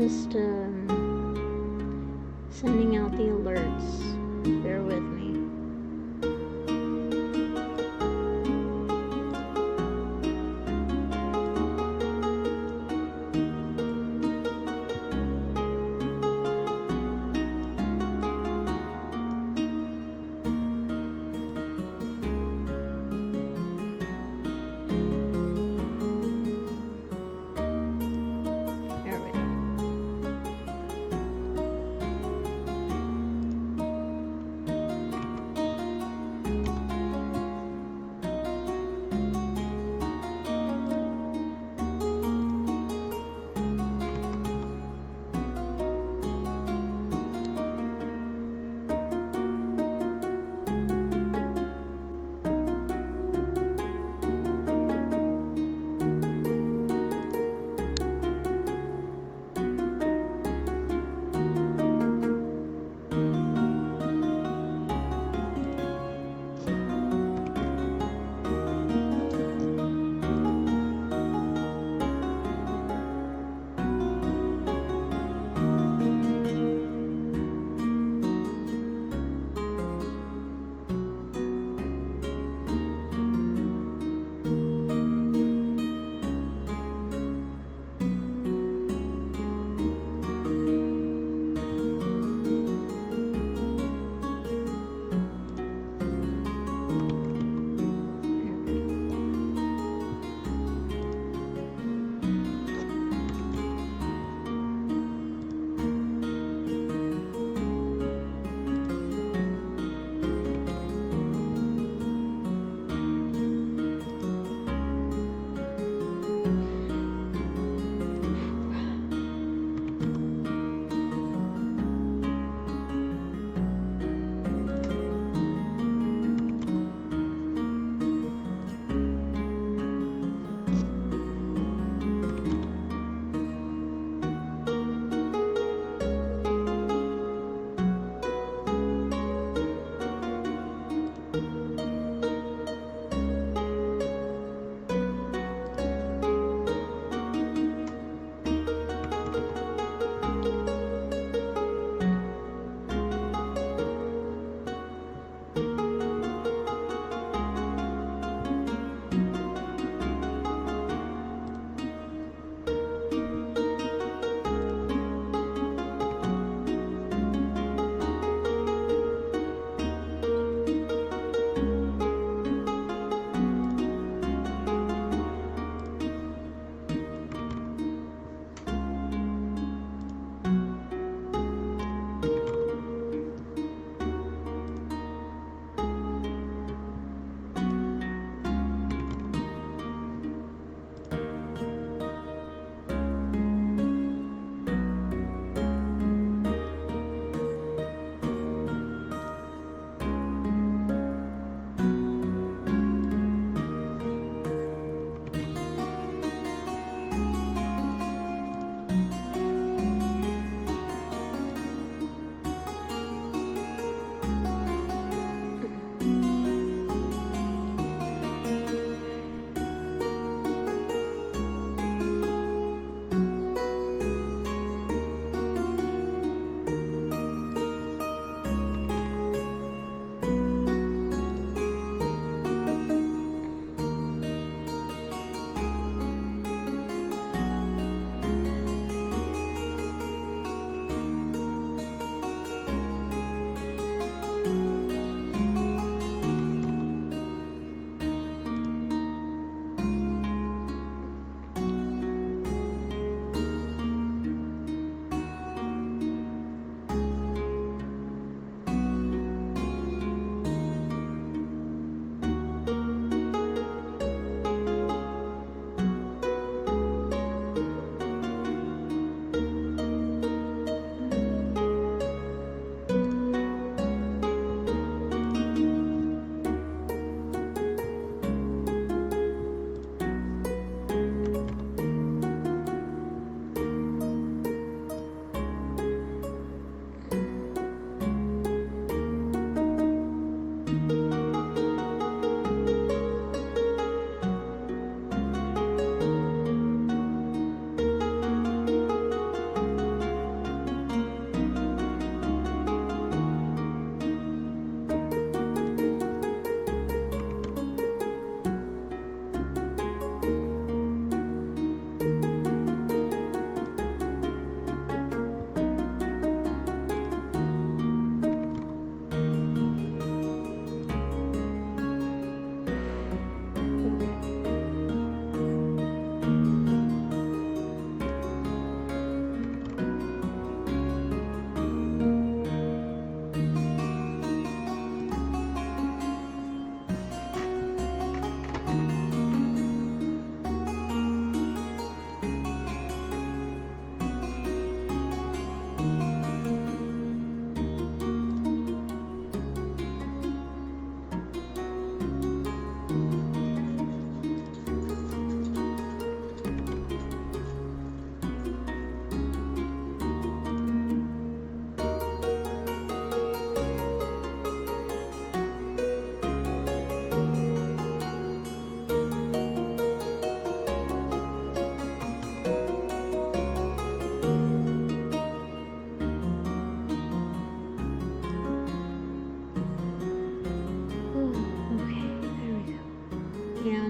just sending out the alerts. Bear with me. There we go.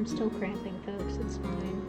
I'm still cramping, folks. It's fine.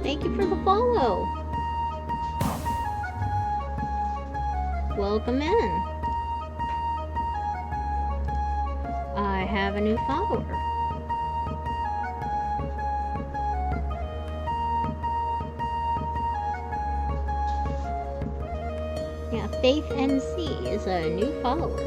Thank you for the follow. Welcome in. I have a new follower. Yeah, Faith NC is a new follower.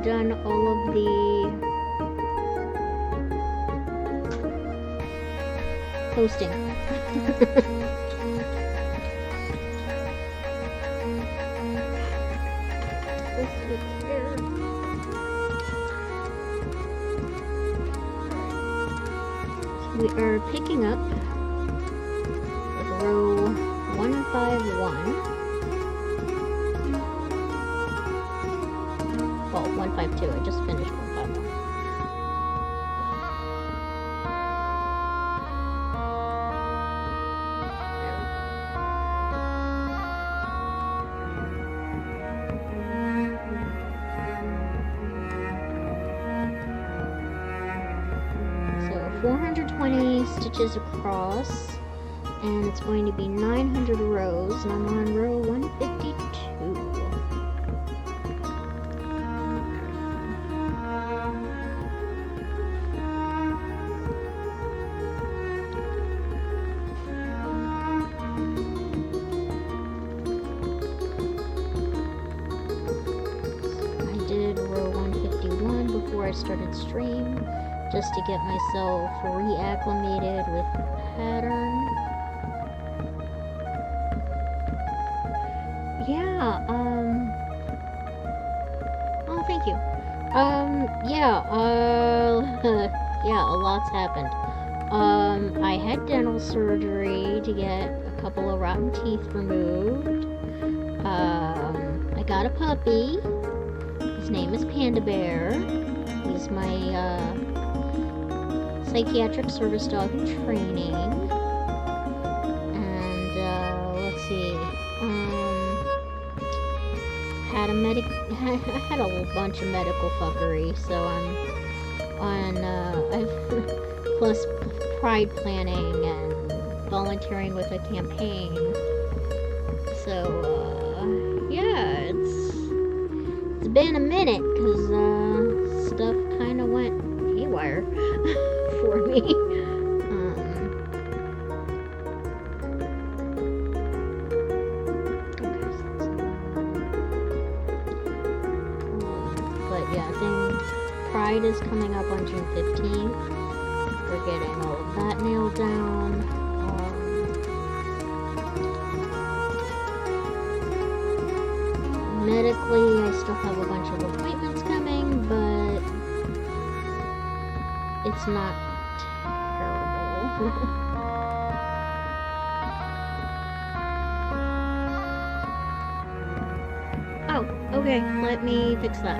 Done all of the posting. We are picking up with row 151. 152. I just finished 151. So 420 stitches across, and it's going to be 900 rows, and I'm on row 152. I started stream just to get myself reacclimated with the pattern. Yeah, oh, thank you. Yeah, yeah, a lot's happened. I had dental surgery to get a couple of rotten teeth removed. I got a puppy. His name is Panda Bear. He's my psychiatric service dog training. And, let's see. I had a whole bunch of medical fuckery, so I'm on, plus pride planning and volunteering with a campaign. So, yeah, it's been a minute, because, stuff kind of went haywire for me. But yeah, Pride is coming up on June 15th. We're getting all of that nailed down. Medically, I still have a bunch of appointments coming, but it's not terrible. Oh, okay, let me fix that.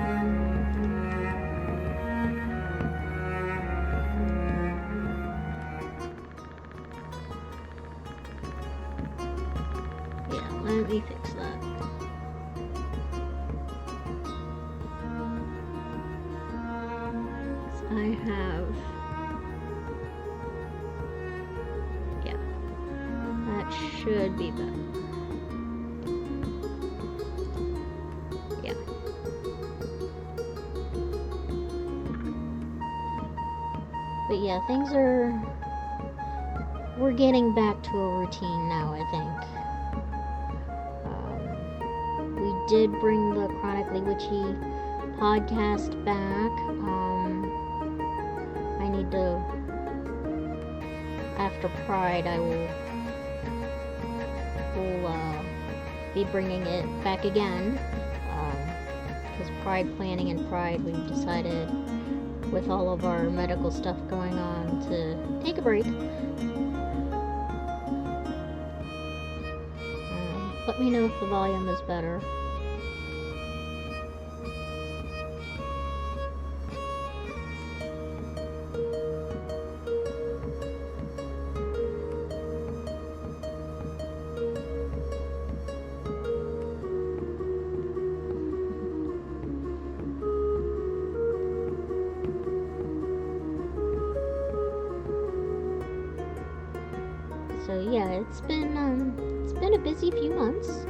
Yeah, let me fix that. I have, yeah, that should be better. Yeah. But yeah, we're getting back to a routine now, I think. We did bring the Chronically Witchy podcast back. I need to, after Pride, I will be bringing it back again, because Pride planning and Pride, we've decided with all of our medical stuff going on to take a break. Let me know if the volume is better. So yeah, it's been a busy few months.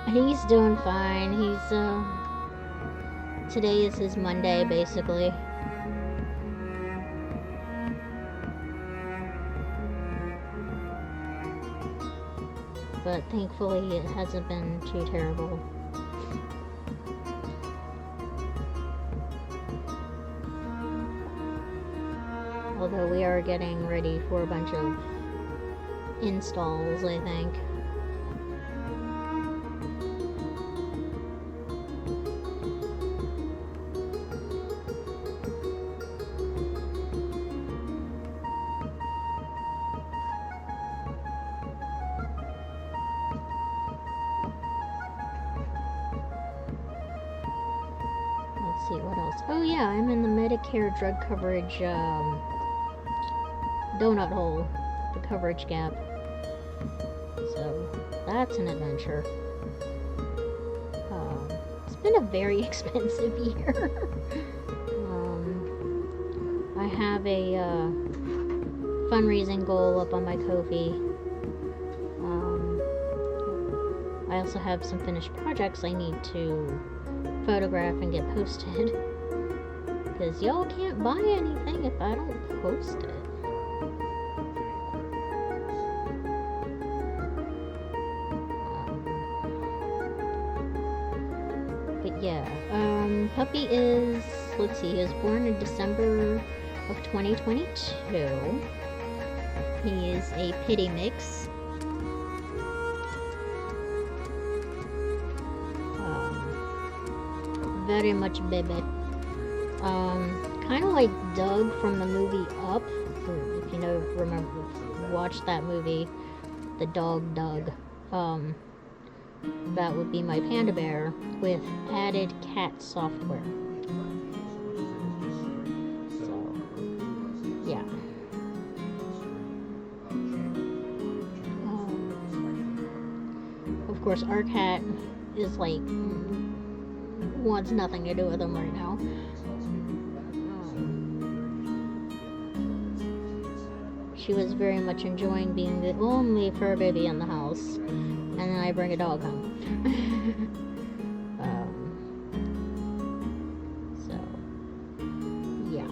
He's doing fine. Today is his Monday, basically. But thankfully, it hasn't been too terrible. Although we are getting ready for a bunch of installs, I think. See what else. Oh yeah, I'm in the Medicare drug coverage donut hole, the coverage gap. So that's an adventure. It's been a very expensive year. I have a fundraising goal up on my Ko-fi. I also have some finished projects I need to photograph and get posted, because y'all can't buy anything if I don't post it. But yeah, puppy is, let's see, he was born in December of 2022. He is a pity mix. Very much baby. Kind of like Doug from the movie Up. If you know, remember, watch that movie, the dog Doug. That would be my panda bear with added cat software. So, yeah. Of course, our cat is like wants nothing to do with him right now. She was very much enjoying being the only fur baby in the house, and then I bring a dog home. So, yeah.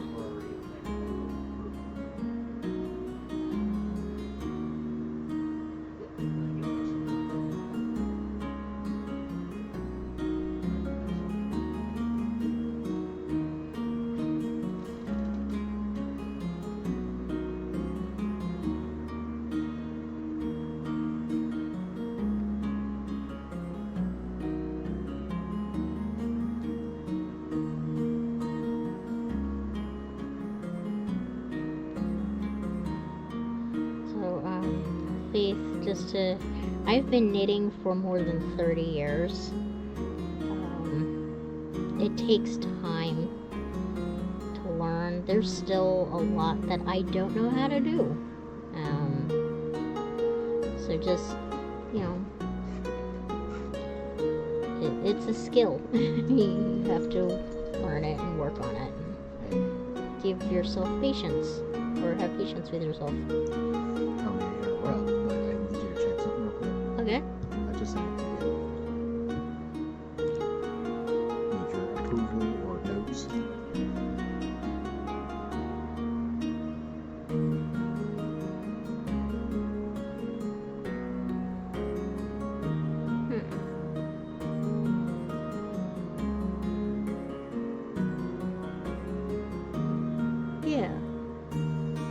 I've been knitting for more than 30 years. It takes time to learn. There's still a lot that I don't know how to do. So just, you know, it's a skill. You have to learn it and work on it. And give yourself patience, or have patience with yourself. Okay. I just sent it to you. Need your approval or notes. Yeah.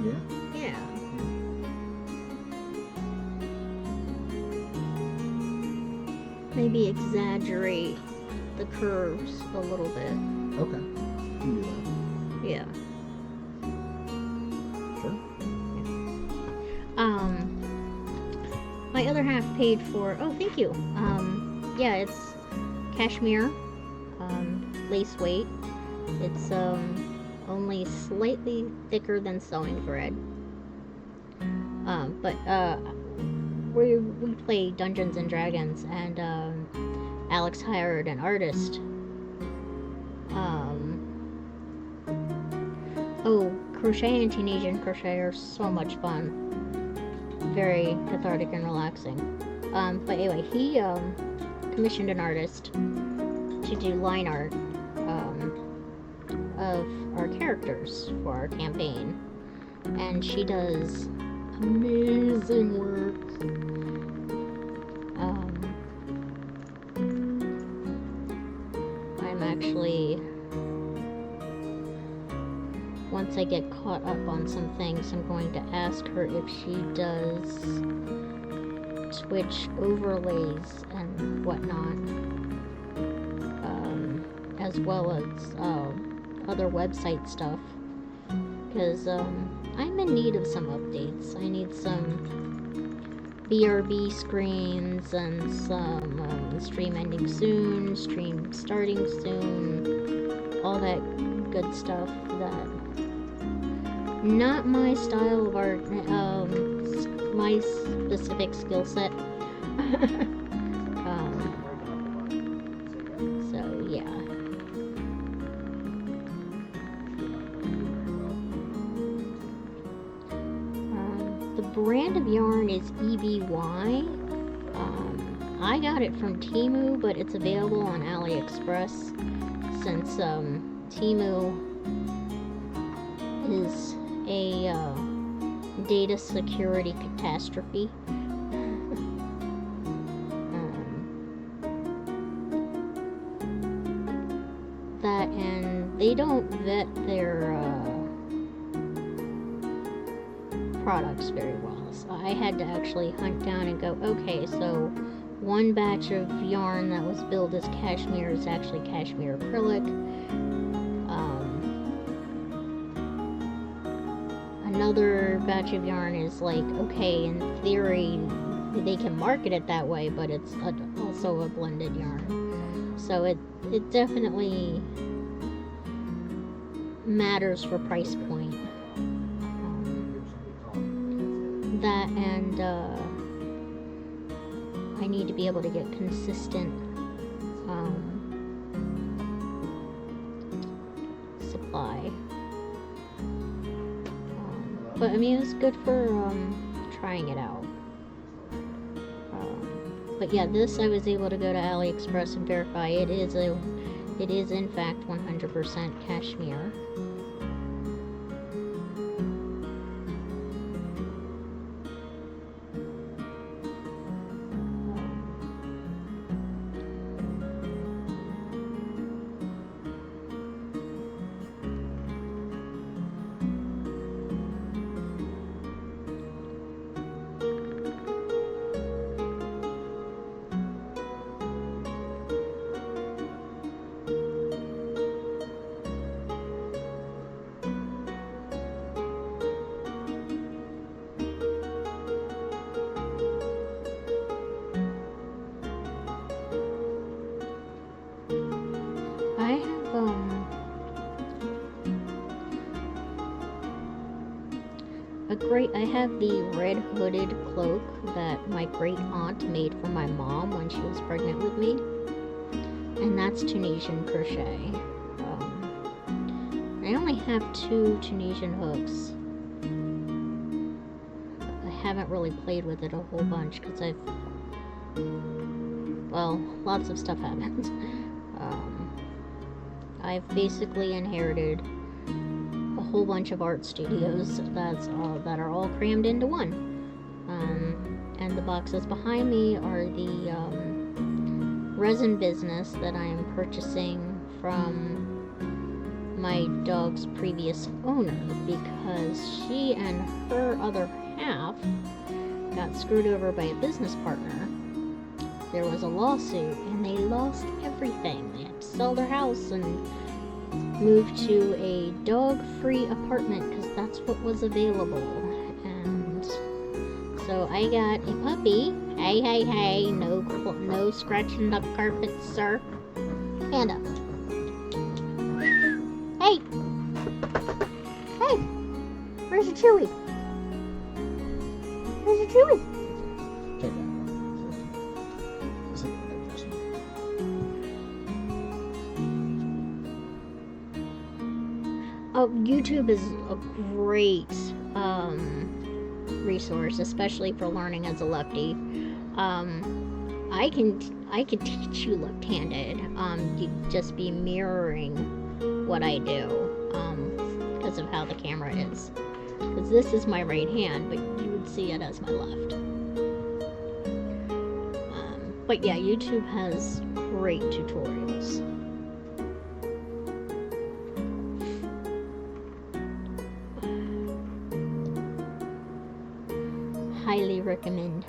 Yeah? Yeah. Maybe exaggerate the curves a little bit. Okay. You can do that. Yeah. Sure. My other half paid for, oh, thank you. Yeah, it's cashmere, lace weight. It's, only slightly thicker than sewing thread. But we play Dungeons and Dragons, and Alex hired an artist. Crochet and Teenage and Crochet are so much fun. Very cathartic and relaxing. But anyway, he commissioned an artist to do line art of our characters for our campaign. And she does amazing work. I'm actually, once I get caught up on some things, I'm going to ask her if she does Twitch overlays and whatnot, as well as other website stuff, because I'm in need of some updates. I need some BRB screens and some stream ending soon, stream starting soon, all that good stuff. That not my style of art, my specific skill set. So yeah. The brand of yarn is EBY. I got it from Temu, but it's available on AliExpress, since Temu is a data security catastrophe. That, and they don't vet their products very well. So I had to actually hunt down and go, okay, so one batch of yarn that was billed as cashmere is actually cashmere acrylic. Another batch of yarn is like, okay, in theory they can market it that way, but it's also a blended yarn. So it definitely matters for price point. That and I need to be able to get consistent supply. But I mean, it's good for trying it out. But yeah, this I was able to go to AliExpress and verify it is in fact 100% cashmere. I have the red hooded cloak that my great aunt made for my mom when she was pregnant with me, and that's Tunisian crochet. I only have 2 Tunisian hooks. I haven't really played with it a whole bunch because lots of stuff happened. I've basically inherited a whole bunch of art studios that are all crammed into one. And the boxes behind me are the resin business that I am purchasing from my dog's previous owner, because she and her other half got screwed over by a business partner. There was a lawsuit and they lost everything. They had to sell their house and move to a dog-free apartment because that's what was available. And so I got a puppy. Hey, no scratching the carpet, sir. Hand up. Hey, where's your Chewy? Check that out. Oh, YouTube is a great resource, especially for learning as a lefty. I can teach you left-handed. You'd just be mirroring what I do because of how the camera is. Because this is my right hand, but you would see it as my left. But yeah, YouTube has great tutorials. Highly recommend.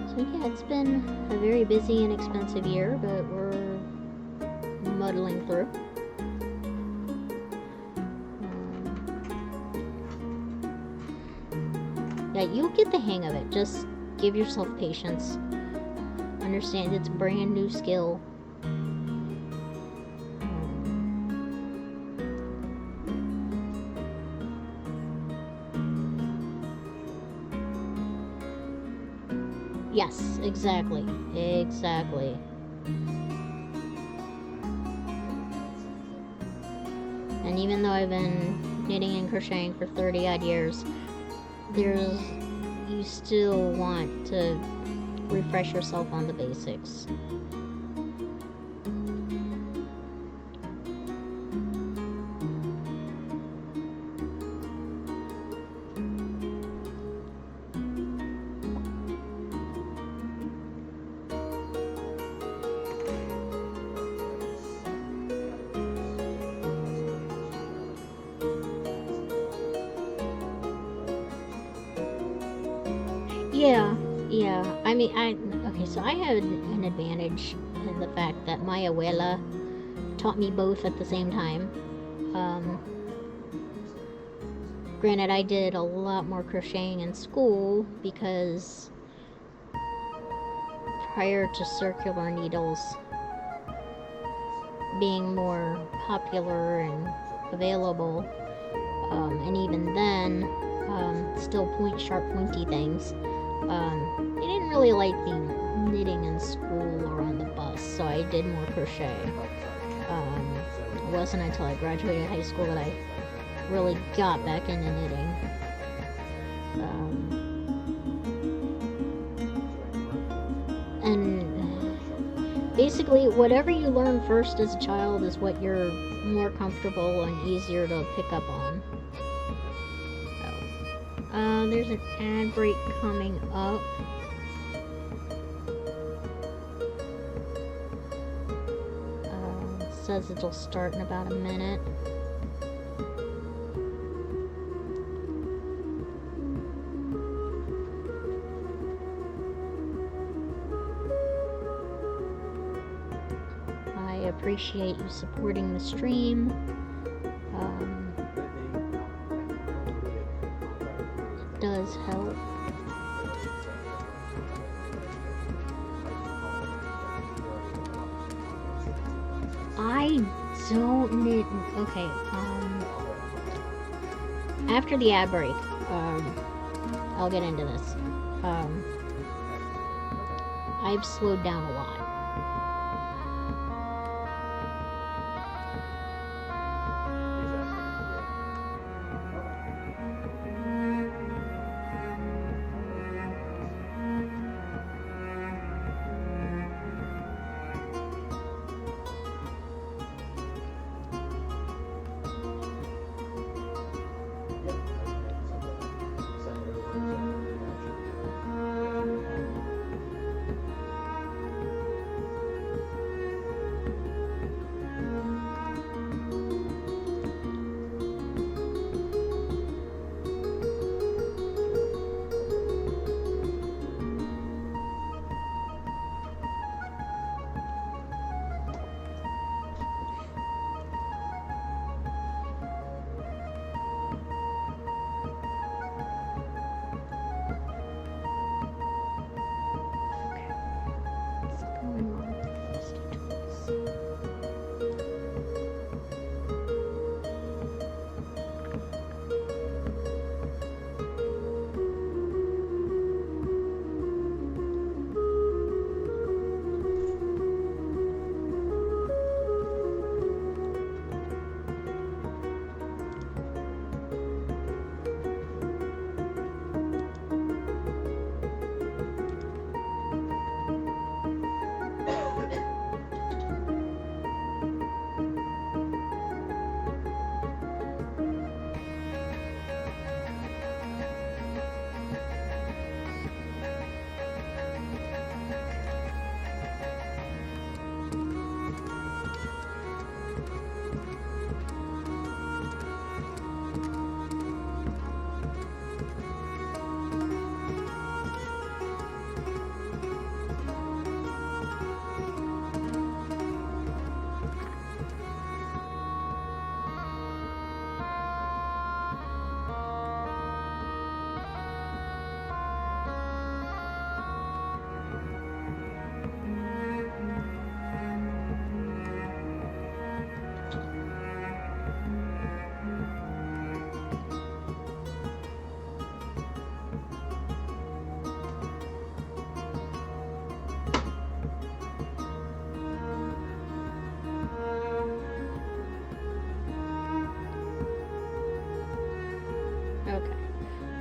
So yeah, it's been a very busy and expensive year, but we're muddling through. Yeah, you'll get the hang of it. Just give yourself patience. Understand it's a brand new skill. Yes, exactly. And even though I've been knitting and crocheting for 30 odd years, you still want to refresh yourself on the basics. Yeah. I mean, okay, so I had an advantage in the fact that my abuela taught me both at the same time. Um, Granted, I did a lot more crocheting in school because prior to circular needles being more popular and available, and even then, still sharp, pointy things. I didn't really like the knitting in school or on the bus, so I did more crochet. It wasn't until I graduated high school that I really got back into knitting. And basically, whatever you learn first as a child is what you're more comfortable and easier to pick up on. So, there's an ad break coming up. Says it'll start in about a minute. I appreciate you supporting the stream. It does help. I don't knit. Okay, after the ad break, I'll get into this. I've slowed down a lot.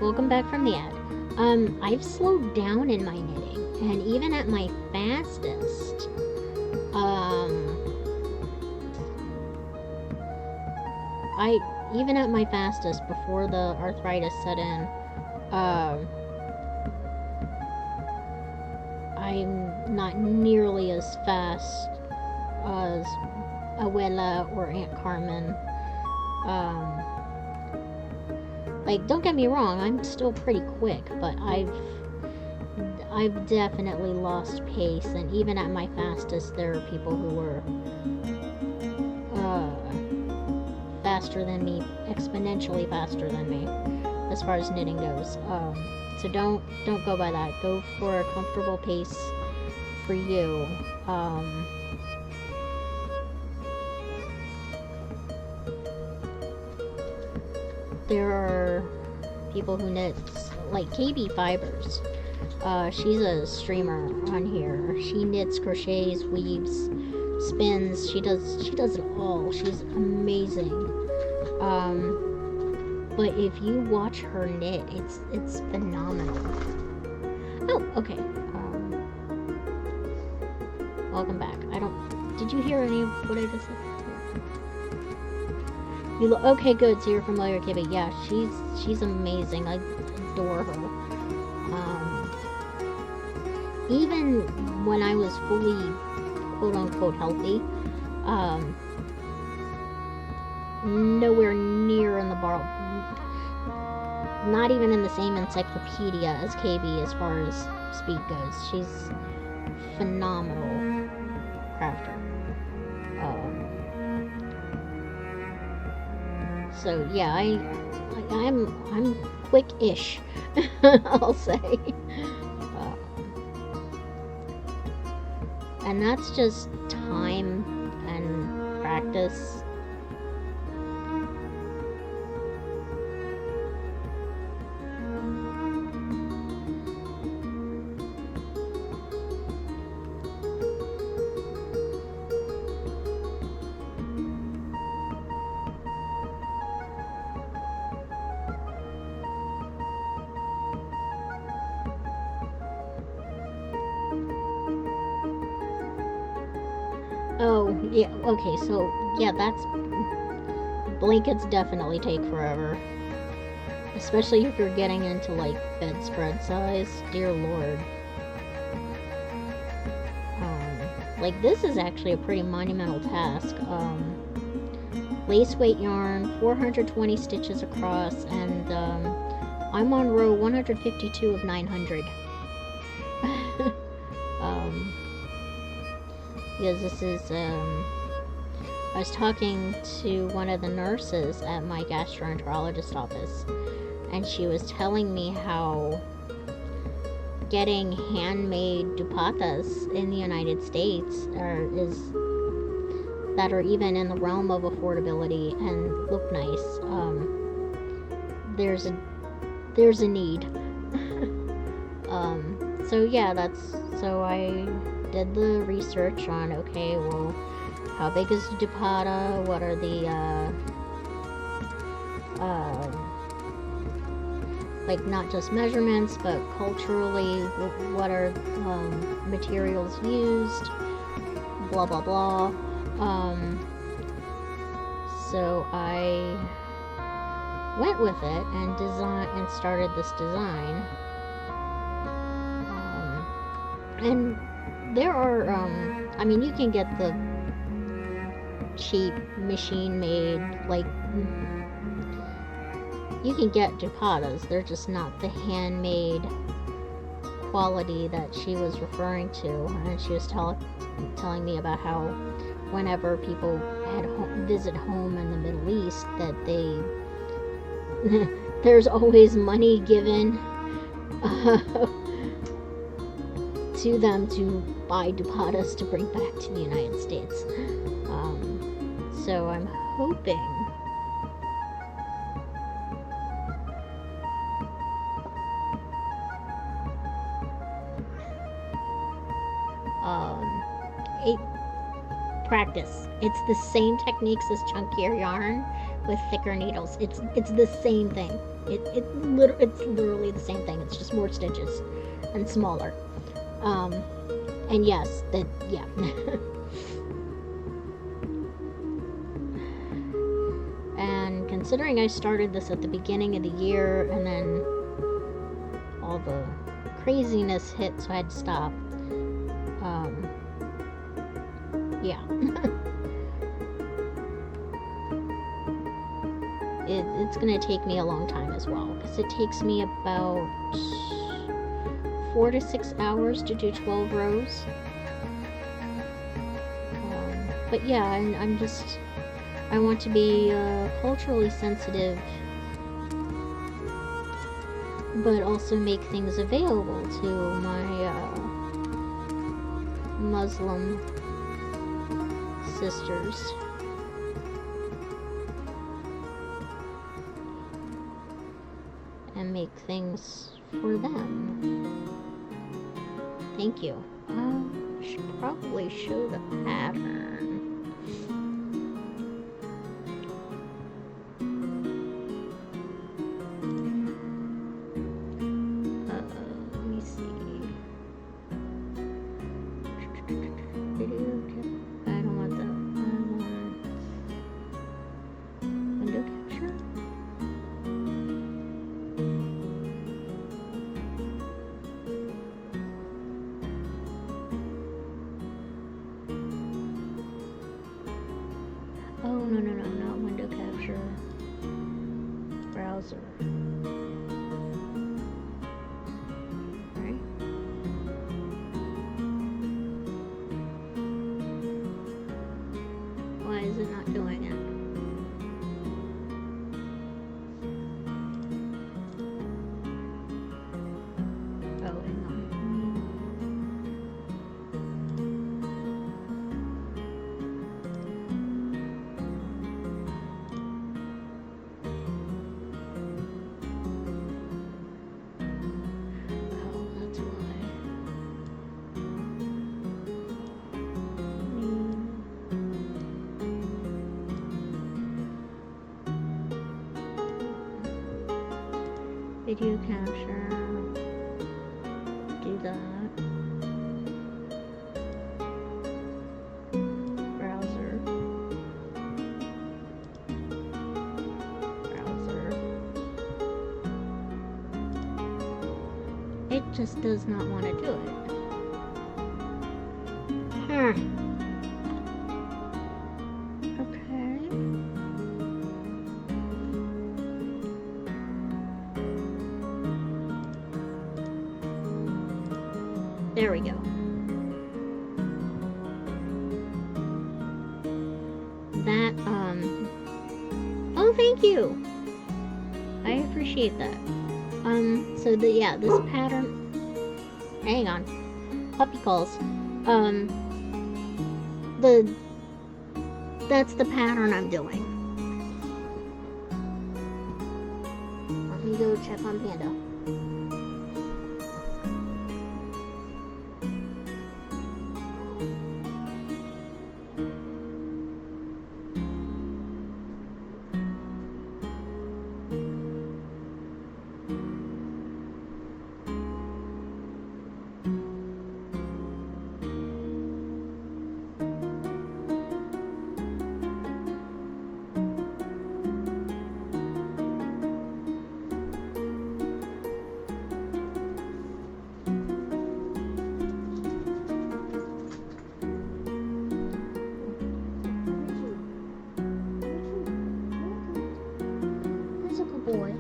Welcome back from the ad. I've slowed down in my knitting, and even at my fastest, even at my fastest before the arthritis set in, I'm not nearly as fast as Abuela or Aunt Carmen. Like, don't get me wrong, I'm still pretty quick, but I've I've definitely lost pace, and even at my fastest, there are people who were faster than me, exponentially faster than me, as far as knitting goes. So don't go by that. Go for a comfortable pace for you. There are people who knit, like KB Fibers. She's a streamer on here. She knits, crochets, weaves, spins. She does it all. She's amazing. But if you watch her knit, it's phenomenal. Oh, okay. Welcome back. Did you hear any of what I just said? Okay, good. So you're familiar with Kibby. Yeah, she's amazing. I adore her. Even when I was fully quote unquote healthy, nowhere near in the bar, not even in the same encyclopedia as KB as far as speed goes. She's phenomenal crafter. So yeah, I'm quick-ish, I'll say. And that's just time and practice. Oh, yeah, okay, so, yeah, blankets definitely take forever. Especially if you're getting into, like, bedspread size. Dear Lord. Like, this is actually a pretty monumental task. Lace weight yarn, 420 stitches across, and, I'm on row 152 of 900. Because this is, I was talking to one of the nurses at my gastroenterologist office, and she was telling me how getting handmade dupattas in the United States that are even in the realm of affordability and look nice. There's a need. So yeah, so I did the research on, okay, well, how big is the dupatta? What are the, like, not just measurements, but culturally, what are materials used? Blah, blah, blah. So I went with it and started this design. And there are, I mean, you can get the cheap machine-made, like, you can get dupattas. They're just not the handmade quality that she was referring to. And she was telling me about how whenever people had visit home in the Middle East, that there's always money given to them to buy dupattas to bring back to the United States. So I'm hoping practice. It's the same techniques as chunkier yarn with thicker needles. It's the same thing. It's literally the same thing. It's just more stitches and smaller. And yes, yeah. And considering I started this at the beginning of the year, and then all the craziness hit, so I had to stop. Yeah. It's gonna take me a long time as well, because it takes me about 4 to 6 hours to do 12 rows. But yeah, I'm just, I want to be culturally sensitive, but also make things available to my Muslim sisters. And make things for them. Thank you. Should probably show the pattern. Let me see. I don't want that. I want window capture. Oh, no, not window capture. Browser. Right? Why is it not doing it? Oh, hang on. Video capture, do that, browser, it just does not want to do it. There we go. That, oh, thank you. I appreciate that. So this pattern, hang on, puppy calls. That's the pattern I'm doing. Let me go check on Panda. Boy.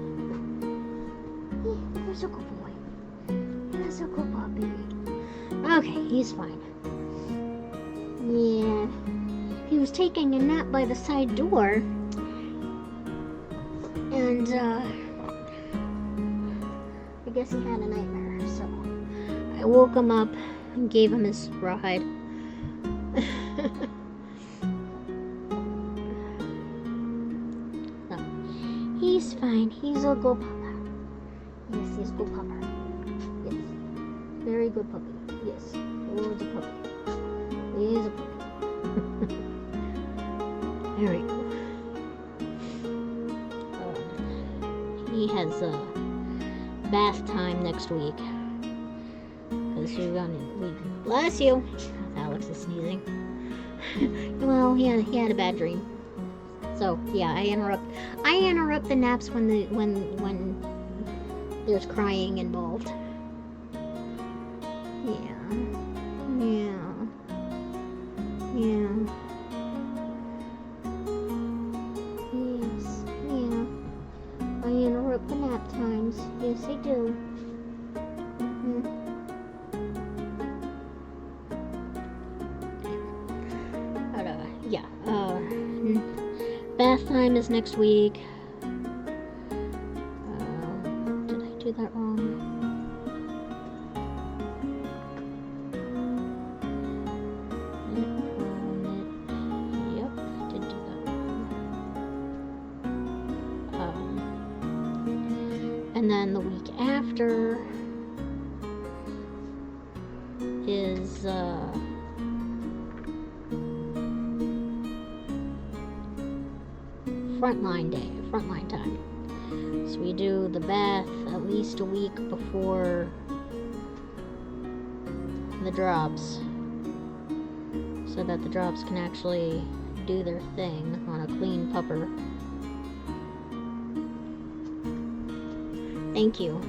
Here's a good boy. Here's a good puppy. Okay, he's fine. Yeah. He was taking a nap by the side door. And, I guess he had a nightmare, so I woke him up and gave him his ride. He's fine. He's a good papa. Yes, he's a good papa. Yes. Very good puppy. Yes. Oh, it's a puppy. He is a puppy. There we go. He has bath time next week. Because you're gonna... Bless you! Alex is sneezing. Well, he had a bad dream. So yeah, I interrupt the naps when there's crying involved. Yeah. Yes, yeah. I interrupt the nap times. Yes, I do. bath time is next week. Did I do that wrong? Yep, I did do that wrong. And then the week after is frontline time. So we do the bath at least a week before the drops, so that the drops can actually do their thing on a clean pupper. Thank you.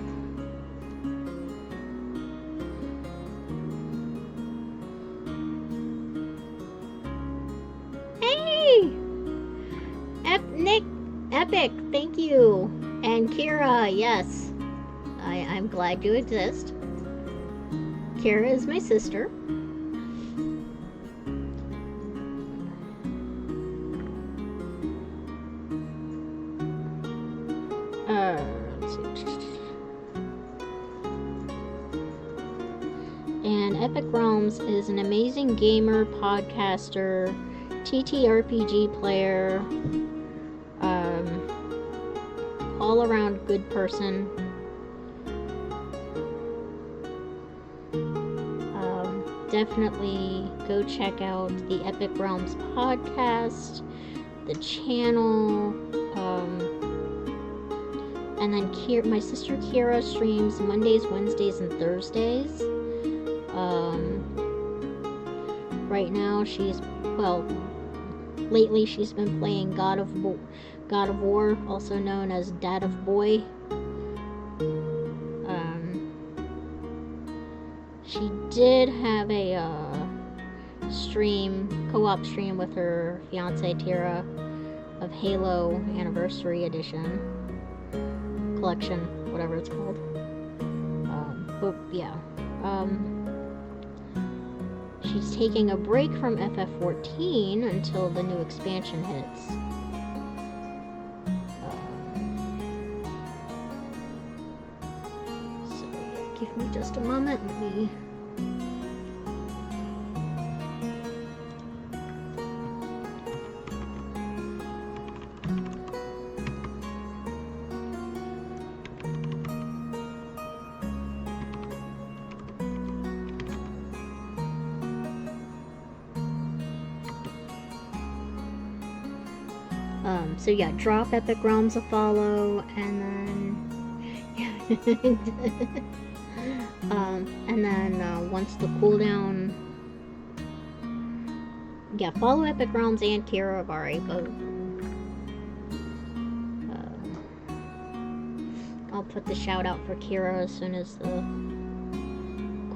Hey! Nick, Epic, thank you. And Kira, yes. I'm glad you exist. Kira is my sister. Let's see. And Epic Realms is an amazing gamer, podcaster, TTRPG player, all around good person. Definitely go check out the Epic Realms podcast, the channel, and then my sister Kira streams Mondays, Wednesdays, and Thursdays. Right now lately she's been playing God of War, also known as Dad of Boy. She did have a co-op stream with her fiance Tira of Halo Anniversary Edition collection, whatever it's called. But yeah, she's taking a break from FF14 until the new expansion hits. So give me just a moment. Let me. So yeah, drop Epic Realms a follow, and then once the cooldown, follow Epic Realms and Kira have already both. I'll put the shout out for Kira as soon as the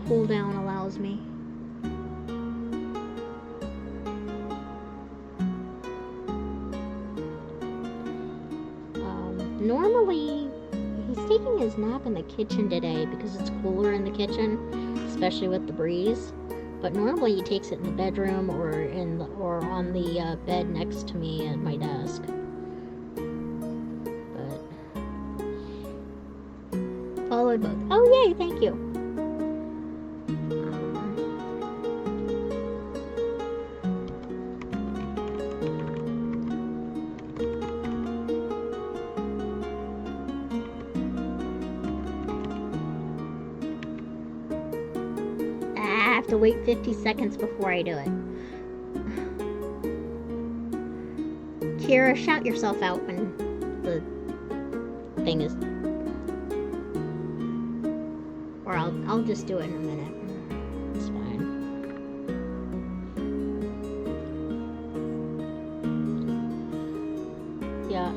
cooldown allows me. Normally, he's taking his nap in the kitchen today because it's cooler in the kitchen, especially with the breeze. But normally he takes it in the bedroom or on the bed next to me at my desk. But followed both. Oh yay! Thank you. To wait 50 seconds before I do it. Kira, shout yourself out when the thing is, or I'll just do it in a minute. It's fine. Yeah,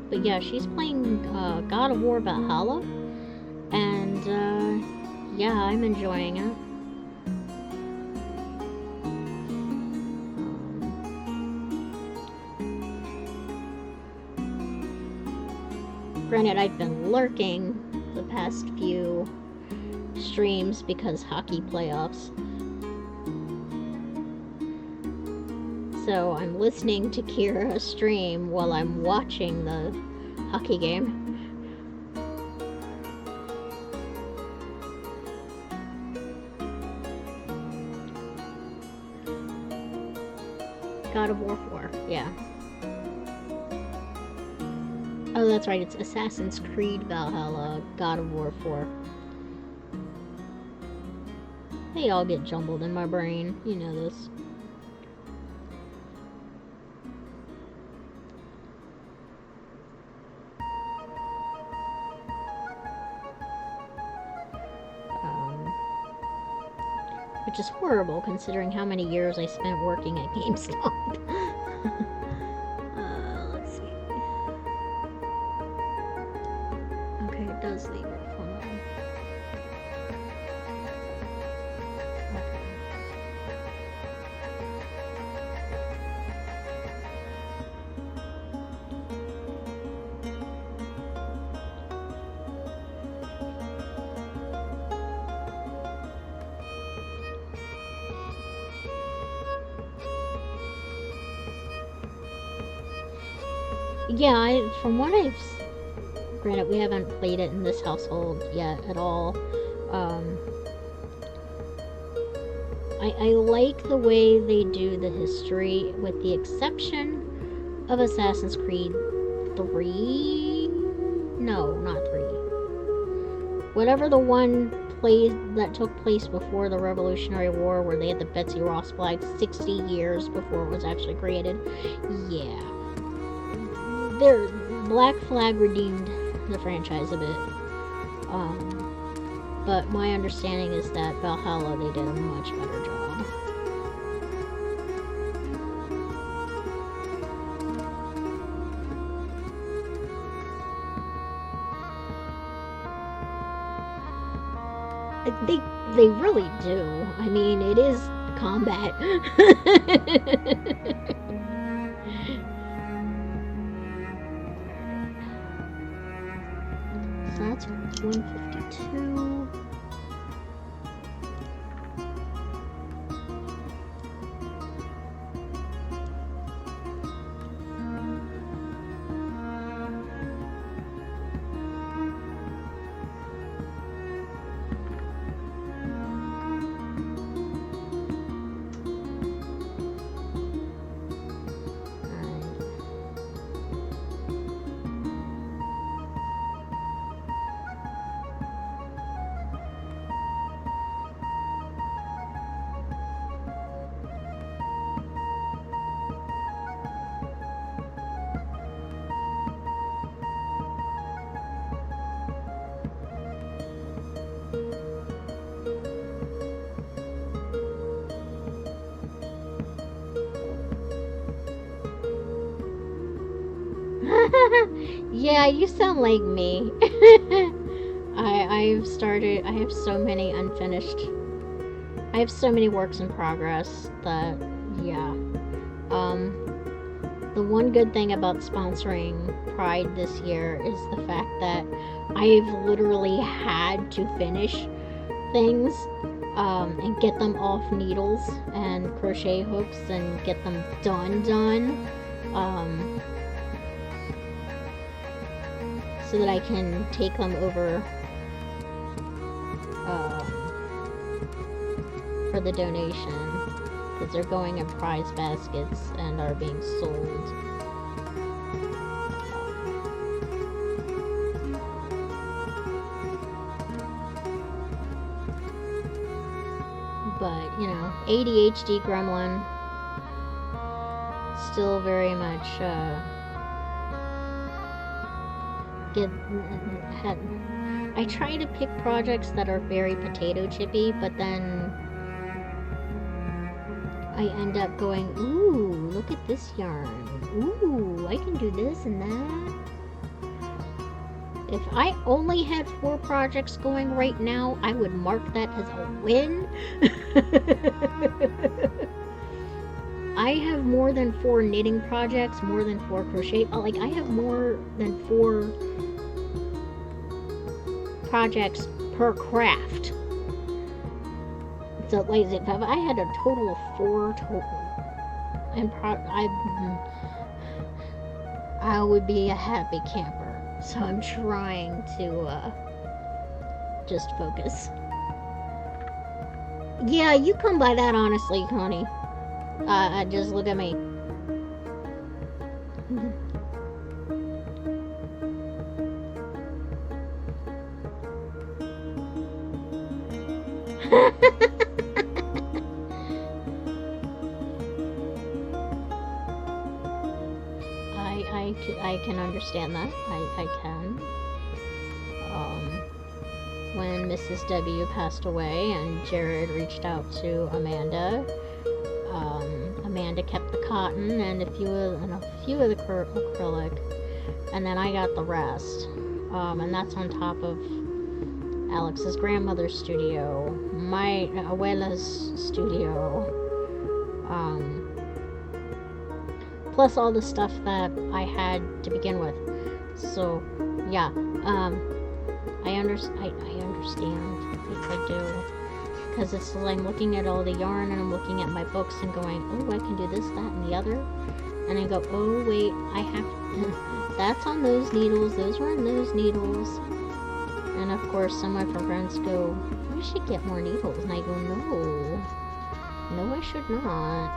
but yeah, she's playing God of War Valhalla, and yeah, I'm enjoying it. Granted, I've been lurking the past few streams because hockey playoffs. So I'm listening to Kira stream while I'm watching the hockey game. God of War 4, yeah. Oh, that's right, it's Assassin's Creed Valhalla, God of War 4. They all get jumbled in my brain, you know this. Which is horrible considering how many years I spent working at GameStop. Let's see. Okay, it does leave it. Hold on. Yeah, from what I've... Granted, we haven't played it in this household yet at all. I like the way they do the history, with the exception of Assassin's Creed 3? No, not 3. Whatever the one that took place before the Revolutionary War, where they had the Betsy Ross flag 60 years before it was actually created. Yeah. Their Black Flag redeemed the franchise a bit. But my understanding is that Valhalla, they did a much better job. They really do. I mean, it is combat. So that's 152. Yeah, you sound like me. I have so many unfinished. I have so many works in progress that, yeah. The one good thing about sponsoring Pride this year is the fact that I've literally had to finish things and get them off needles and crochet hooks and get them done. So that I can take them over for the donation, because they're going in prize baskets and are being sold. But, you know, ADHD gremlin, still very much I try to pick projects that are very potato chippy, but then I end up going, ooh, look at this yarn. Ooh, I can do this and that. If I only had 4 projects going right now, I would mark that as a win. I have more than 4 knitting projects, more than 4 crochet. Like, I have more than 4 projects per craft. So, like, if I had a total of 4 I would be a happy camper. So I'm trying to just focus. Yeah, you come by that honestly, honey. Just look at me. I can understand that. I can. When Mrs. W passed away and Jared reached out to Amanda, Amanda kept the cotton and a few of the acrylic, and then I got the rest. And that's on top of Alex's grandmother's studio, my abuela's studio, plus all the stuff that I had to begin with. So, yeah, I understand. I do. Because it's like I'm looking at all the yarn and I'm looking at my books and going, oh, I can do this, that, and the other. And I go, oh, wait, I have that's on those needles. Those were on those needles. And of course, some of my friends go, you should get more needles. And I go, no, I should not.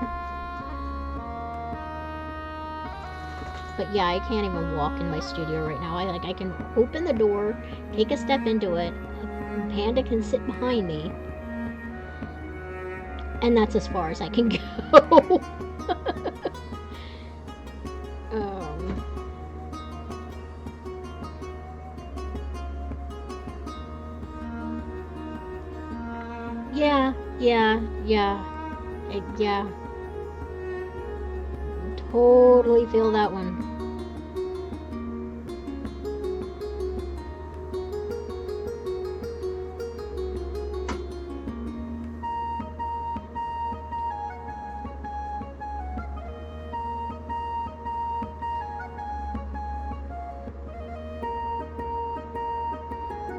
But yeah, I can't even walk in my studio right now. I can open the door, take a step into it. Panda can sit behind me, and that's as far as I can go. Yeah. Totally feel that one.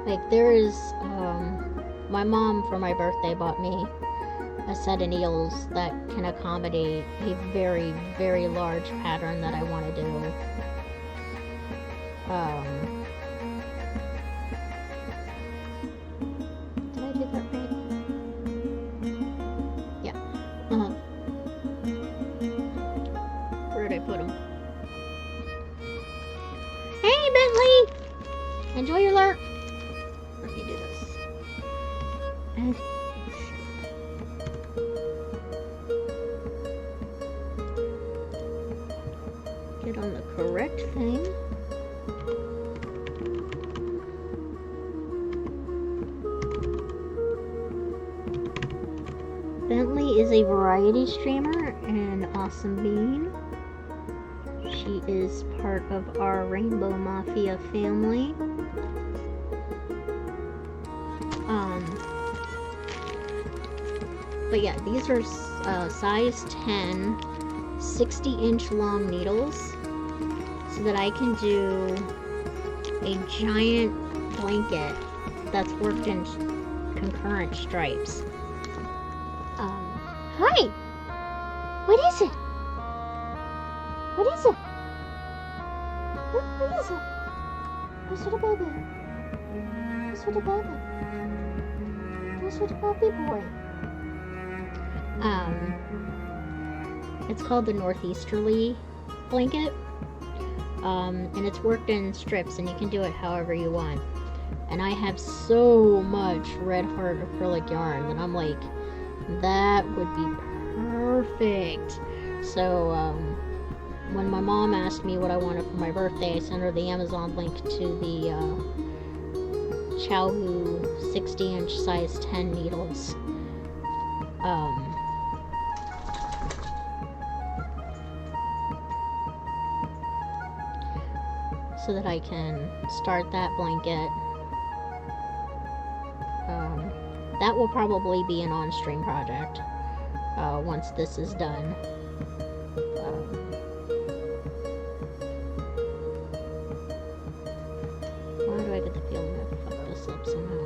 Like, there is, my mom for my birthday bought me a set of needles that can accommodate a very, very large pattern that I want to do. Did I do that right? Yeah. Where did I put them? Hey, Bentley! Enjoy your lurk. Let me do this. Get on the correct thing. Bentley is a variety streamer and awesome bean. She is part of our Rainbow Mafia family. But yeah, these are size 10, 60-inch long needles, so that I can do a giant blanket that's worked in concurrent stripes. Hi! What is it? What is it? What is it? What's with the baby? What's with the baby? What's with the puppy boy? It's called the Northeasterly blanket. And it's worked in strips, and you can do it however you want. And I have so much Red Heart acrylic yarn that I'm like, that would be perfect. So, when my mom asked me what I wanted for my birthday, I sent her the Amazon link to the Shawl 60-inch size 10 needles. So that I can start that blanket. That will probably be an on-stream project once this is done. Why do I get the feeling I fucked this up somehow?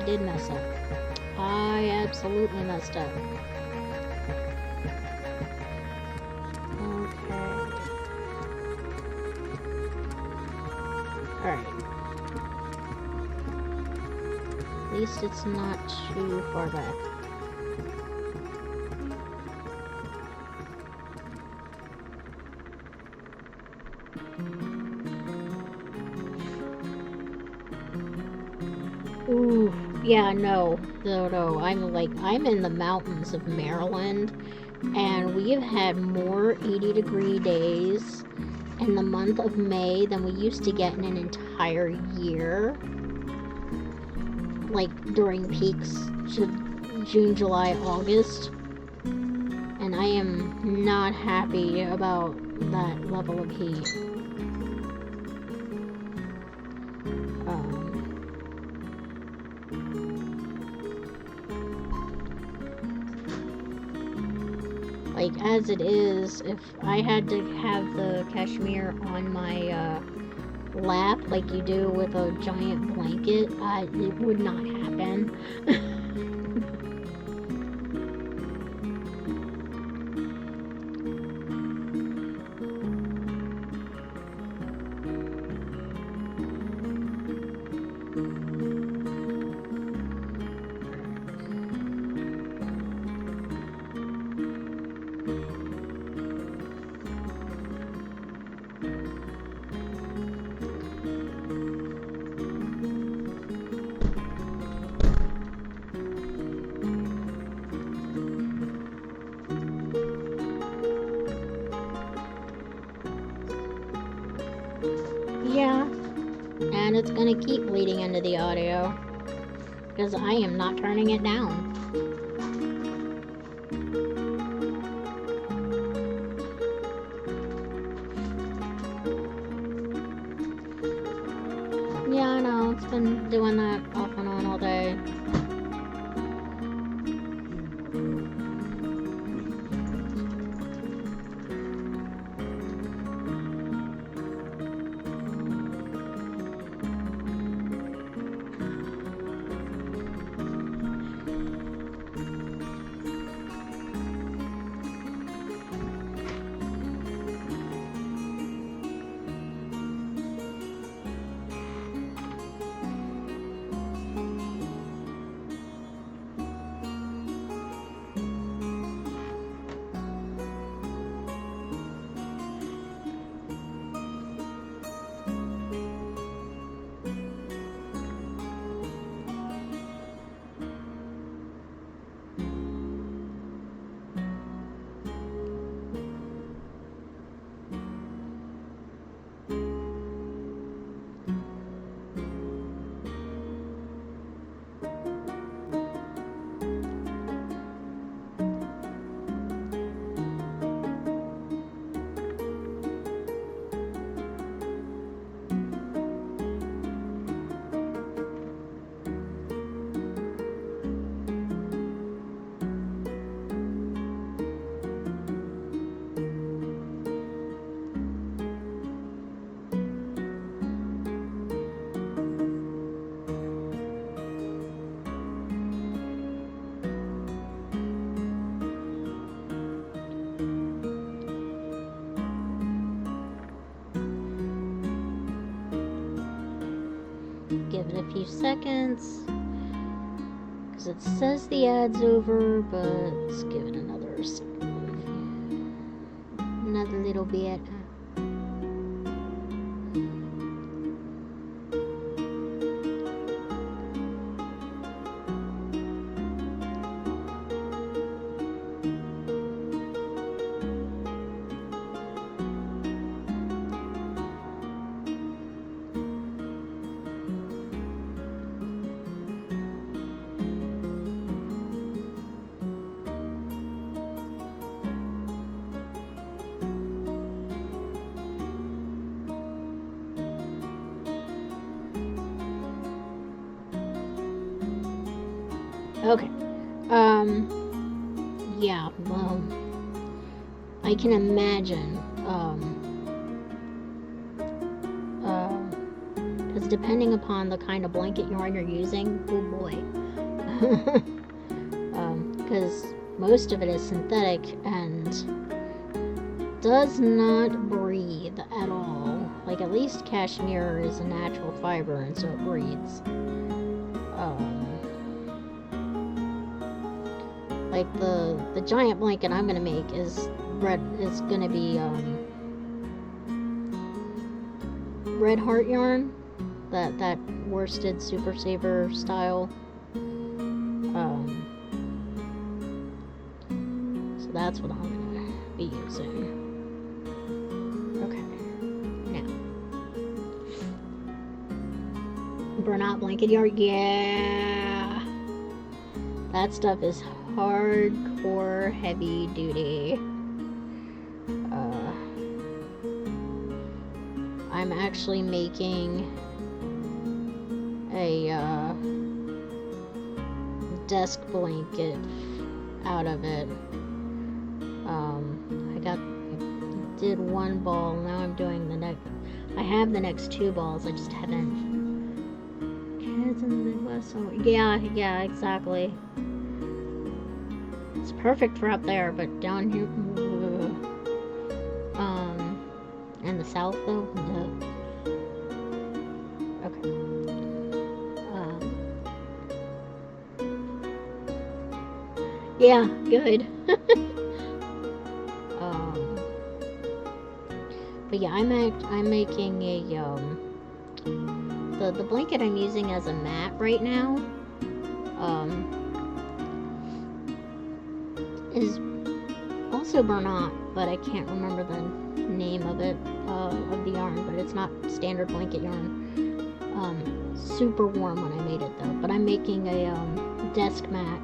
did mess up. I absolutely messed up. Okay. Alright. At least it's not too far back. Ooh, yeah, no, I'm in the mountains of Maryland, and we have had more 80-degree days in the month of May than we used to get in an entire year. Like, during peaks, June, July, August. And I am not happy about that level of heat. Like, as it is, if I had to have the Cashmere on my lap, like you do with a giant blanket, it would not happen. Yeah, and it's gonna keep bleeding into the audio because I am not turning it down. Yeah, I know, it's been doing that off and on all day. Give it a few seconds because it says the ad's over, but let's give it another little bit. Okay. Yeah, well, I can imagine, because depending upon the kind of blanket yarn you're using, oh boy, because most of it is synthetic and does not breathe at all. Like, at least cashmere is a natural fiber, and so it breathes. Like the giant blanket I'm gonna make is gonna be red heart yarn, that worsted super saver style. So that's what I'm gonna be using. Okay, now burnout blanket yarn. Yeah, that stuff is hardcore heavy duty. I'm actually making a desk blanket out of it. I did one ball, now I'm doing the next. I have the next 2 balls, I just haven't. Kids in the Midwest, so yeah, exactly. It's perfect for up there, but down here, in the South though, no. Okay. Yeah, good. But yeah, I'm making a the blanket I'm using as a mat right now. Is also burnout, but I can't remember the name of it, of the yarn, but it's not standard blanket yarn. Super warm when I made it though, but I'm making a desk mat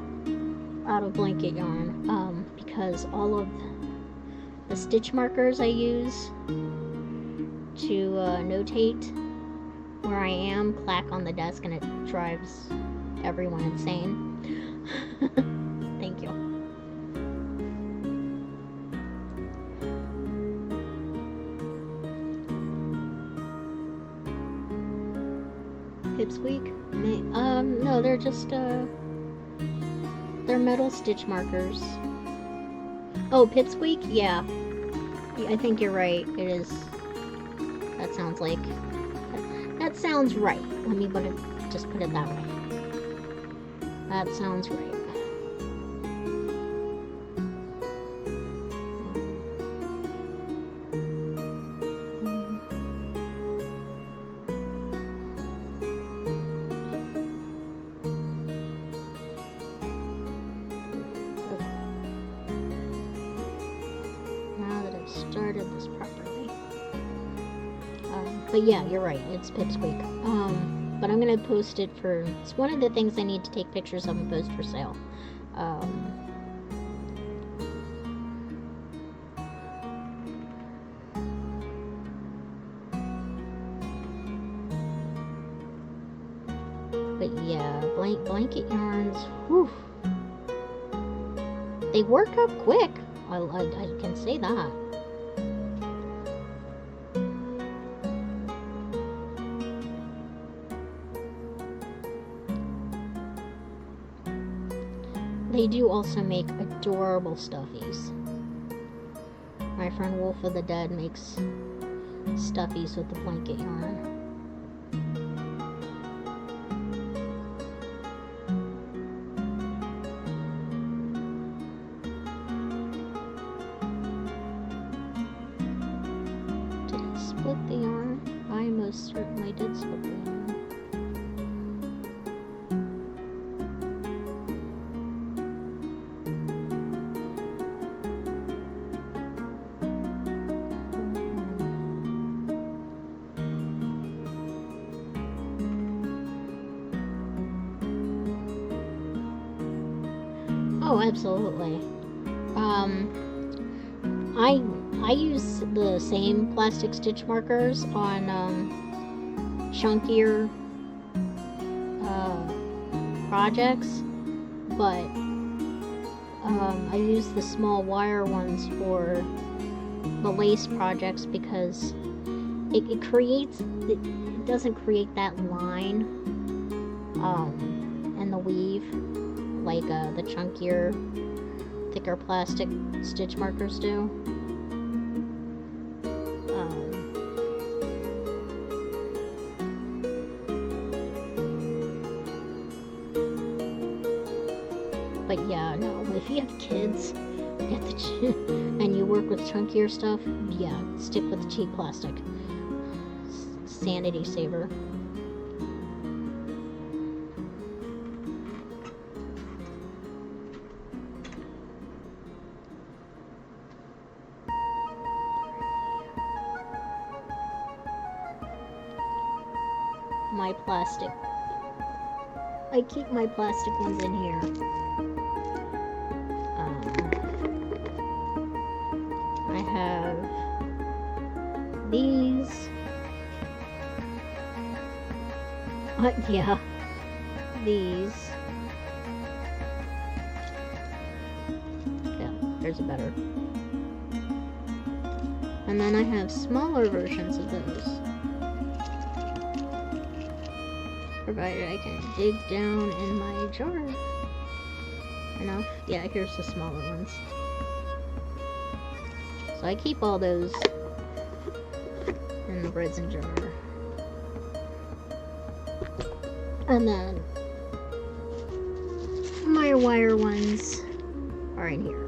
out of blanket yarn, because all of the stitch markers I use to notate where I am clack on the desk, and it drives everyone insane. Thank you. Pipsqueak? No, they're just, they're metal stitch markers. Oh, Pipsqueak? Yeah. I think you're right. It is. That sounds like. That sounds right. Let me just put it that way. That sounds right. Started this properly. But yeah, you're right, it's Pipsqueak. But I'm gonna post it for, it's one of the things I need to take pictures of and post for sale. But yeah, blanket yarns, whew, they work up quick. I can say that. They do also make adorable stuffies. My friend Wolf of the Dead makes stuffies with the blanket yarn. Did I split the yarn? I most certainly did split the yarn. Oh, absolutely. I use the same plastic stitch markers on chunkier projects, but I use the small wire ones for the lace projects because it creates doesn't create that line in the weave like the chunkier, thicker plastic stitch markers do. But yeah, no, if you have kids and you work with chunkier stuff, yeah, stick with the cheap plastic. Sanity saver. My plastic. I keep my plastic ones in here. I have these. Yeah, these. Yeah, there's a better. And then I have smaller versions of those. Provided I can dig down in my jar enough. Yeah, here's the smaller ones. So I keep all those in the resin jar. And then my wire ones are in here.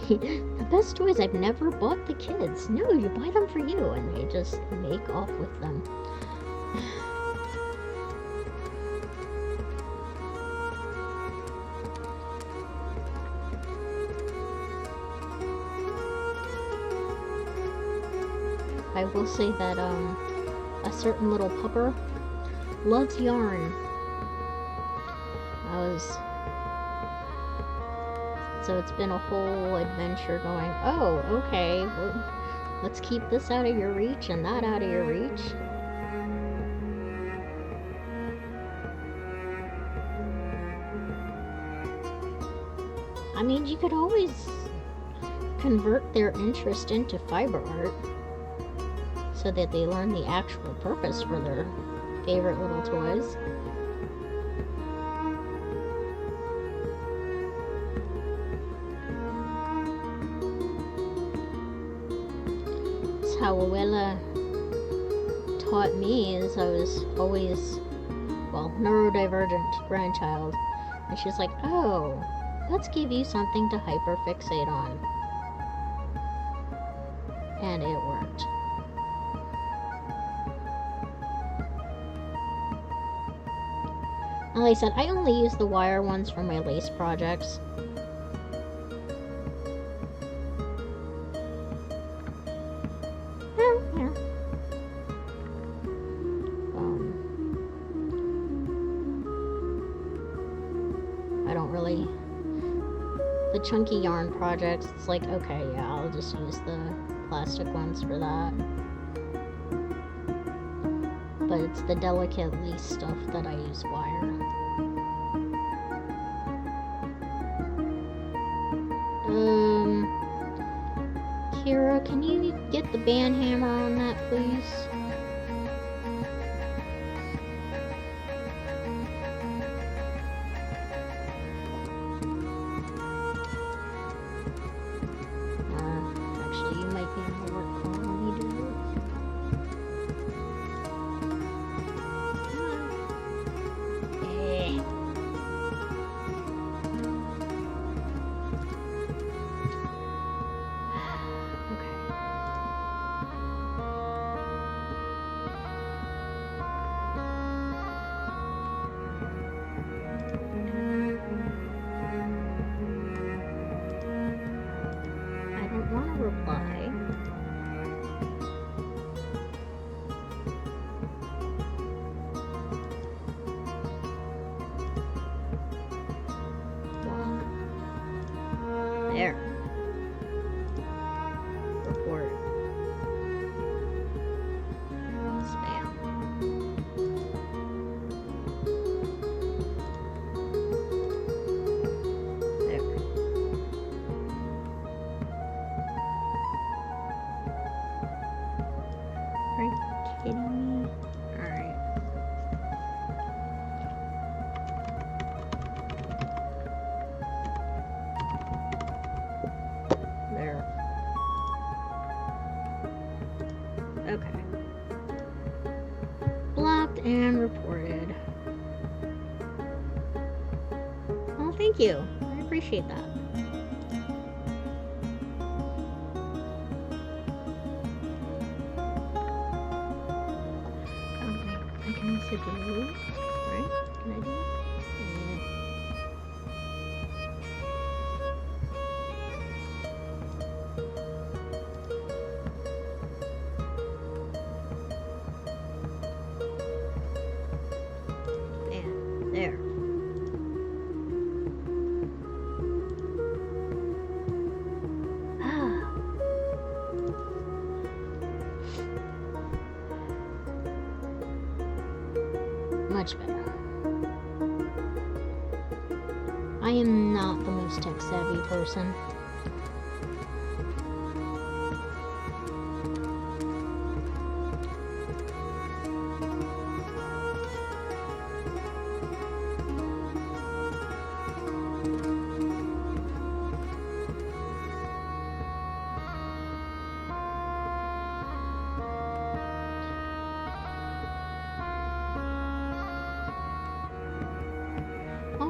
The best toys I've never bought the kids. No, you buy them for you and they just make off with them. I will say that a certain little pupper loves yarn. So it's been a whole adventure going, oh, okay, well, let's keep this out of your reach and that out of your reach. I mean, you could always convert their interest into fiber art so that they learn the actual purpose for their favorite little toys. How Abuela taught me is I was always, well, neurodivergent grandchild. And she's like, oh, let's give you something to hyperfixate on. And it worked. And like I said, I only use the wire ones for my lace projects. The chunky yarn projects, it's like, okay, yeah, I'll just use the plastic ones for that. But it's the delicate lace stuff that I use wire. Kira, can you get the band hammer on that, please? There. Report. Spam. There. and reported. Well, thank you. I appreciate that. Okay, I can also do, right? Can I do that? There. Much better. I am not the most tech savvy person.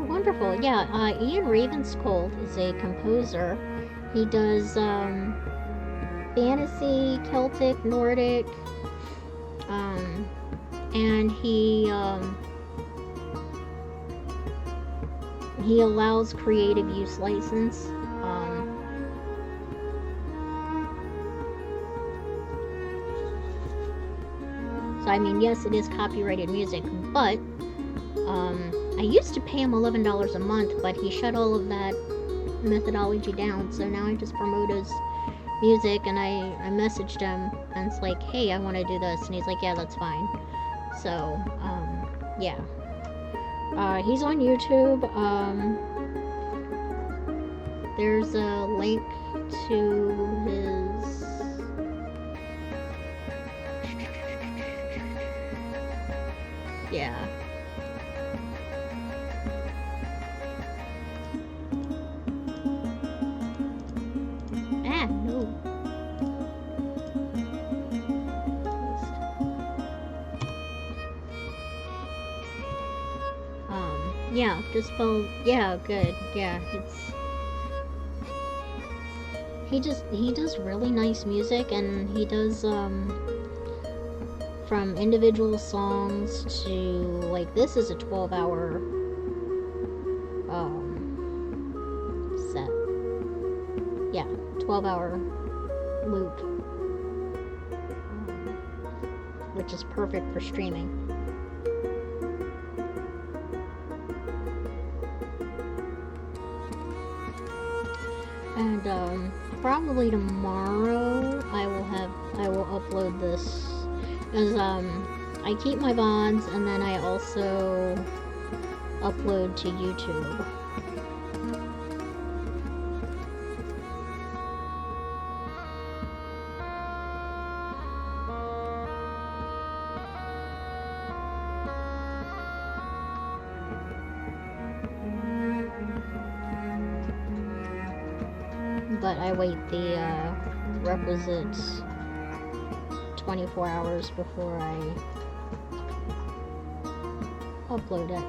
Wonderful. Yeah, Ian Ravenscold is a composer. He does fantasy, Celtic, Nordic, and he allows creative use license. So I mean, yes, it is copyrighted music, but I used to pay him $11 a month, but he shut all of that methodology down, so now I just promote his music, and I messaged him, and it's like, hey, I want to do this, and he's like, yeah, that's fine. So, yeah. He's on YouTube. There's a link to his... Yeah. Yeah, just spell, yeah, good, yeah, he does really nice music, and he does, from individual songs to, like, this is a 12-hour, set, yeah, 12-hour loop, which is perfect for streaming. And probably tomorrow I will upload this, as I keep my VODs, and then I also upload to YouTube. But I wait the requisite 24 hours before I upload it.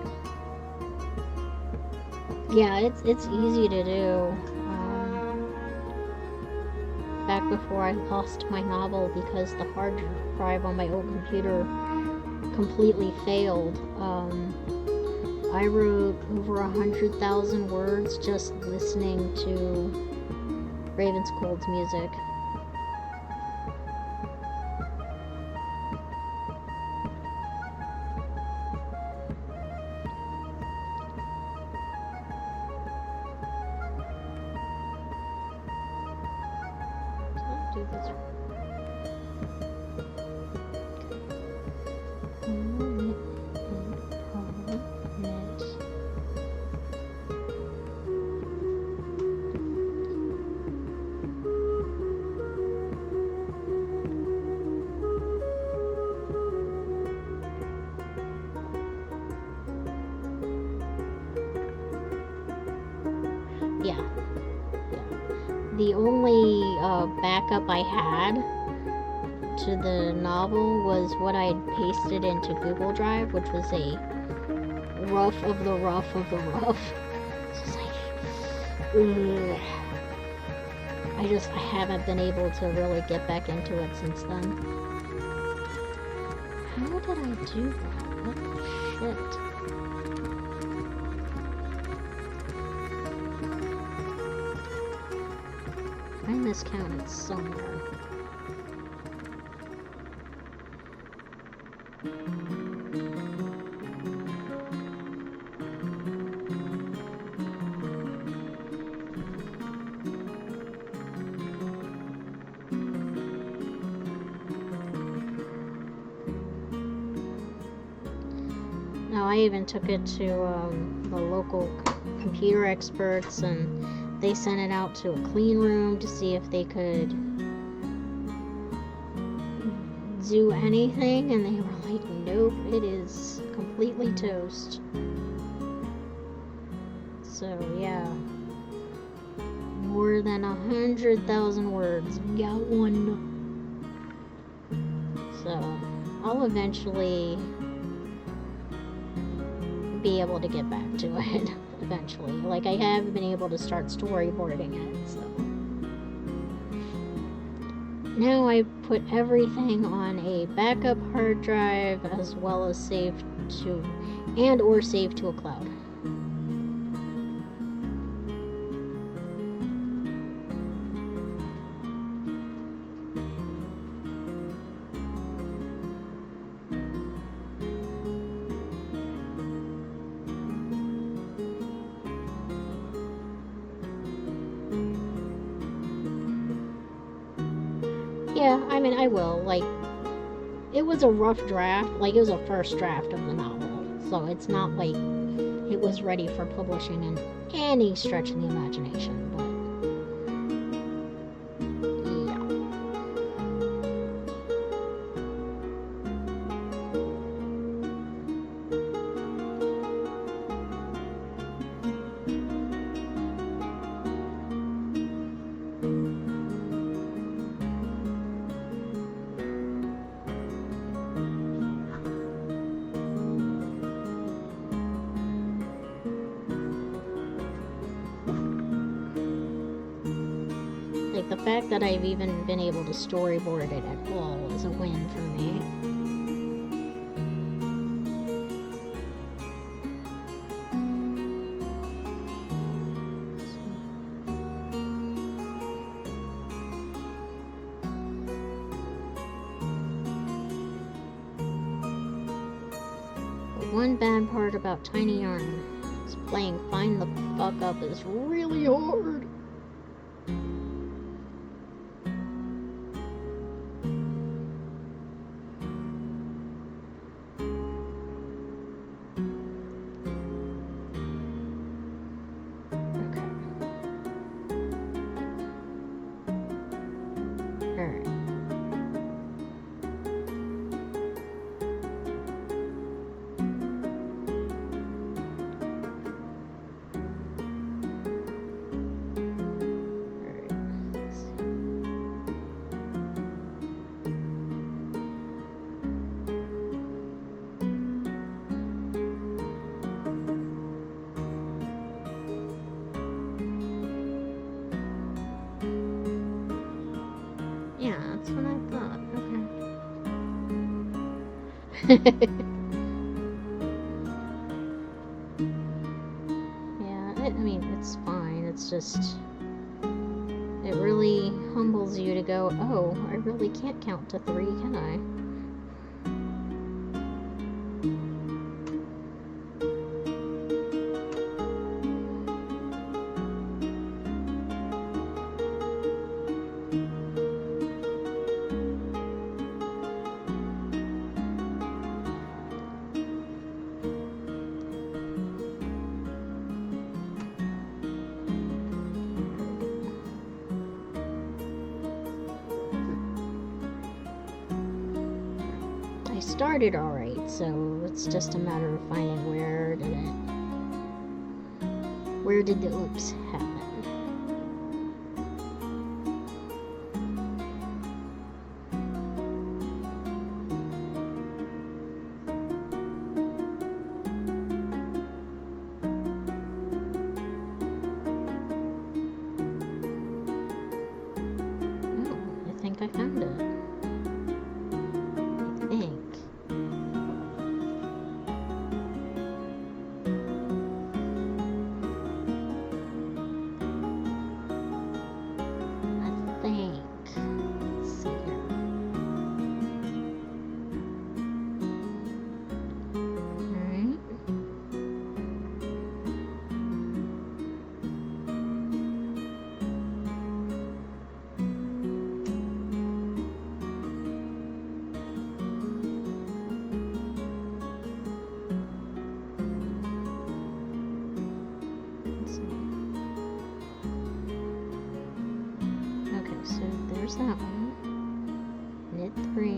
Yeah, it's easy to do. Back before I lost my novel because the hard drive on my old computer completely failed, I wrote over 100,000 words just listening to Ravenscold's music. So I'll do this. Yeah. The only backup I had to the novel was what I had pasted into Google Drive, which was a rough of the rough of the rough. So it's like, ugh. I haven't been able to really get back into it since then. How did I do that? What the shit? I miscounted somewhere. Now I even took it to the local computer experts, and they sent it out to a clean room to see if they could do anything, and they were like, nope, it is completely toast. So yeah, more than 100,000 words. Got one. So I'll eventually be able to get back to it. Eventually, like I have been able to start storyboarding it. So now I put everything on a backup hard drive, as well as save to a cloud. Yeah, I mean, I will. Like, it was a rough draft. Like, it was a first draft of the novel. So it's not like it was ready for publishing in any stretch of the imagination. But, like, the fact that I've even been able to storyboard it at all is a win for me. But one bad part about Tiny Yarn is playing Find the Fuck Up is really hard. Yeah, that's what I thought. Okay. Yeah, I mean, it's fine. It's just, it really humbles you to go, oh, I really can't count to 3, can I? Started alright, so it's just a matter of finding where did the oops happen. Let's see. Okay, so there's that one. Knit 3,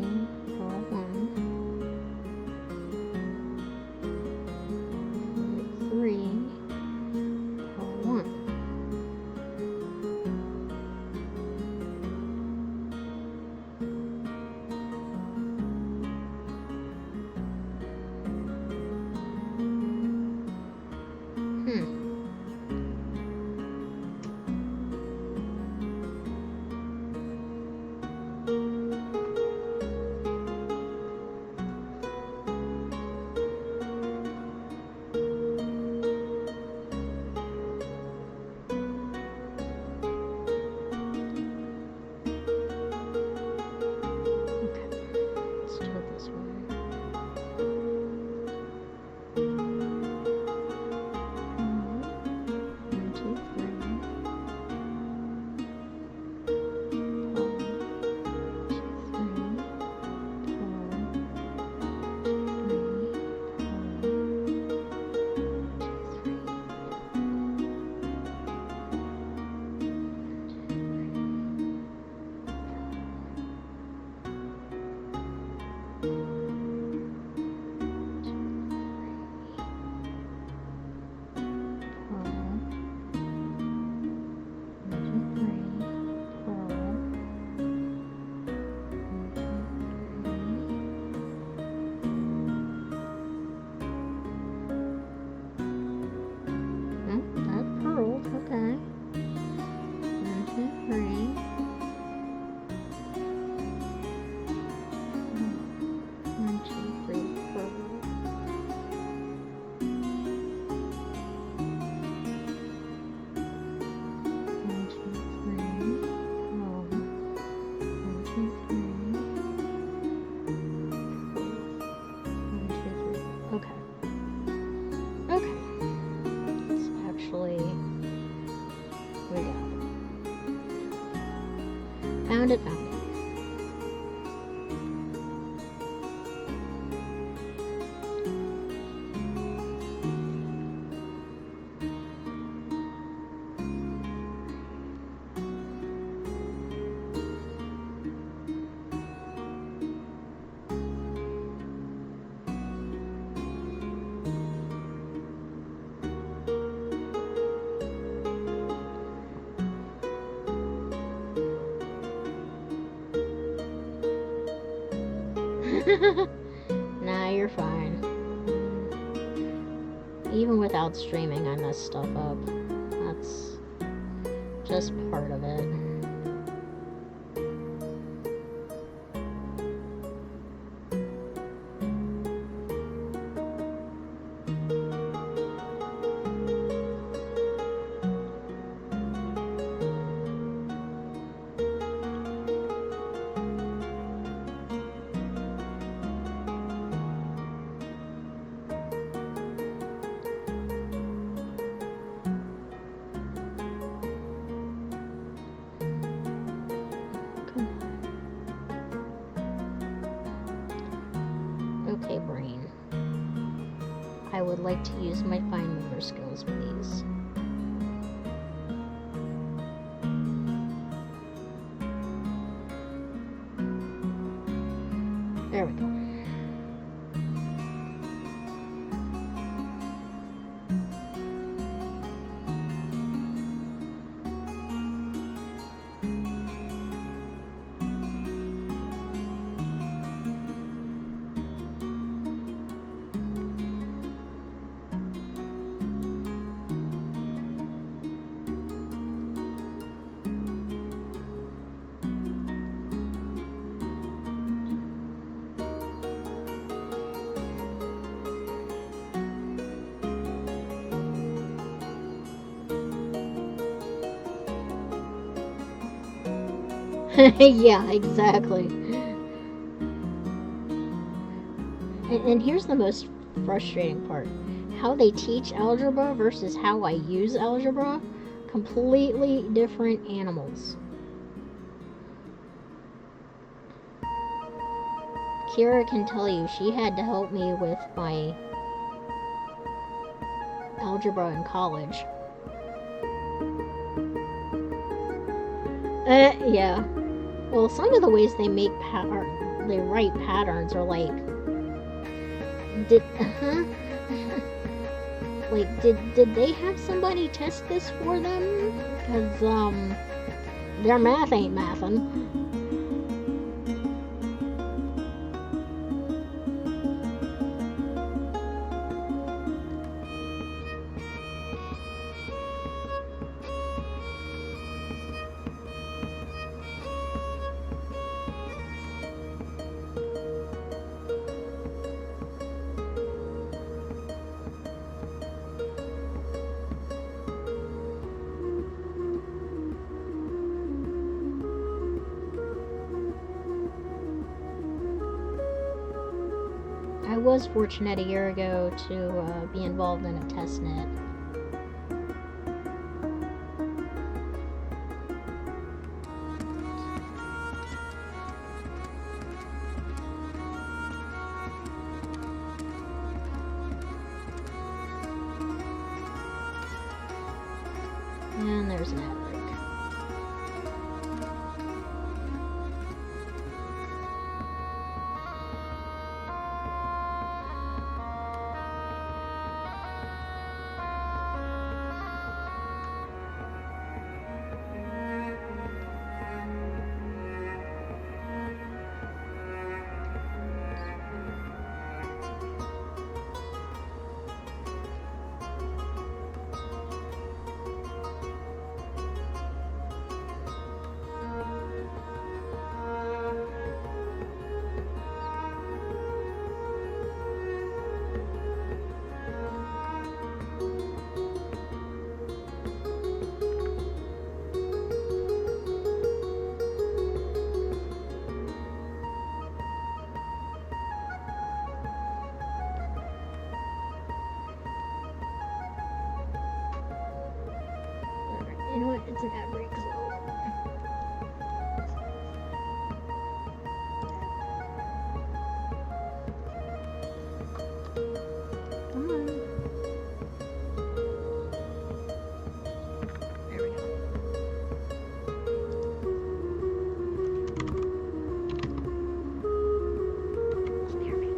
purl 1. Knit 3, purl 1. Found it. Nah, you're fine. Even without streaming, I mess stuff up. That's just part of it. Okay, brain. I would like to use my fine motor skills with these. There we go. Yeah, exactly. And here's the most frustrating part. How they teach algebra versus how I use algebra, completely different animals. Kira can tell you she had to help me with my algebra in college. Yeah. Well, some of the ways they make they write patterns are like, did, like, did they have somebody test this for them? Because, their math ain't mathin'. I was fortunate a year ago to be involved in a test net. And there's an ad break. You know what? It's an ad break, so. Come on. There we go. Spare me.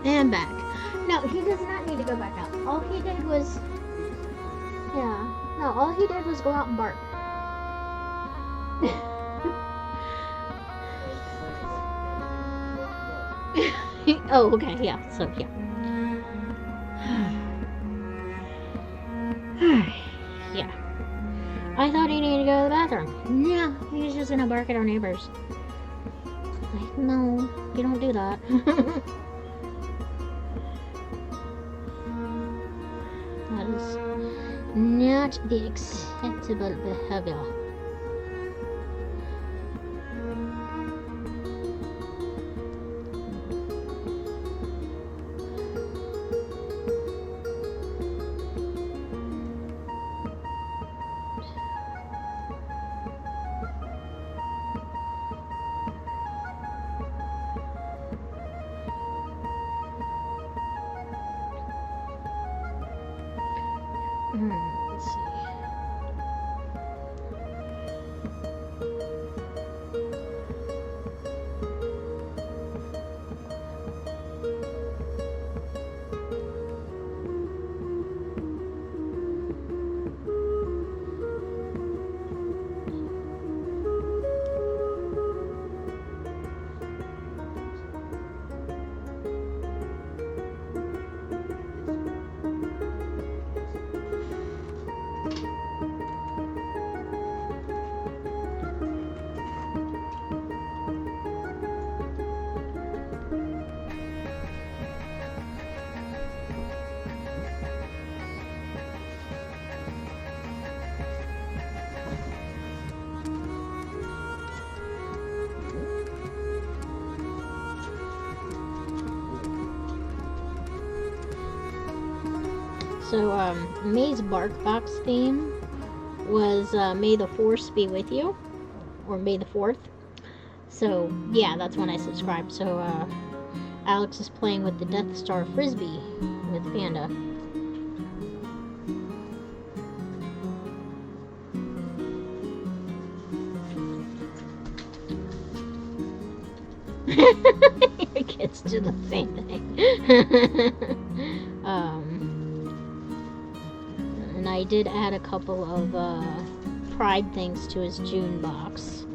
And back. No, he does not need to go back out. All he did was... Yeah. No, all he did was go out and bark. Oh, okay, yeah, so, yeah. Yeah. I thought he needed to go to the bathroom. Yeah, he was just gonna bark at our neighbors. Like, no, you don't do that. That is not the acceptable behavior. Let's see. So, May's bark box theme was May the Force be with you, or May the 4th. So, yeah, that's when I subscribed. So, Alex is playing with the Death Star Frisbee with Panda. Your kids do the same thing. And I did add a couple of Pride things to his June box.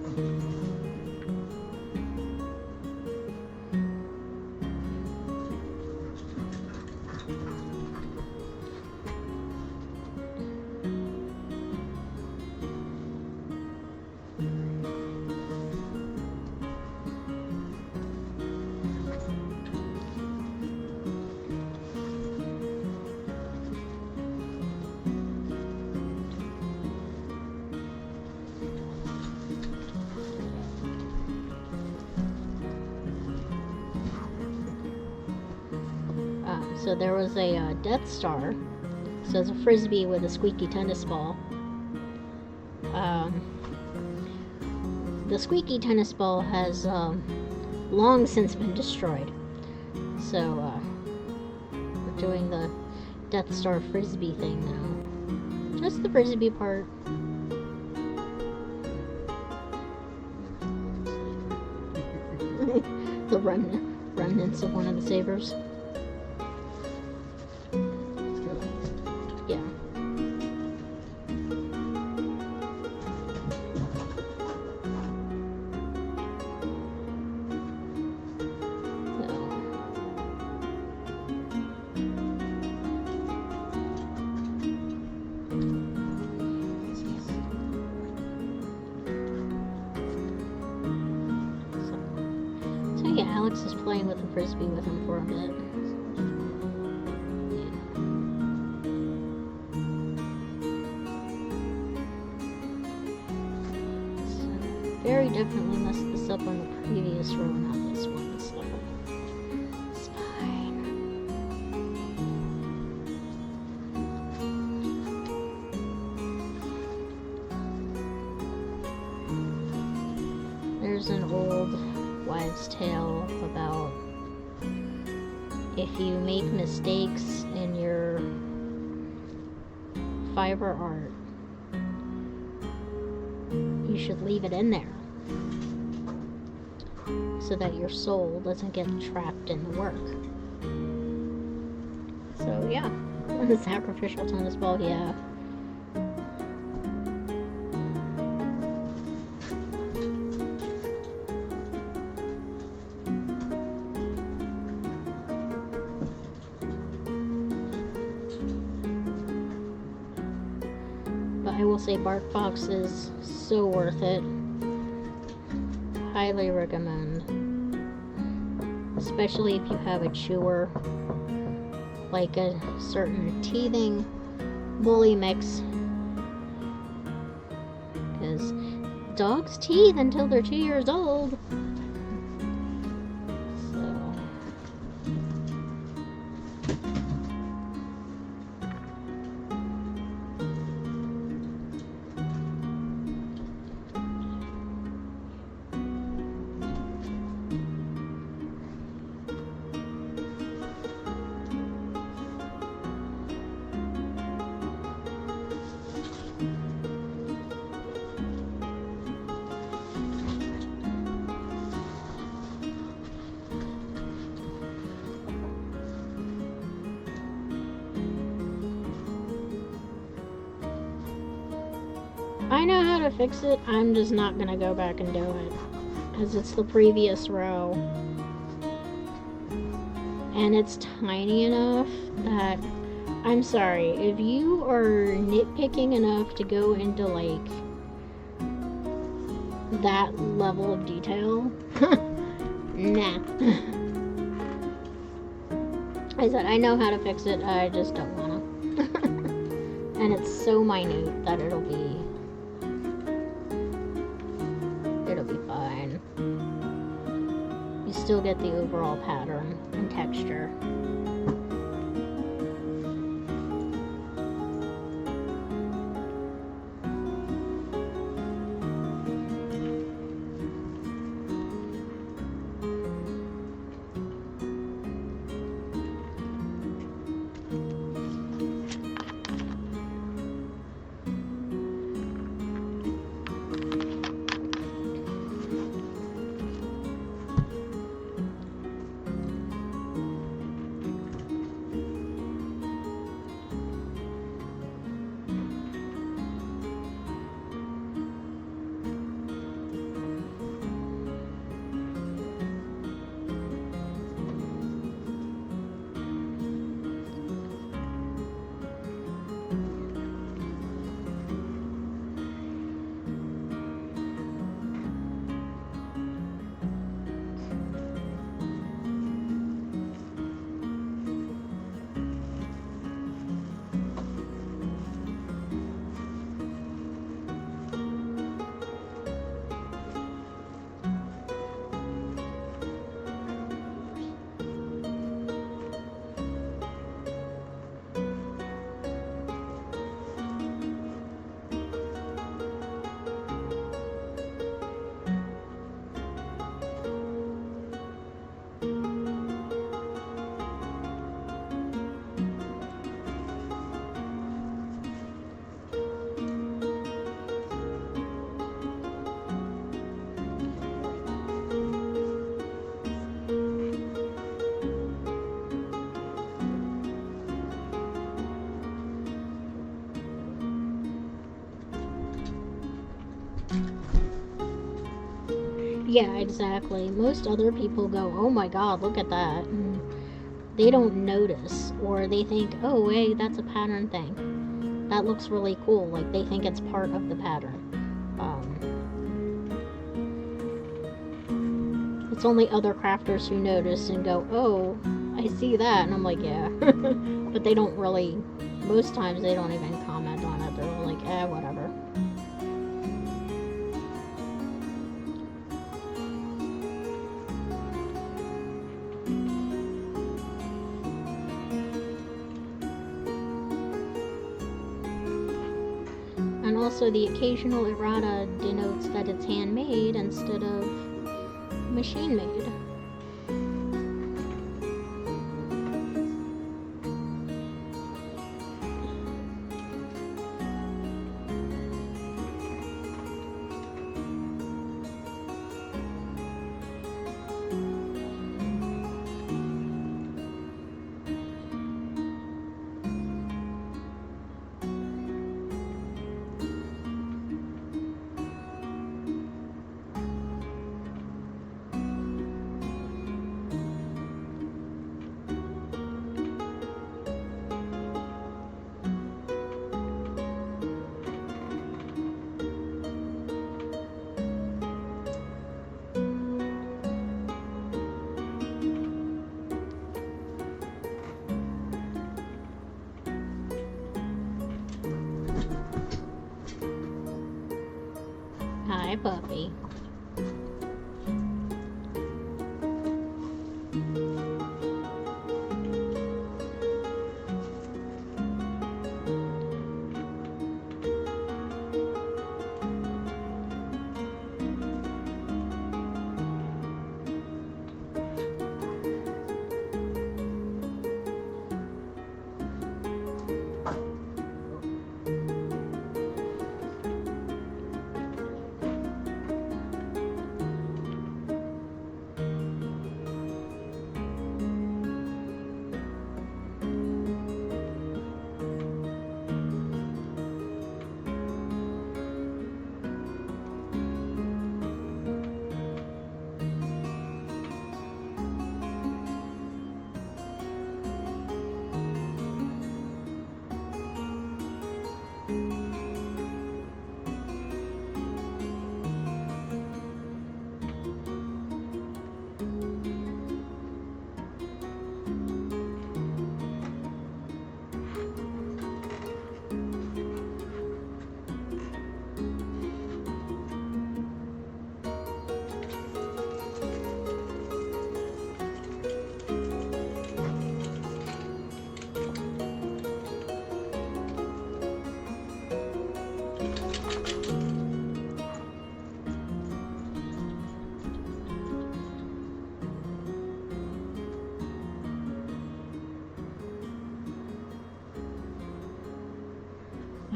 So there was a Death Star. So it's a frisbee with a squeaky tennis ball. The squeaky tennis ball has long since been destroyed. So we're doing the Death Star frisbee thing now. Just the frisbee part. The remnants of one of the sabers. Yeah. So yeah, Alex is playing with the frisbee with him for a bit. Very definitely messed this up on the previous row, not this one, so it's fine. There's an old wives' tale about if you make mistakes in your fiber art, you should leave it in there so that your soul doesn't get trapped in the work. So yeah, the sacrificial tennis ball, yeah. But I will say BarkBox is so worth it. Highly recommend. Especially if you have a chewer, like a certain teething woolly mix. Because dogs teeth until they're 2 years old. So. I know how to fix it, I'm just not gonna go back and do it. Because it's the previous row. And it's tiny enough that, I'm sorry, if you are nitpicking enough to go into like that level of detail, nah. I said, I know how to fix it, I just don't wanna. And it's so minute that it'll be fine. You still get the overall pattern and texture. Yeah, exactly. Most other people go, oh my god, look at that. And they don't notice, or they think, oh, hey, that's a pattern thing. That looks really cool. Like, they think it's part of the pattern. It's only other crafters who notice and go, oh, I see that. And I'm like, yeah. But they don't really, most times they don't even comment on it. They're like, whatever. And also the occasional errata denotes that it's handmade instead of machine made. Hi, puppy.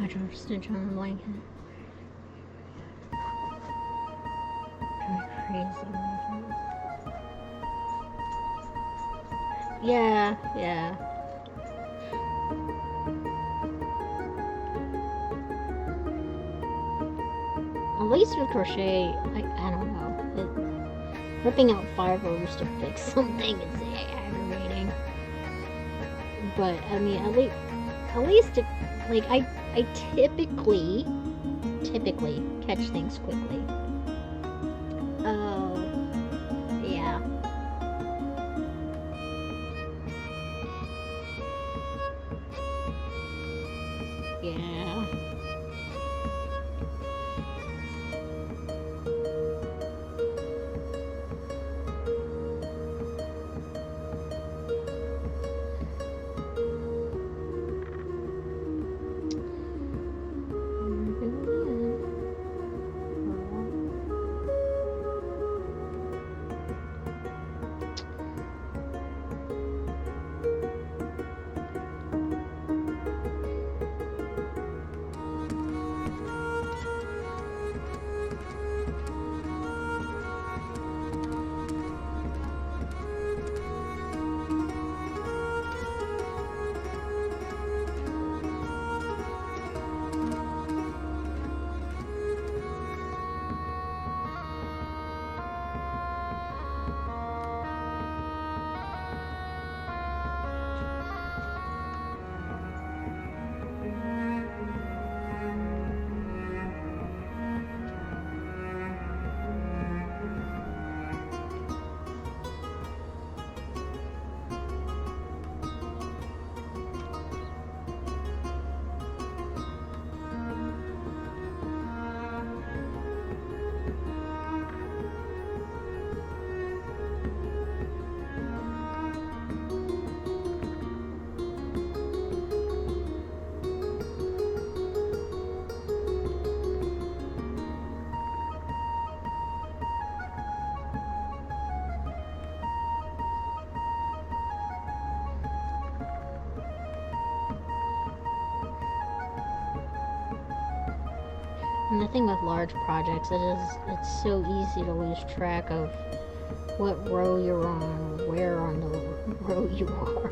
I drew a stitch on the blanket. Crazy. Yeah, yeah. At least with crochet, I don't know. Ripping out fibers to fix something is aggravating. But I mean, at least like I typically catch things quickly. Oh, yeah. Yeah. And the thing with large projects, it's so easy to lose track of what row you're on, or where on the row you are.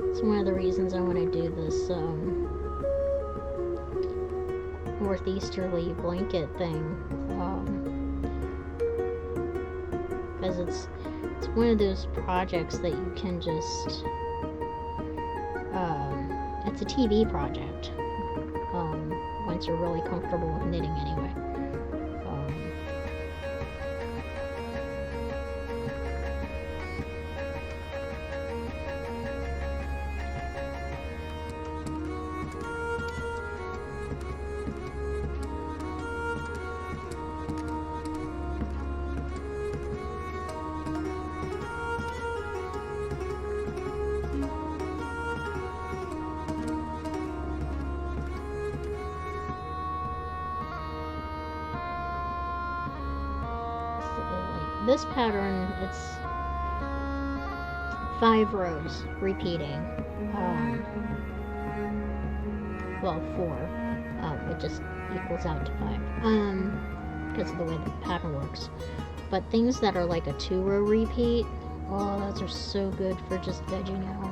It's one of the reasons I want to do this northeasterly blanket thing, because it's one of those projects that you can just, it's a TV project, once you're really comfortable with knitting anyway. this pattern, it's 5 rows repeating. Well, 4. It just equals out to 5. Because of the way the pattern works. But things that are like a 2-row repeat, oh, those are so good for just vegging out.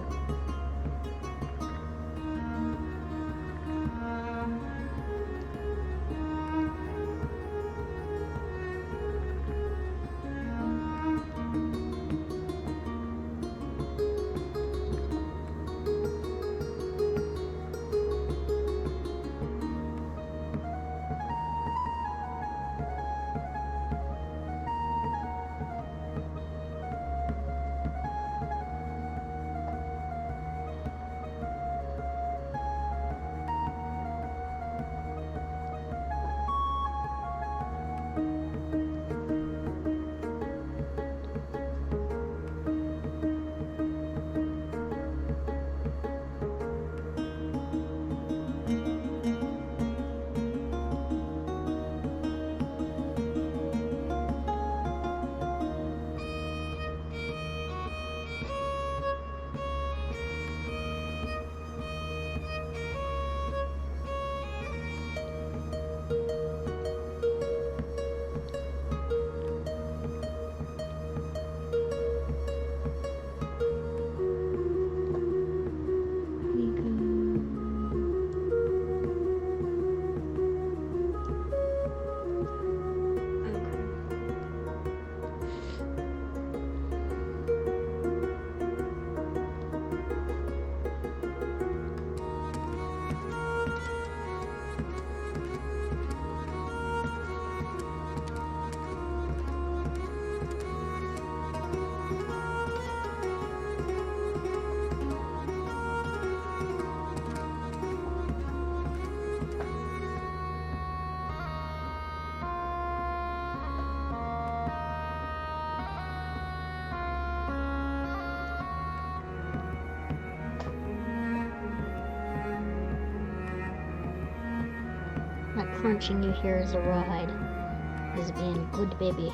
That crunching you hear is a rawhide. Is being good baby.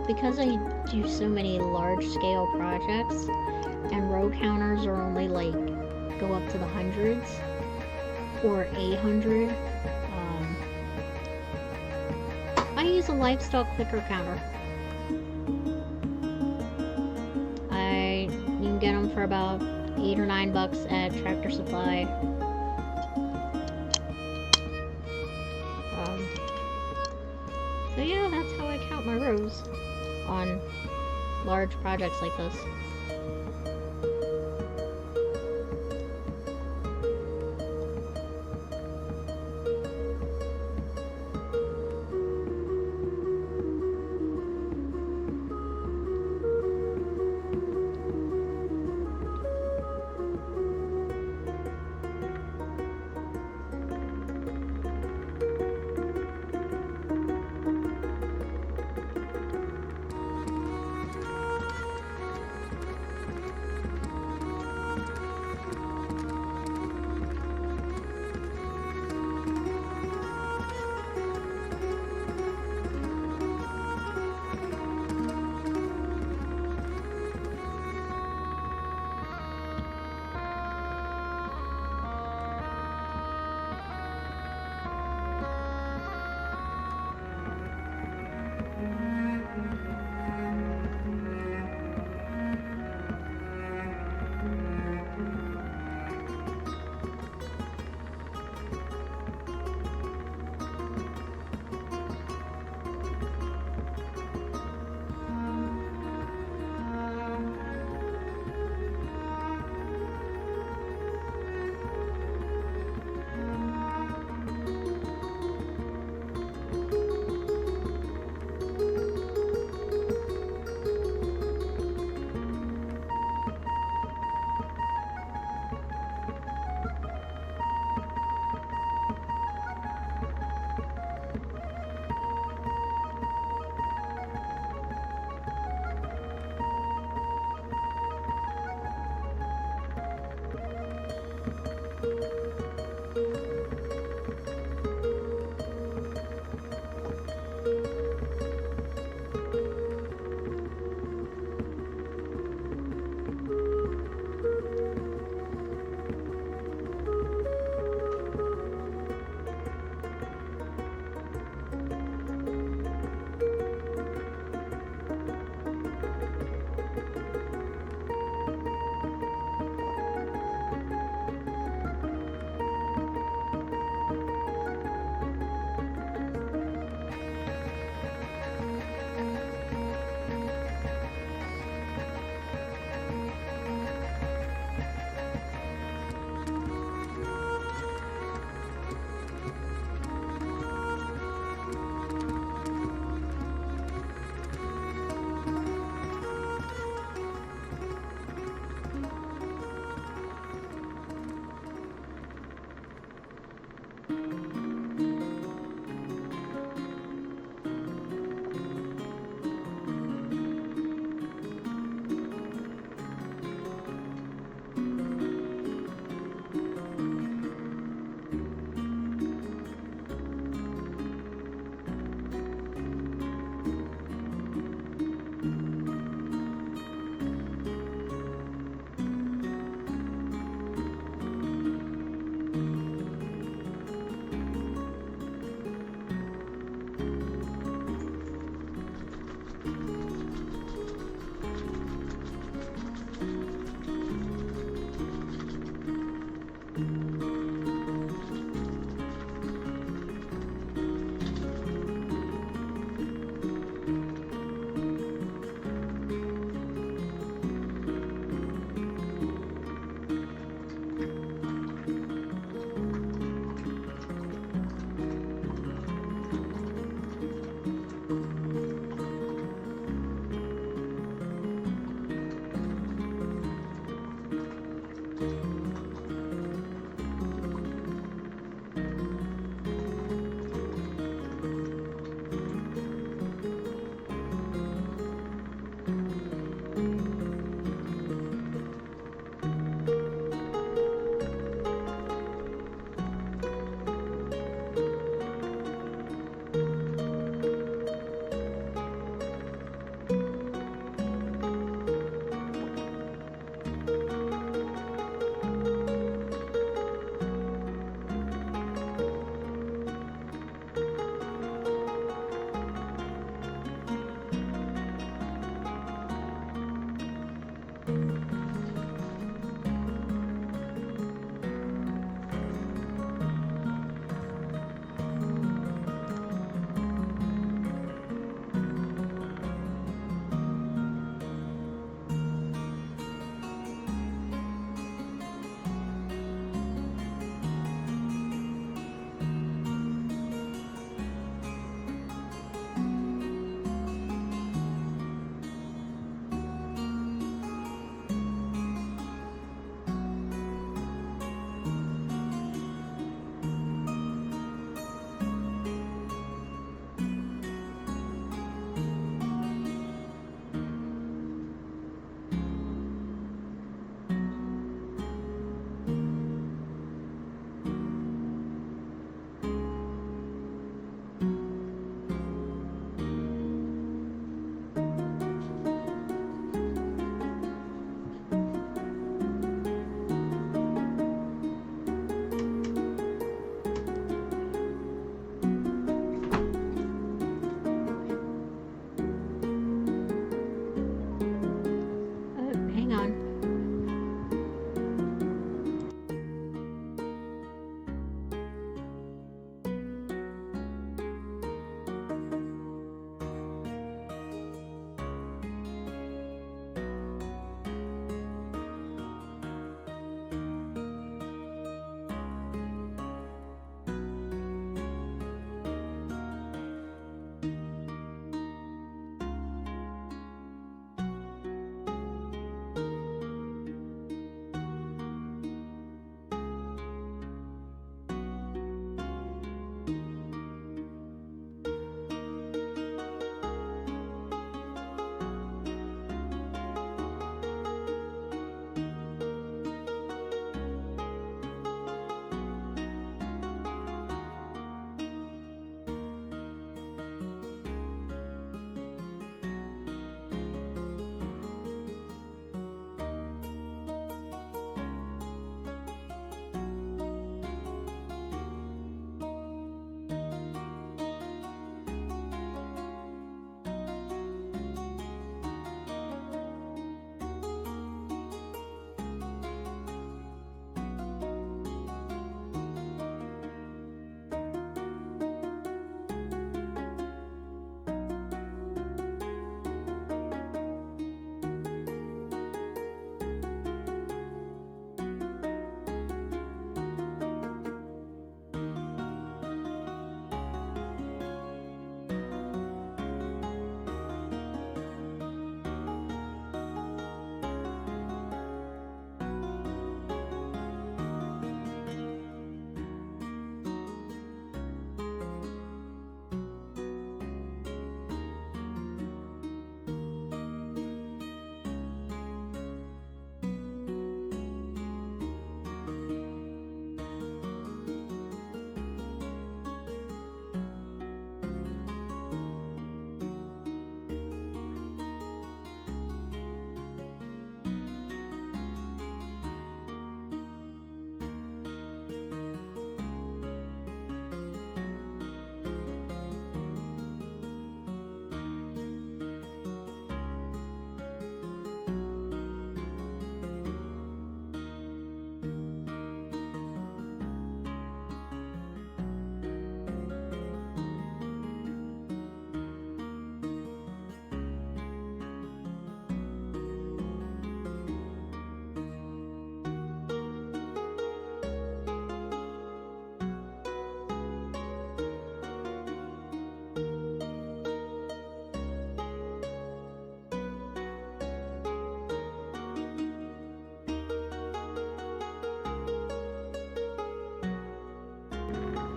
Because I do so many large-scale projects, and row counters are only like go up to the hundreds or 800. I use a livestock clicker counter. You can get them for about $8 or $9 at Tractor Supply. So yeah, that's how I count my rows on large projects like this.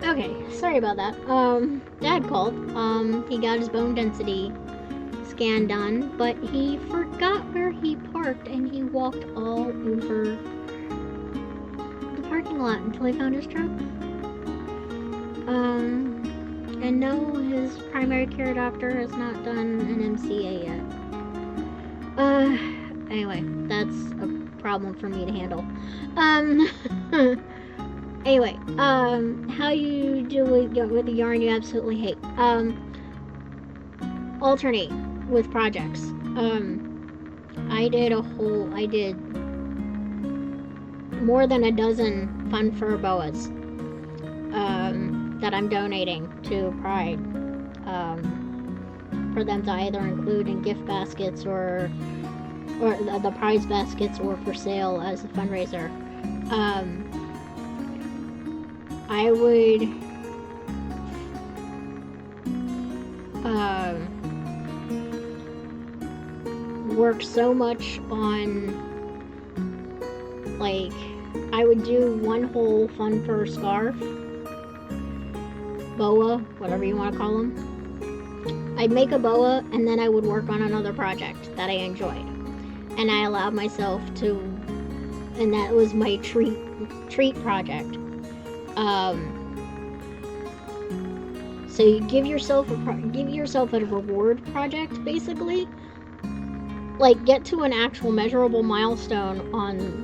Okay, sorry about that. Dad called. He got his bone density scan done, but he forgot where he parked and he walked all over the parking lot until he found his truck. And no, his primary care doctor has not done an MCA yet. Anyway, that's a problem for me to handle. Anyway, how you do with the yarn you absolutely hate. Alternate with projects. I did more than a dozen fun fur boas, that I'm donating to Pride, for them to either include in gift baskets or the prize baskets or for sale as a fundraiser. I would work so much on, like, I would do one whole fun fur scarf, boa, whatever you want to call them. I'd make a boa and then I would work on another project that I enjoyed, and I allowed myself to, and that was my treat project. So you give yourself a reward project, basically. Like, get to an actual measurable milestone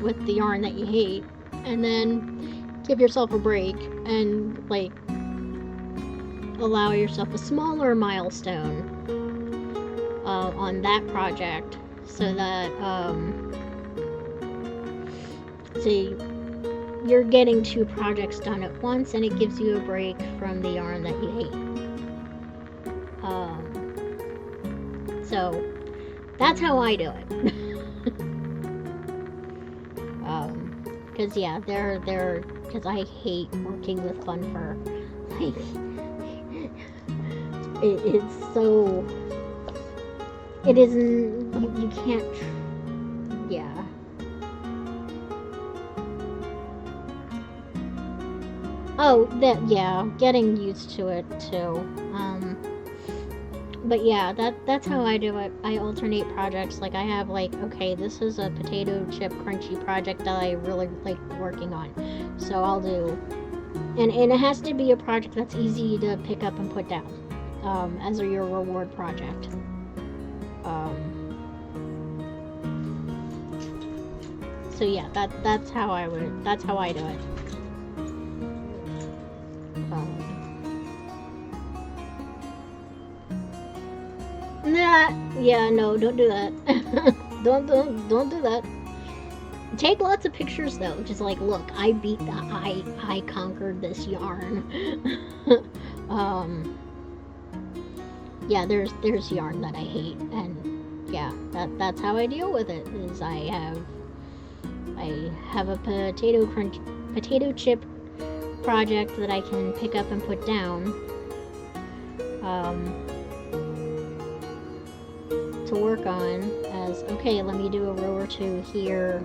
with the yarn that you hate, and then give yourself a break and, like, allow yourself a smaller milestone on that project, so that you're getting 2 projects done at once, and it gives you a break from the yarn that you hate. So that's how I do it. Because yeah, because I hate working with fun fur. Like, it's so, it isn't, you can't, yeah. Oh, yeah, getting used to it too. But yeah, that's how I do it. I alternate projects. Like, I have, like, okay, this is a potato chip crunchy project that I really like working on, so I'll do, and it has to be a project that's easy to pick up and put down, as your reward project. So yeah, that's how I do it. Yeah, no, don't do that. don't do that. Take lots of pictures though. Just like, look, I conquered this yarn. Yeah, there's yarn that I hate, and yeah, that's how I deal with it. Is I have a potato chip project that I can pick up and put down. To work on as, okay, let me do a row or 2 here,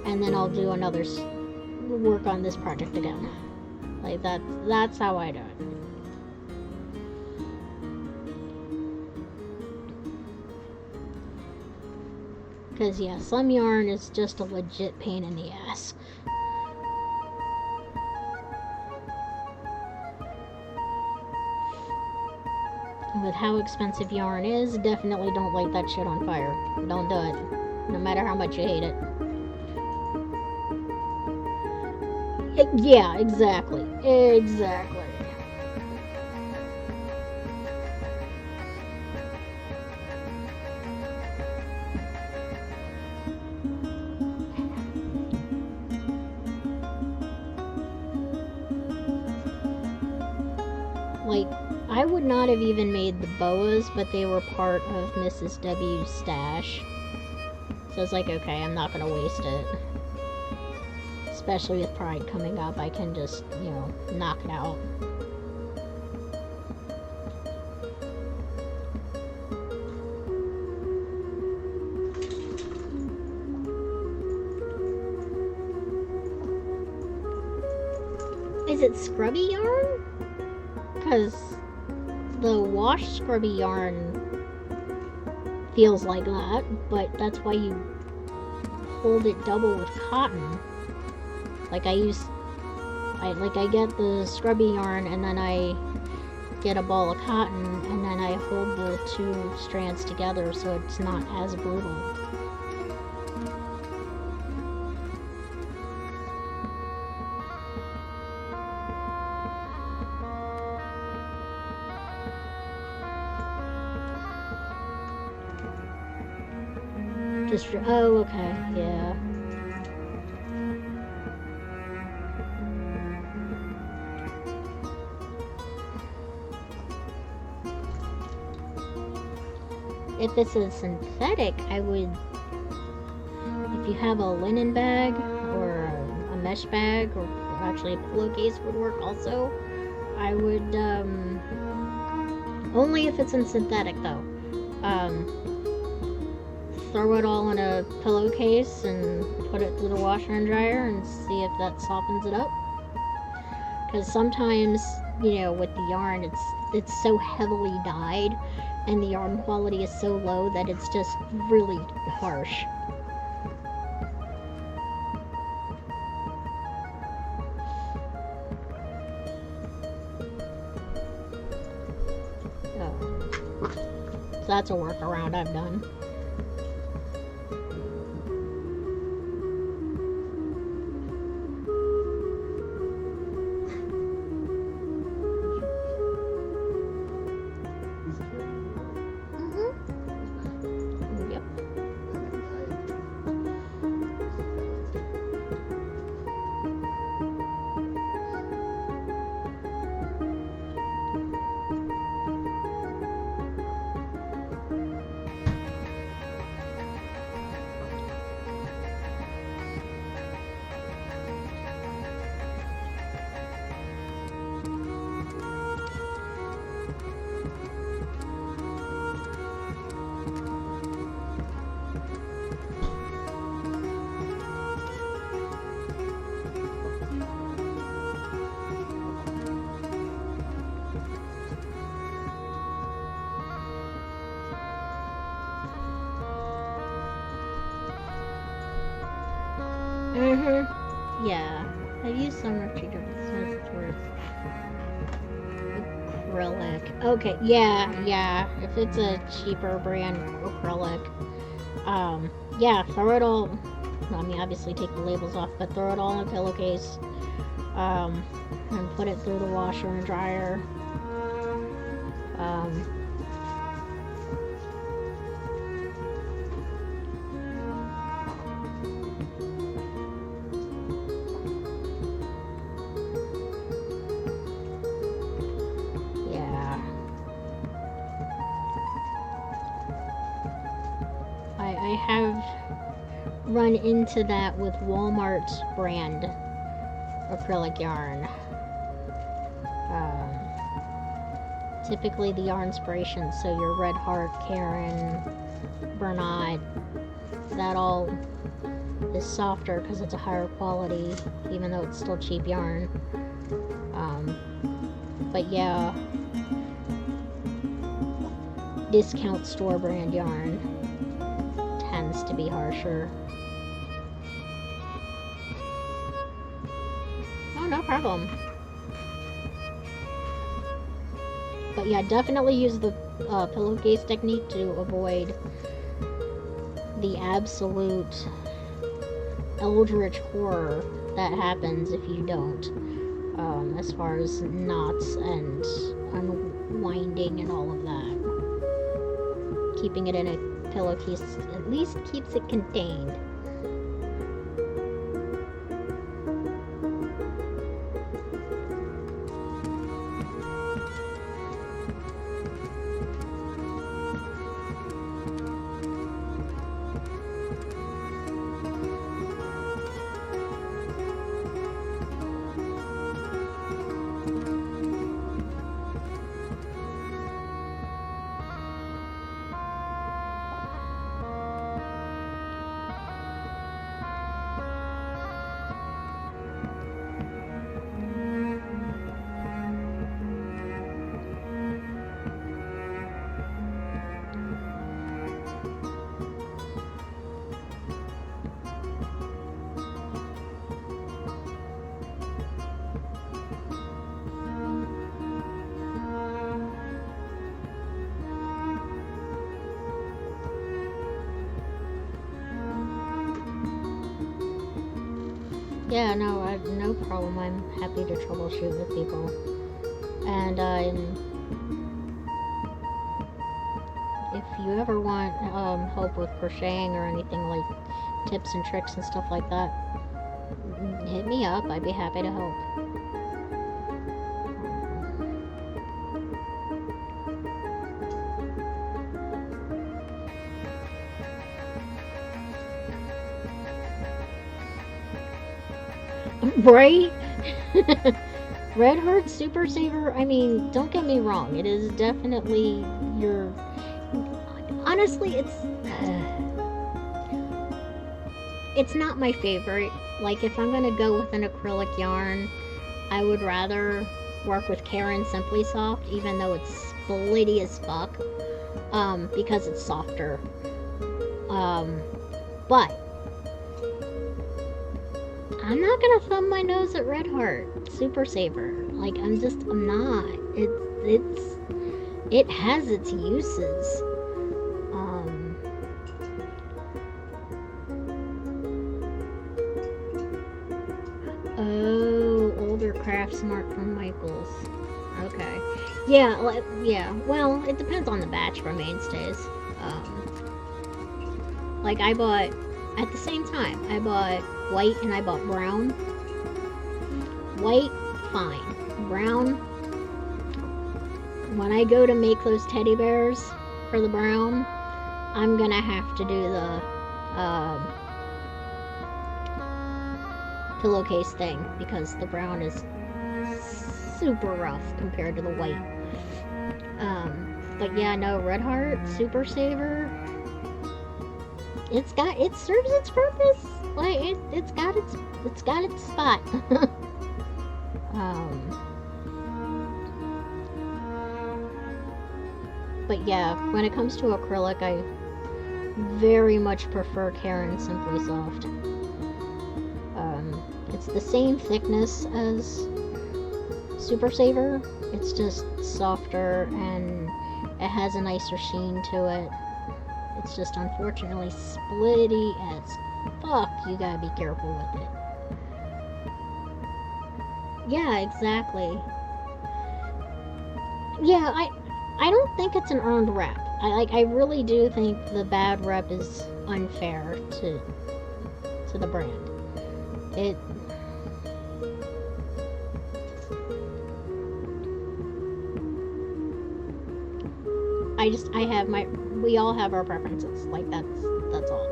and then I'll do another work on this project again. Like, that's how I do it. Because yeah, some yarn is just a legit pain in the ass. With how expensive yarn is, definitely don't light that shit on fire. Don't do it, no matter how much you hate it. Yeah, exactly. Like, I would not have even made the boas, but they were part of Mrs. W's stash. So it's like, okay, I'm not gonna waste it. Especially with Pride coming up, I can just, knock it out. Is it scrubby yarn? Because the wash scrubby yarn feels like that, but that's why you hold it double with cotton. Like I get the scrubby yarn and then I get a ball of cotton and then I hold the two strands together so it's not as brutal. Oh, okay, yeah. If this is synthetic, I would, if you have a linen bag or a mesh bag, or actually a pillowcase would work also, I would, only if it's in synthetic though, throw it all in a pillowcase and put it through the washer and dryer and see if that softens it up. Because sometimes, you know, with the yarn, it's so heavily dyed and the yarn quality is so low that it's just really harsh. So that's a workaround I've done. Yeah. I've used some refrigerant acrylic. Okay, yeah. If it's a cheaper brand acrylic, yeah, throw it all. I mean, obviously take the labels off, but throw it all in a pillowcase, and put it through the washer and dryer. I have run into that with Walmart's brand acrylic yarn. Typically the yarn inspiration, so your Red Heart, Karen, Bernat, that all is softer because it's a higher quality, even though it's still cheap yarn. But yeah, discount store brand yarn tends to be harsher. Oh, no problem. But yeah, definitely use the pillowcase technique to avoid the absolute eldritch horror that happens if you don't. As far as knots and unwinding and all of that. Keeping it in a pillowcase at least keeps it contained. Yeah, no, no problem. I'm happy to troubleshoot with people. And if you ever want help with crocheting or anything like tips and tricks and stuff like that, hit me up. I'd be happy to help. Right? Red Heart Super Saver, I mean, don't get me wrong, it is definitely your... Honestly, it's not my favorite. Like, if I'm gonna go with an acrylic yarn, I would rather work with Karen Simply Soft, even though it's splitty as fuck, because it's softer. But I'm not gonna thumb my nose at Red Heart Super Saver. Like, I'm not. It has its uses. Oh, older crafts mark from Michaels. Okay. Yeah, well, it depends on the batch for mainstays. Like, I bought, at the same time, I bought white and I bought brown. White, fine. Brown, when I go to make those teddy bears for the brown, I'm gonna have to do the pillowcase thing, because the brown is super rough compared to the white. But yeah, no, Red Heart Super Saver, it serves its purpose. Like, it's got its spot. But yeah, when it comes to acrylic, I very much prefer Karen Simply Soft. It's the same thickness as Super Saver, it's just softer and it has a nicer sheen to it. It's just unfortunately splitty as fuck. You gotta be careful with it. Yeah, exactly. Yeah, I don't think it's an earned rep. I really do think the bad rep is unfair to the brand. We all have our preferences. Like, that's all.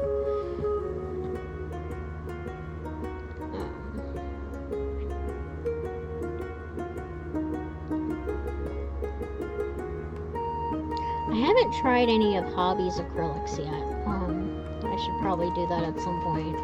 I haven't tried any of Hobby's acrylics yet. I should probably do that at some point.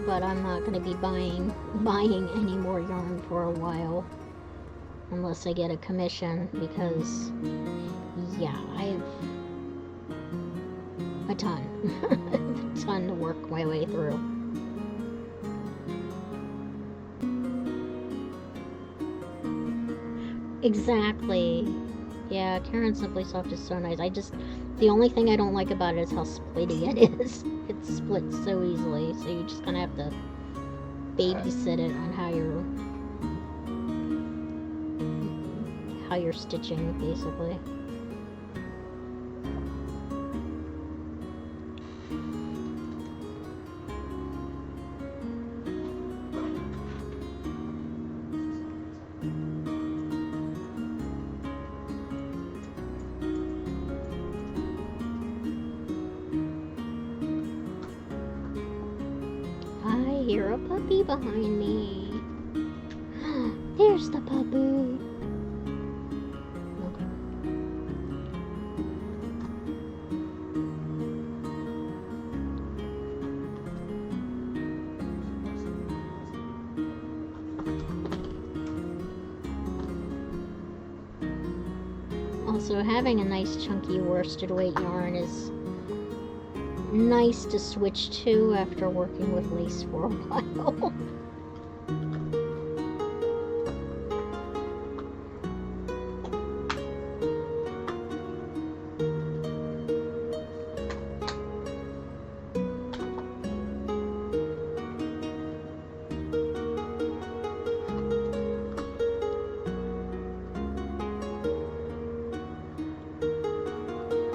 But I'm not going to be buying any more yarn for a while, unless I get a commission, because yeah, I have a ton to work my way through. Exactly. Yeah, Karen Simply Soft is so nice. The only thing I don't like about it is how splitty it is. It splits so easily, so you're just gonna have to babysit it on how you're stitching, basically. I hear a puppy behind me. There's the puppy. Okay. also having a nice chunky worsted weight yarn is nice to switch to after working with lace for a while.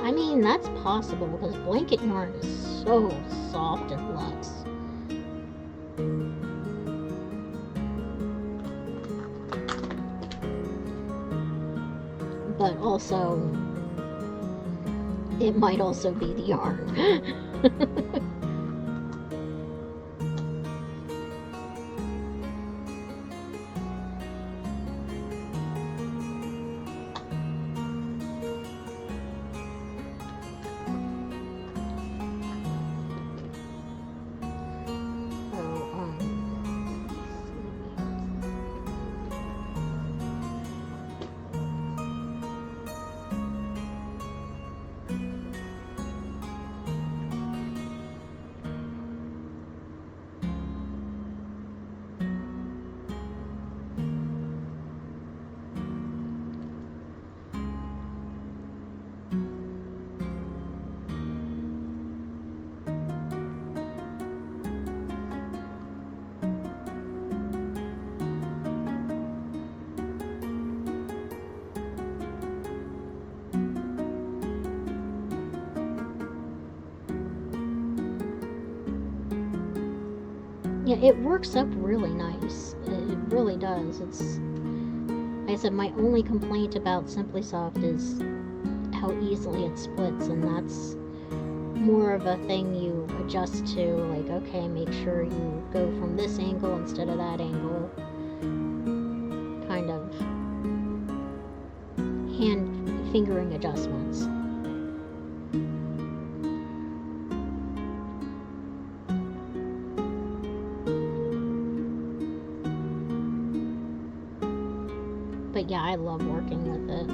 I mean, that's possible because blanket yarn is so soft and luxe. But also, it might also be the yarn. Yeah, it works up really nice. It really does. It's, like I said, my only complaint about Simply Soft is how easily it splits, and that's more of a thing you adjust to, like, okay, make sure you go from this angle instead of that angle. Kind of hand fingering adjustments. But yeah, I love working with it.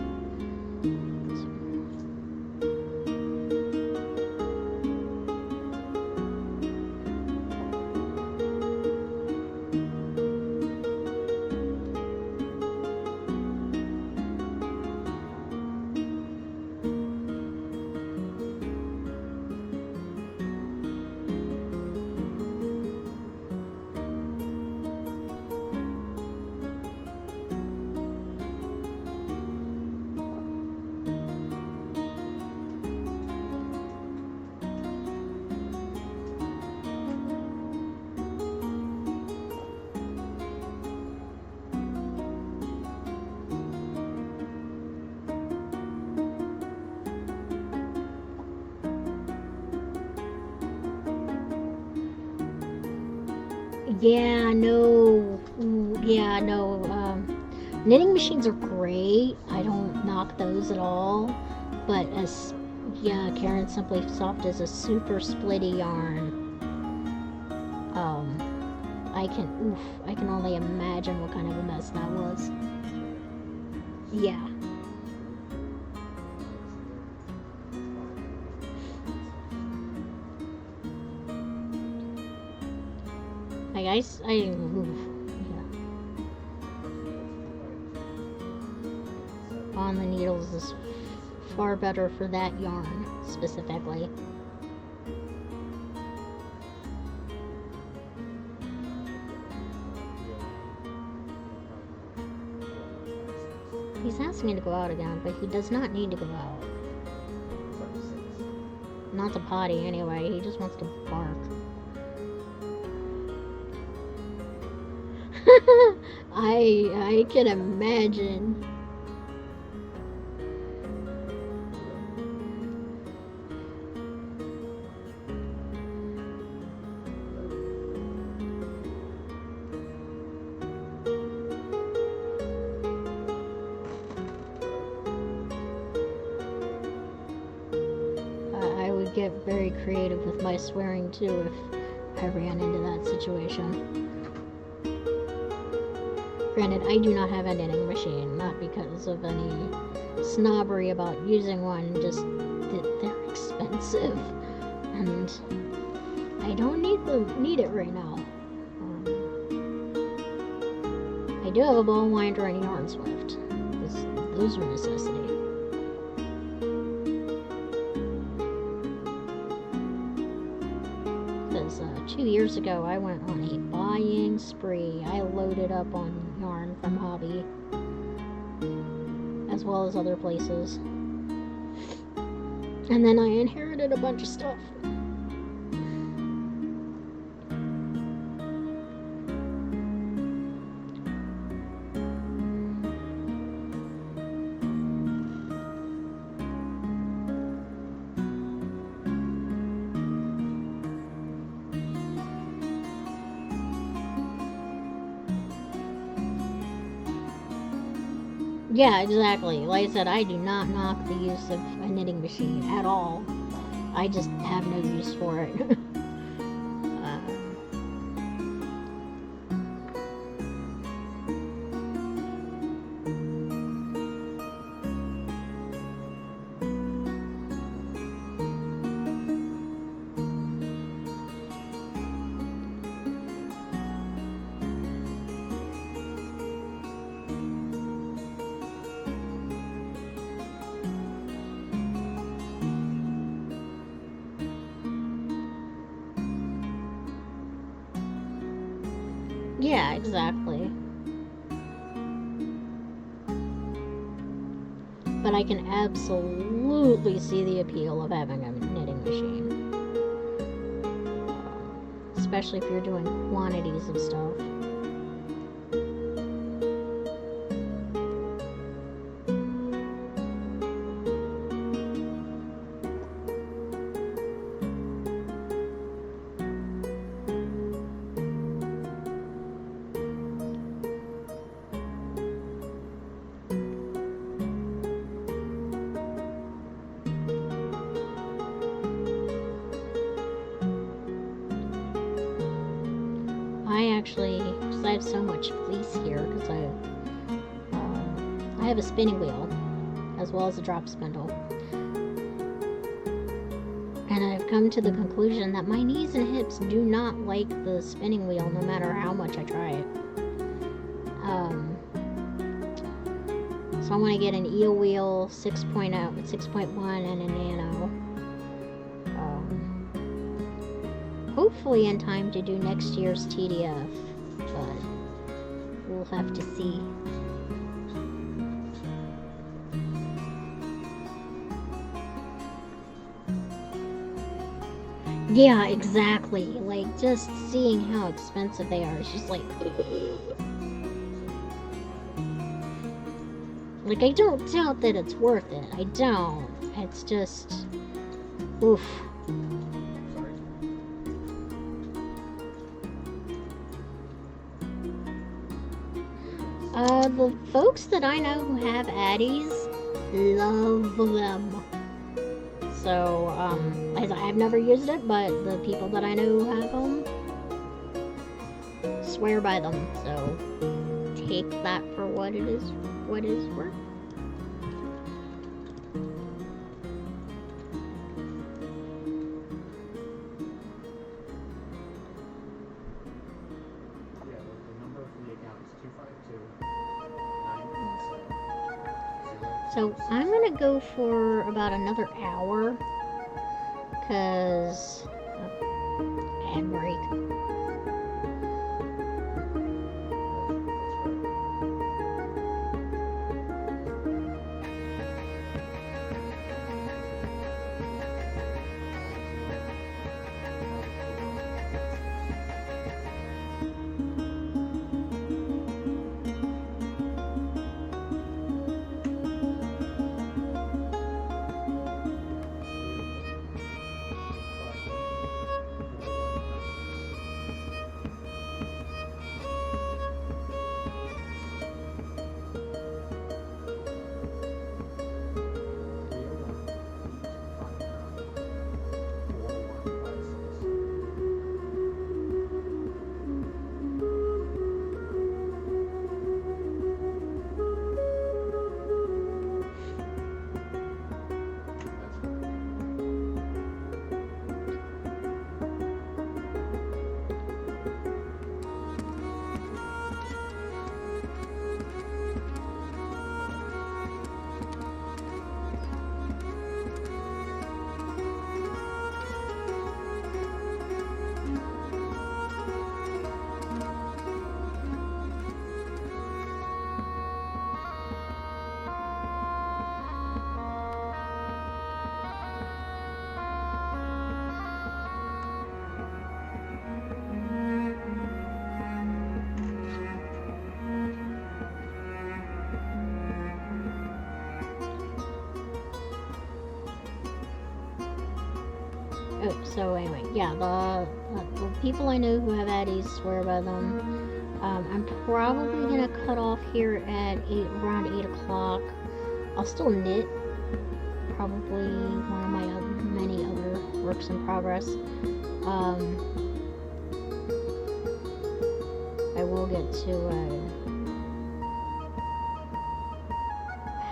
Yeah, no. Yeah, no. Knitting machines are great. I don't knock those at all. But as, yeah, Karen Simply Soft is a super splitty yarn. I can only imagine what kind of a mess that was. Yeah. Like yeah. On the needles is far better for that yarn specifically. He's asking me to go out again, but he does not need to go out. Not to potty anyway, he just wants to bark. I can imagine. I would get very creative with my swearing too if I ran into that situation. Granted, I do not have a knitting machine, not because of any snobbery about using one, just that they're expensive, and I don't need it right now. I do have a ball winder and a yarn swift. Those are a necessity. Because 2 years ago I went on a buying spree. I loaded up on yarn from Hobby, as well as other places. And then I inherited a bunch of stuff. Yeah, exactly. Like I said, I do not knock the use of a knitting machine at all. I just have no use for it. Yeah, exactly. But I can absolutely see the appeal of having a knitting machine. Especially if you're doing quantities of stuff. Because I have so much fleece here, because I have a spinning wheel as well as a drop spindle, and I've come to the conclusion that my knees and hips do not like the spinning wheel no matter how much I try it. So I want to get an eel wheel 6.1 and a nano. Hopefully in time to do next year's TDF, but we'll have to see. Yeah, exactly. Like, just seeing how expensive they are, it's just like... Like, I don't doubt that it's worth it. I don't. It's just... Oof. The folks that I know who have Addies love them. So, I've never used it, but the people that I know who have them swear by them. So, take that for what it is worth. So I'm gonna go for about another hour, cause ad break. So anyway, yeah, the people I know who have Addies swear by them. I'm probably gonna cut off here at around 8 o'clock. I'll still knit, probably one of my many other works in progress. I will get to a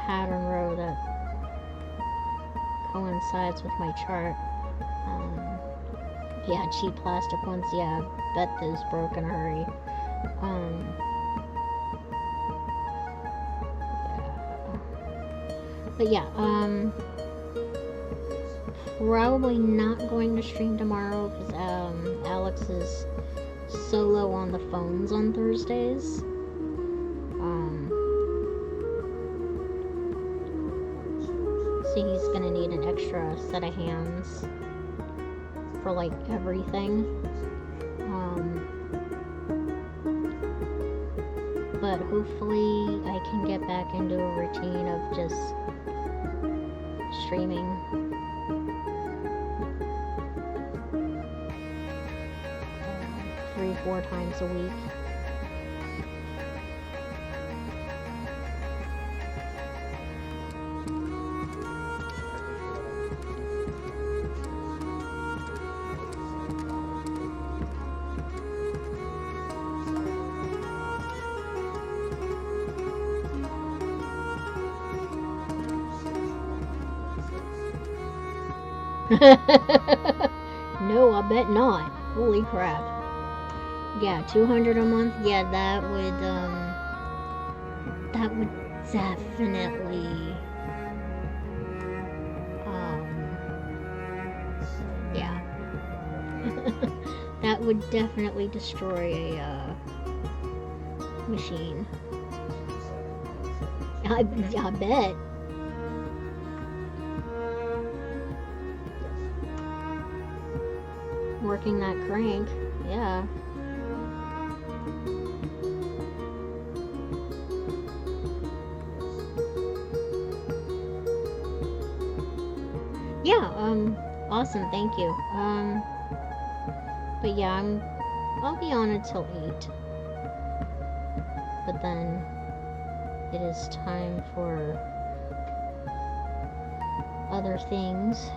pattern row that coincides with my chart. Yeah, cheap plastic ones. Yeah, I bet those broke in a hurry. Yeah. But yeah, probably not going to stream tomorrow because Alex is solo on the phones on Thursdays. So he's gonna need an extra set of hands for like everything. But hopefully I can get back into a routine of just streaming. 3-4 times a week. No, I bet not. Holy crap. Yeah, 200 a month. Yeah, that would definitely yeah. That would definitely destroy a machine. I bet. Working that crank, yeah. Yeah, awesome, thank you. But yeah, I'll be on until 8. But then it is time for other things.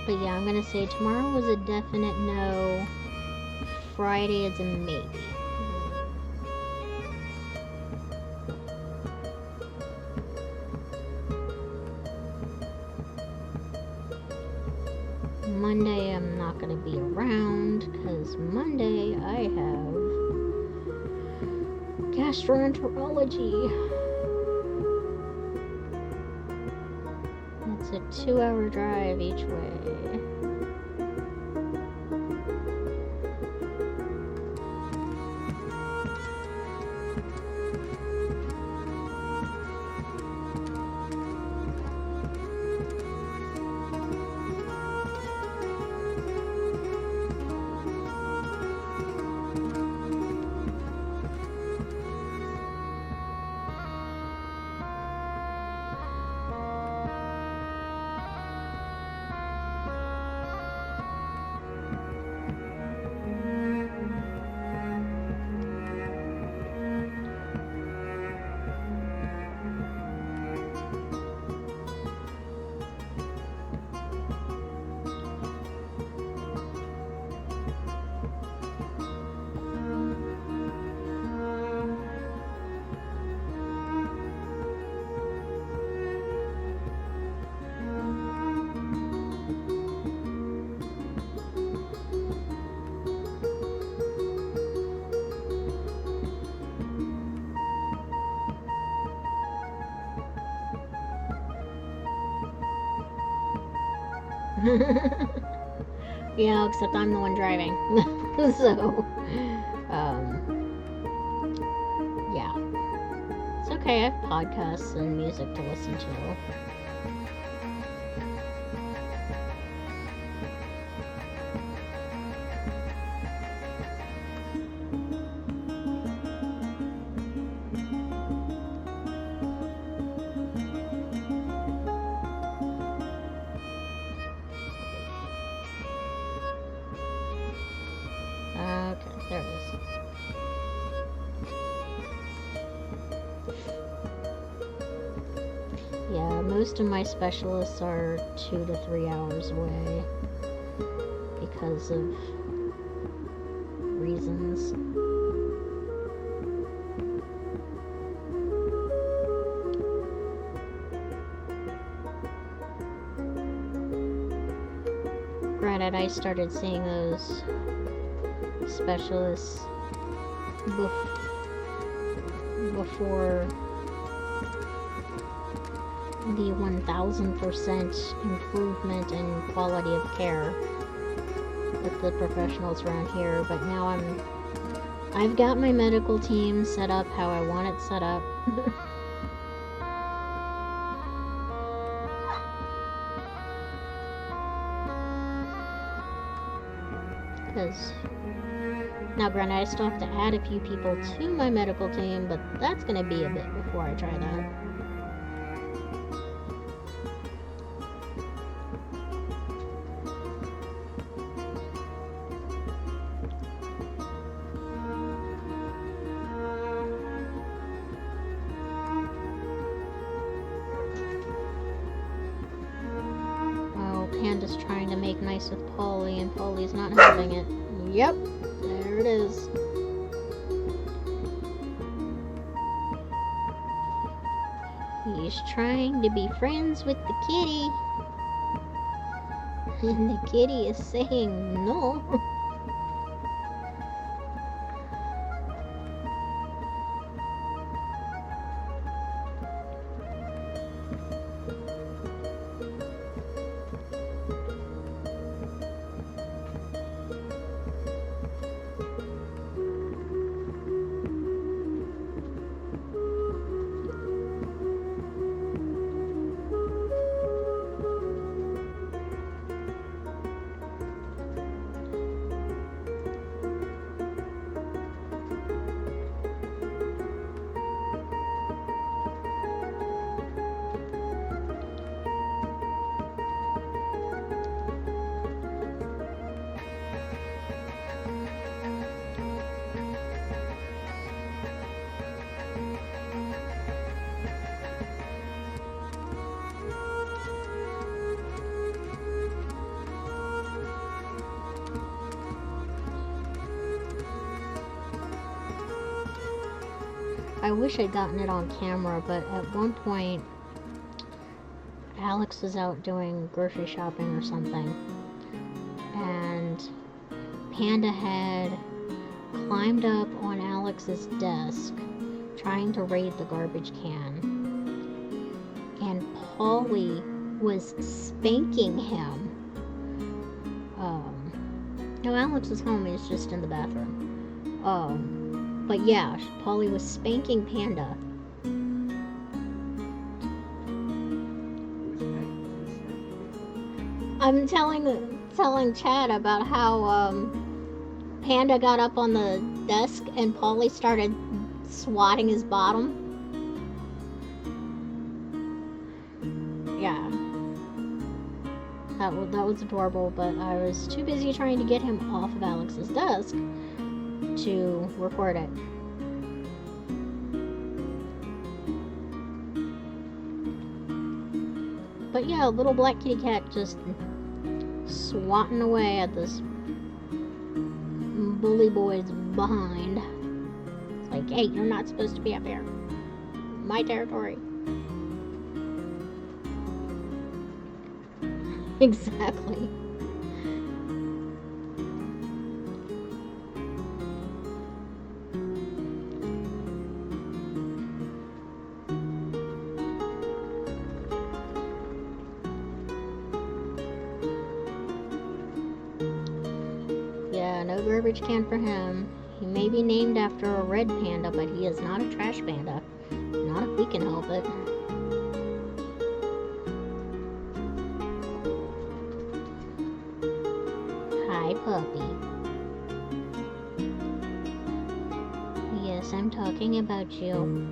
But yeah, I'm gonna say tomorrow was a definite no. Friday is a maybe. Monday I'm not gonna be around because Monday I have gastroenterology. It's a 2-hour drive each way. Yeah, except I'm the one driving. So, yeah. So okay, I have podcasts and music to listen to. Okay, there it is. Yeah, most of my specialists are 2 to 3 hours away because of reasons. Granted, I started seeing those specialists before the 1000% improvement in quality of care with the professionals around here, but now I've got my medical team set up how I want it set up. Because now, granted, I still have to add a few people to my medical team, but that's going to be a bit before I try that. Panda's trying to make nice with Polly, and Polly's not having it. Yep, there it is. He's trying to be friends with the kitty, and the kitty is saying no. I wish I'd gotten it on camera, but at one point Alex was out doing grocery shopping or something, and Panda had climbed up on Alex's desk trying to raid the garbage can, and Polly was spanking him. No, Alex is home, he's just in the bathroom. But yeah, Polly was spanking Panda. I'm telling Chad about how Panda got up on the desk and Polly started swatting his bottom. Yeah. That was adorable, but I was too busy trying to get him off of Alex's desk to record it. But yeah, little black kitty cat just swatting away at this bully boy's behind. It's like, hey, you're not supposed to be up here. My territory. Exactly. Yeah, no garbage can for him. He may be named after a red panda, but he is not a trash panda. Not He can help it. Hi, puppy. Yes, I'm talking about you.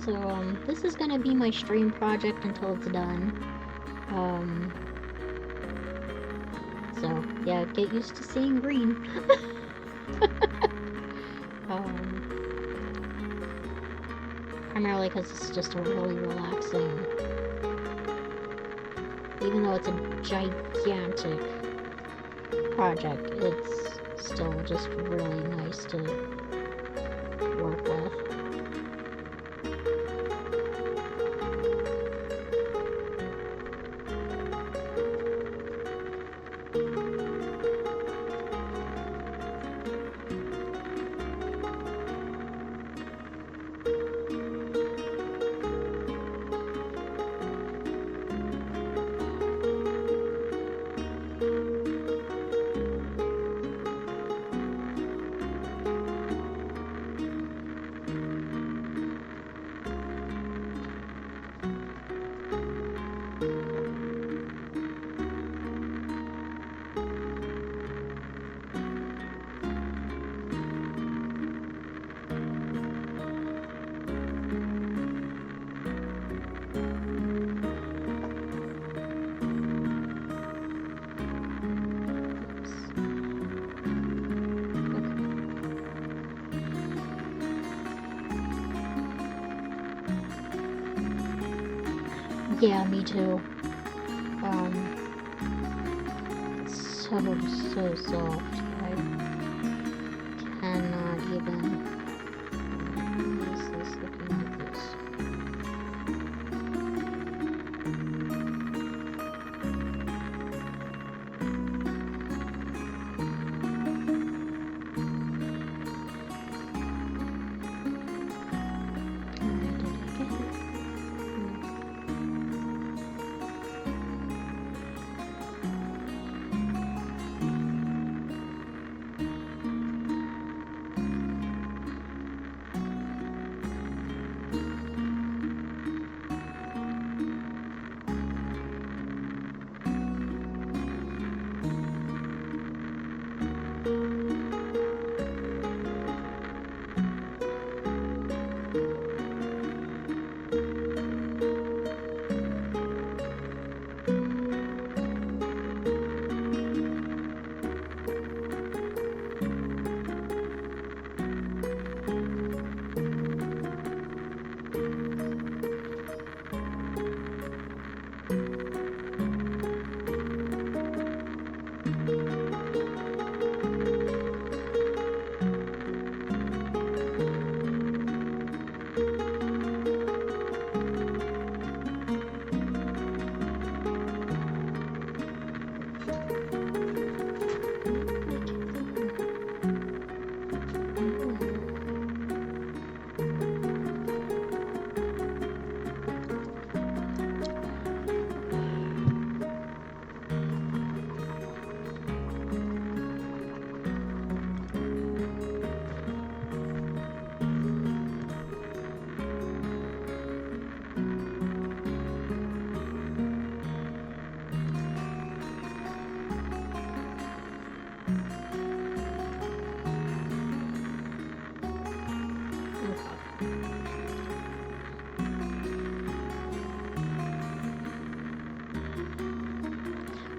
So, this is gonna be my stream project until it's done. So, yeah, get used to seeing green. Primarily because it's just a really relaxing, even though it's a gigantic project, it's still just really nice to work with. Yeah, me too. So soft. I cannot even. What is this? Looking at this.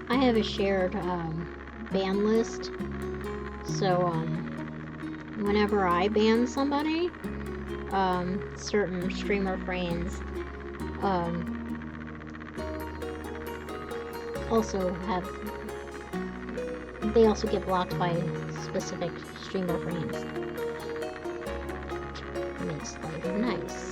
I have a shared ban list, so whenever I ban somebody, certain streamer friends also have, they also get blocked by specific streamer friends. Makes life nice.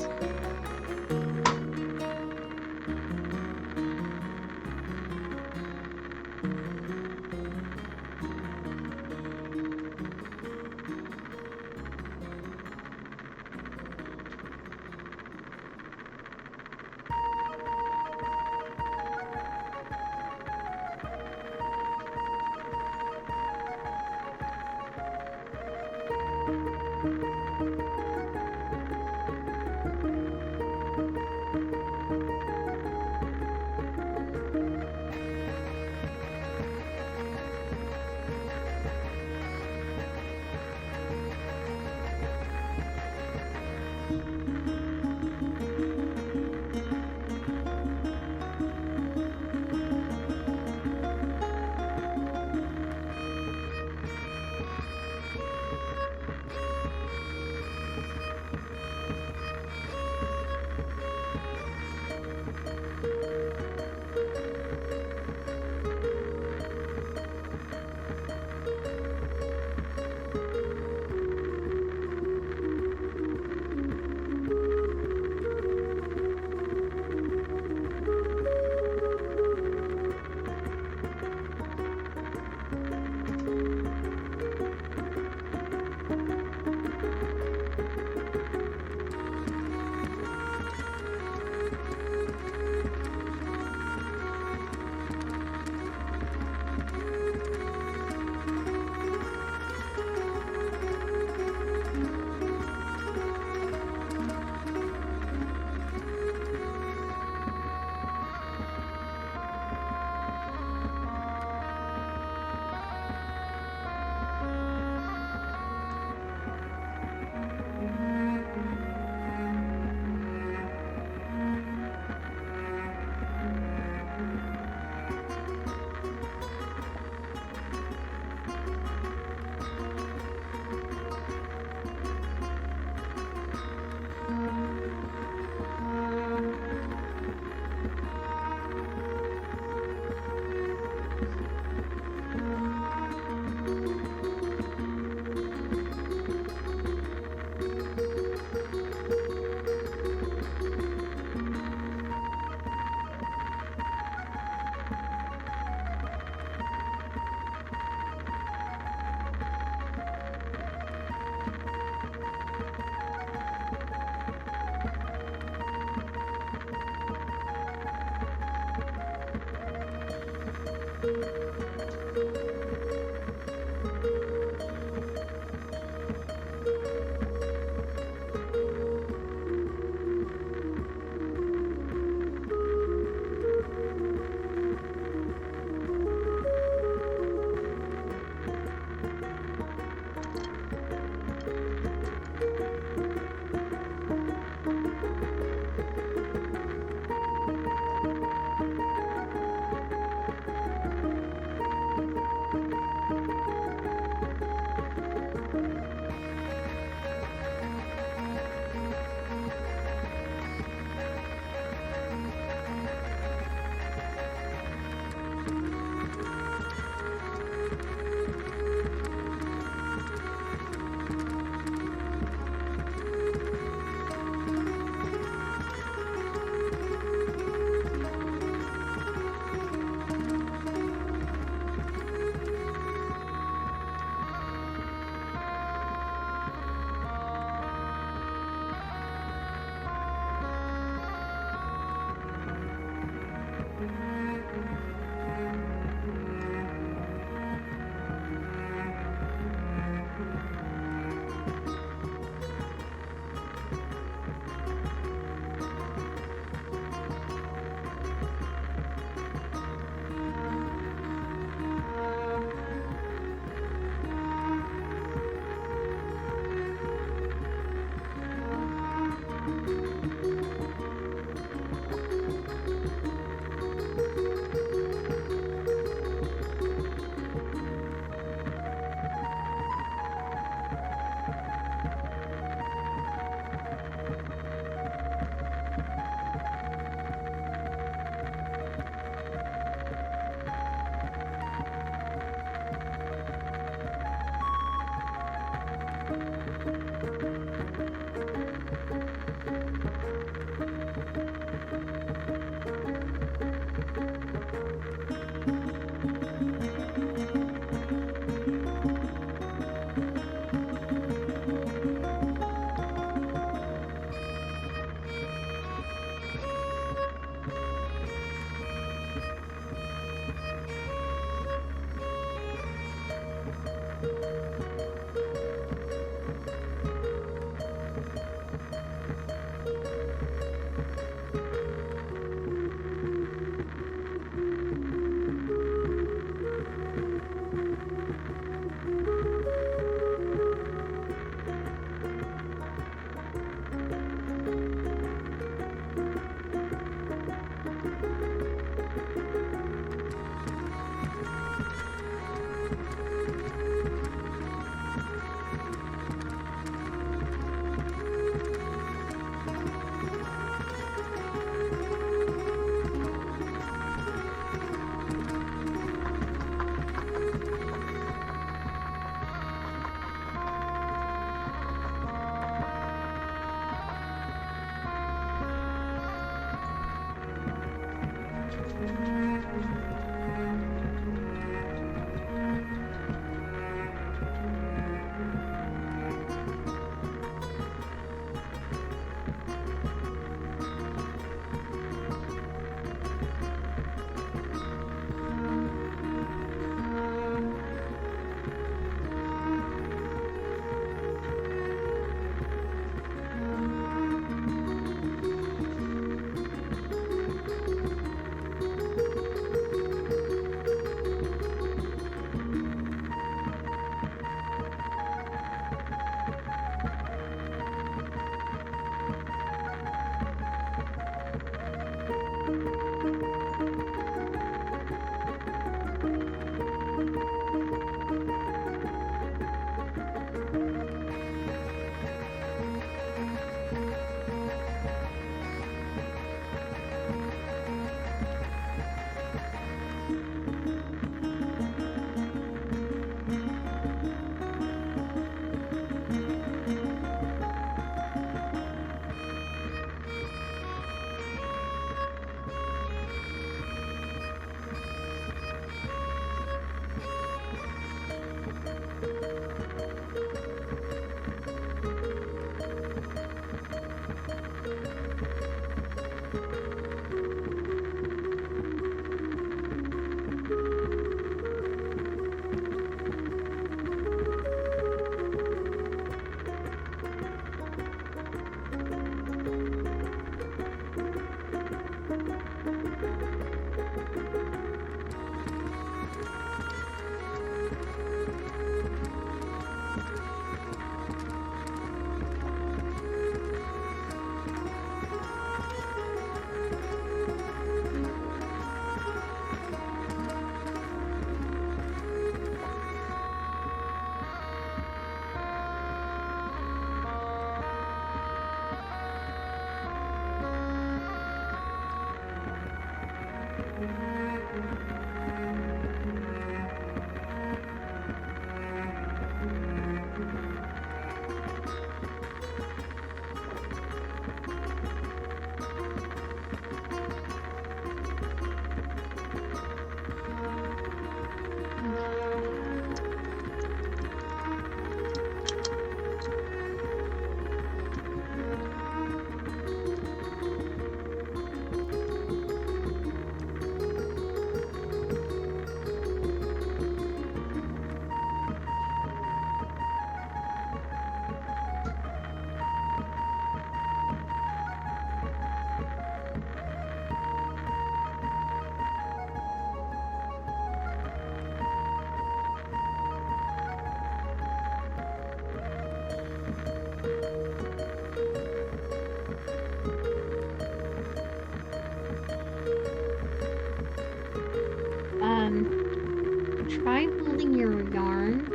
try holding your yarn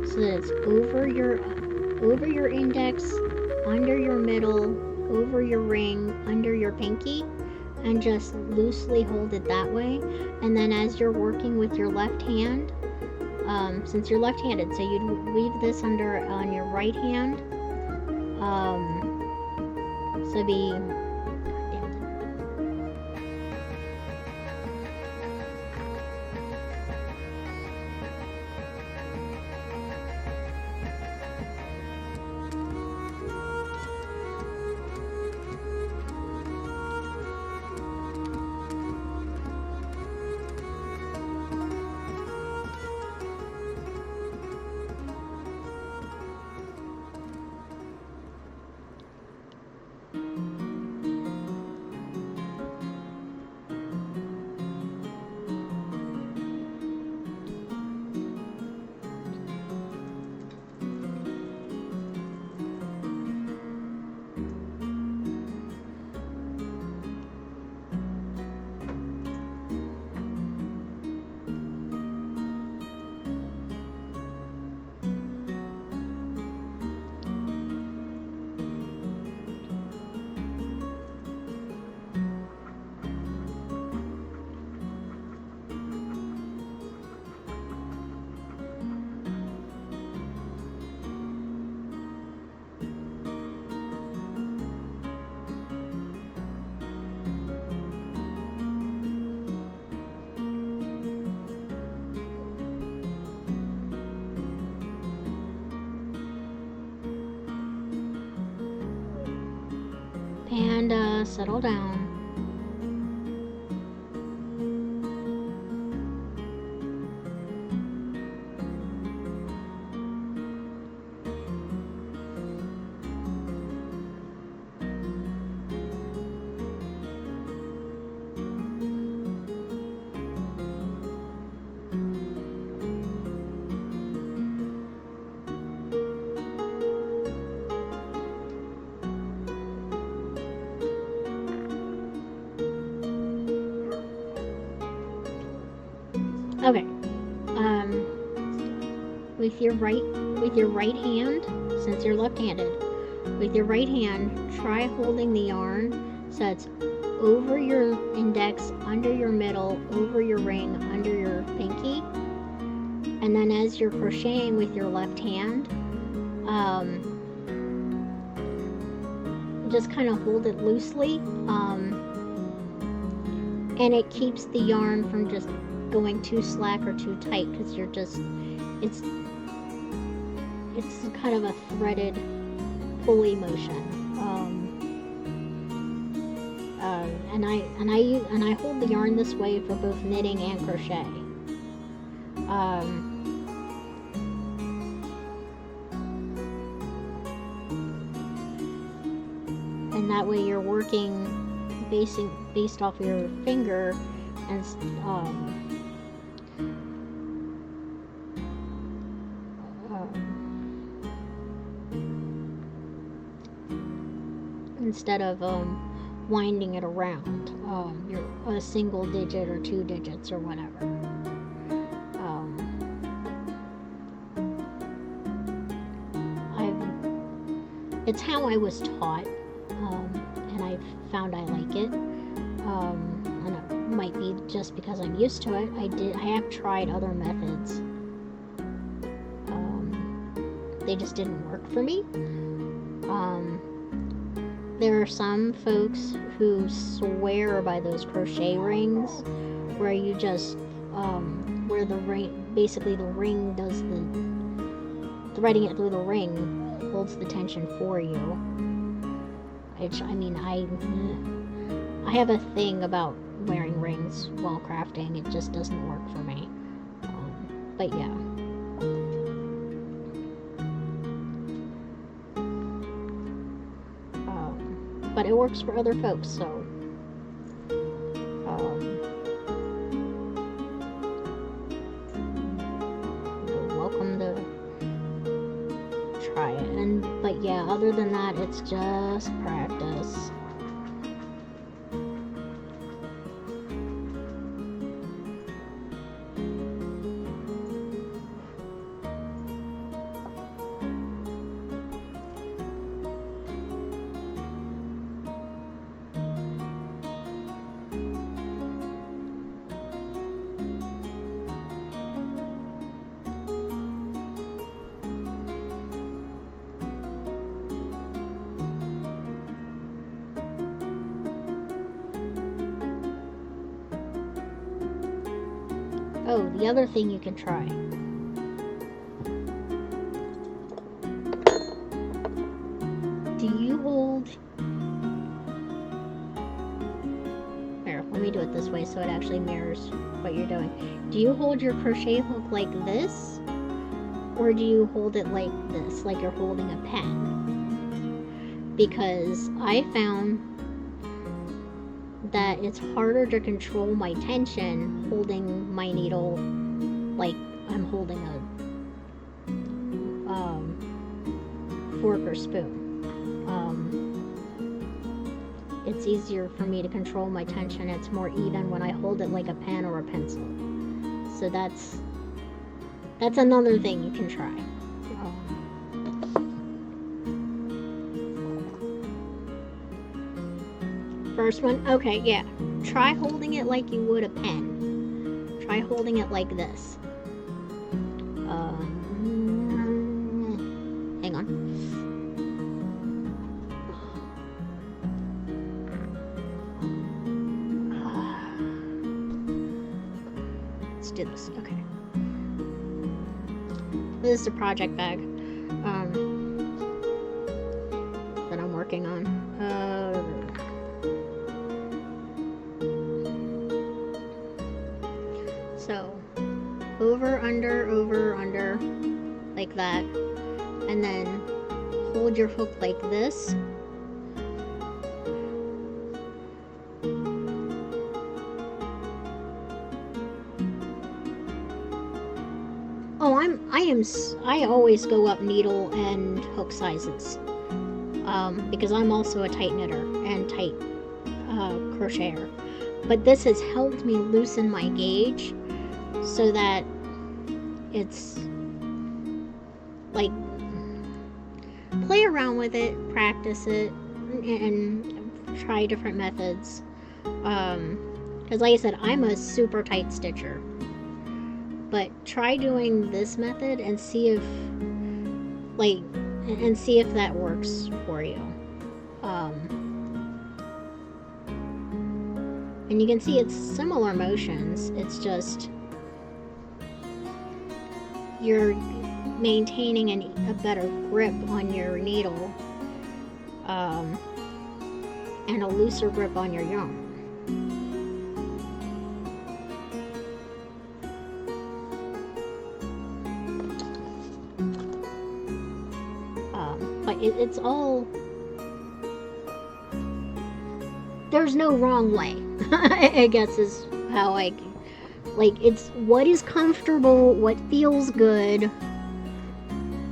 so that it's over your index, under your middle, over your ring, under your pinky, and just loosely hold it that way. And then as you're working with your left hand, since you're left-handed, so you'd weave this on your right hand. So be and settle down. Okay. With your right hand, since you're left-handed, with your right hand, try holding the yarn so it's over your index, under your middle, over your ring, under your pinky. And then as you're crocheting with your left hand, just kind of hold it loosely, and it keeps the yarn from just going too slack or too tight, because you're just, it's kind of a threaded pulley motion. And I hold the yarn this way for both knitting and crochet. And that way you're working based off your finger, and instead of winding it around you're a single digit or 2 digits or whatever. It's how I was taught, and I found I like it, and it might be just because I'm used to it. I have tried other methods. They just didn't work for me. There are some folks who swear by those crochet rings, where you just, where the ring, basically the ring does the, threading it through the ring holds the tension for you. Which, I mean, I have a thing about wearing rings while crafting. It just doesn't work for me. But yeah. But it works for other folks, so you're welcome to try it. But yeah, other than that, it's just practice. Oh, the other thing you can try. Do you hold... Here, let me do it this way so it actually mirrors what you're doing. Do you hold your crochet hook like this? Or do you hold it like this, like you're holding a pen? Because I found that it's harder to control my tension holding my needle like I'm holding a fork or spoon. It's easier for me to control my tension. It's more even when I hold it like a pen or a pencil. So that's another thing you can try. First one, okay, yeah. Try holding it like you would a pen. Try holding it like this. Hang on. Let's do this. Okay. This is a project bag that I'm working on. So, over, under, like that, and then hold your hook like this. Oh, I always go up needle and hook sizes, because I'm also a tight knitter and tight crocheter. But this has helped me loosen my gauge so that it's like, play around with it, practice it, and try different methods. Because like I said, I'm a super tight stitcher. But try doing this method and see if that works for you. And you can see it's similar motions. It's just you're maintaining a better grip on your needle, and a looser grip on your yarn. But it's all... There's no wrong way, I guess is how I... Like, it's what is comfortable, what feels good.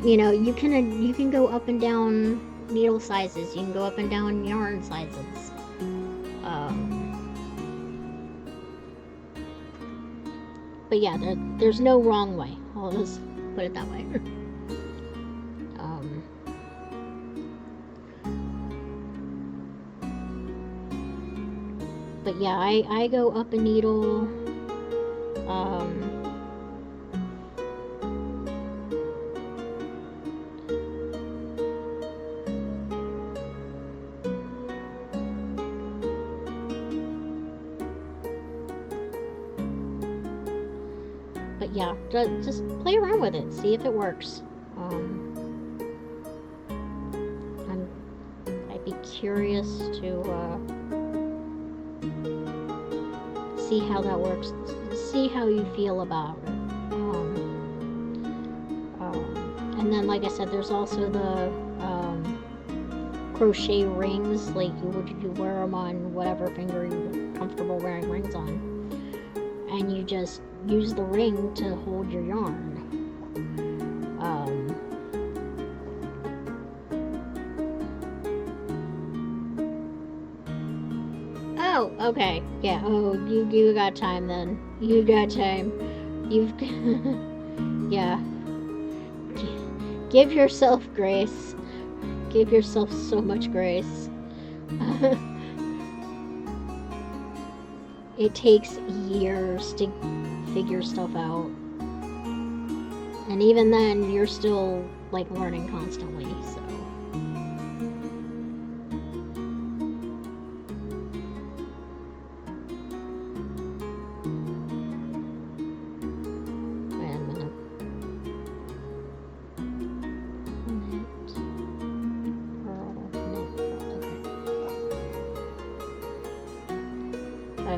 You know, you can go up and down needle sizes. You can go up and down yarn sizes. But yeah, there's no wrong way. I'll just put it that way. But yeah, I go up a needle. But yeah, just play around with it, see if it works. I'd be curious to see how that works, see how you feel about it. And then, like I said, there's also the crochet rings. Like you wear them on whatever finger you're comfortable wearing rings on, and you just use the ring to hold your yarn. Oh, okay. Yeah. Oh, you got time then. You got time. You've... Yeah. Give yourself grace. Give yourself so much grace. It takes years to figure stuff out. And even then, you're still, like, learning constantly, so...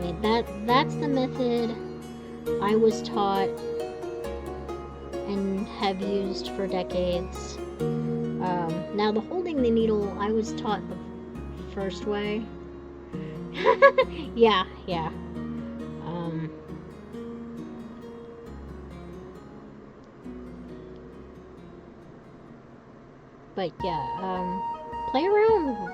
mean, that's the method I was taught and have used for decades. Now, the holding the needle, I was taught the first way. Yeah, yeah. But yeah, play around.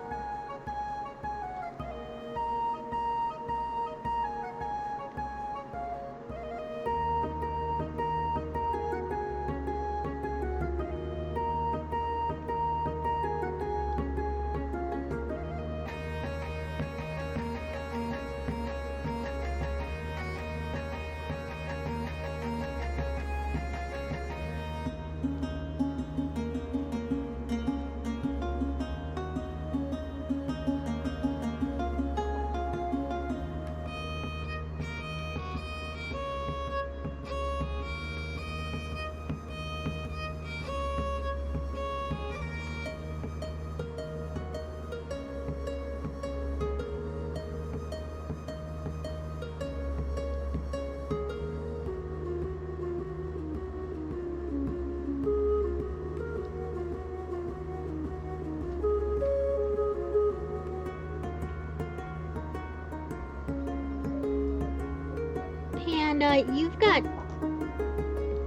Panda, you've got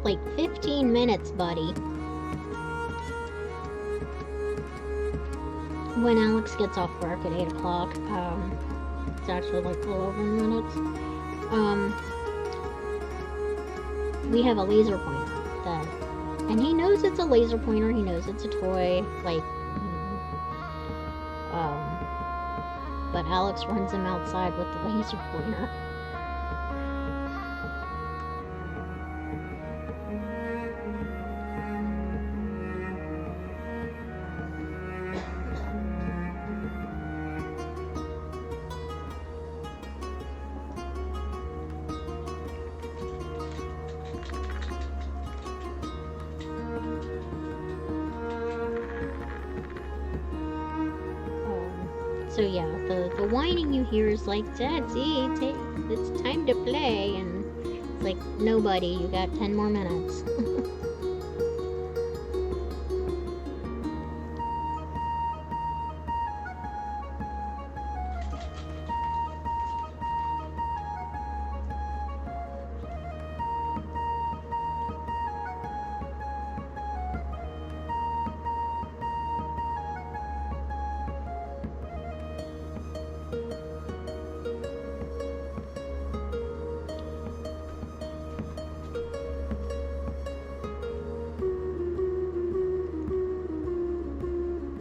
like 15 minutes, buddy. When Alex gets off work at 8 o'clock, it's actually like a little over minutes. We have a laser pointer that, and he knows it's a laser pointer. He knows it's a toy, like, but Alex runs him outside with the laser pointer. So yeah, the whining you hear is like, Daddy, it's time to play, and it's like, nobody, you got 10 more minutes.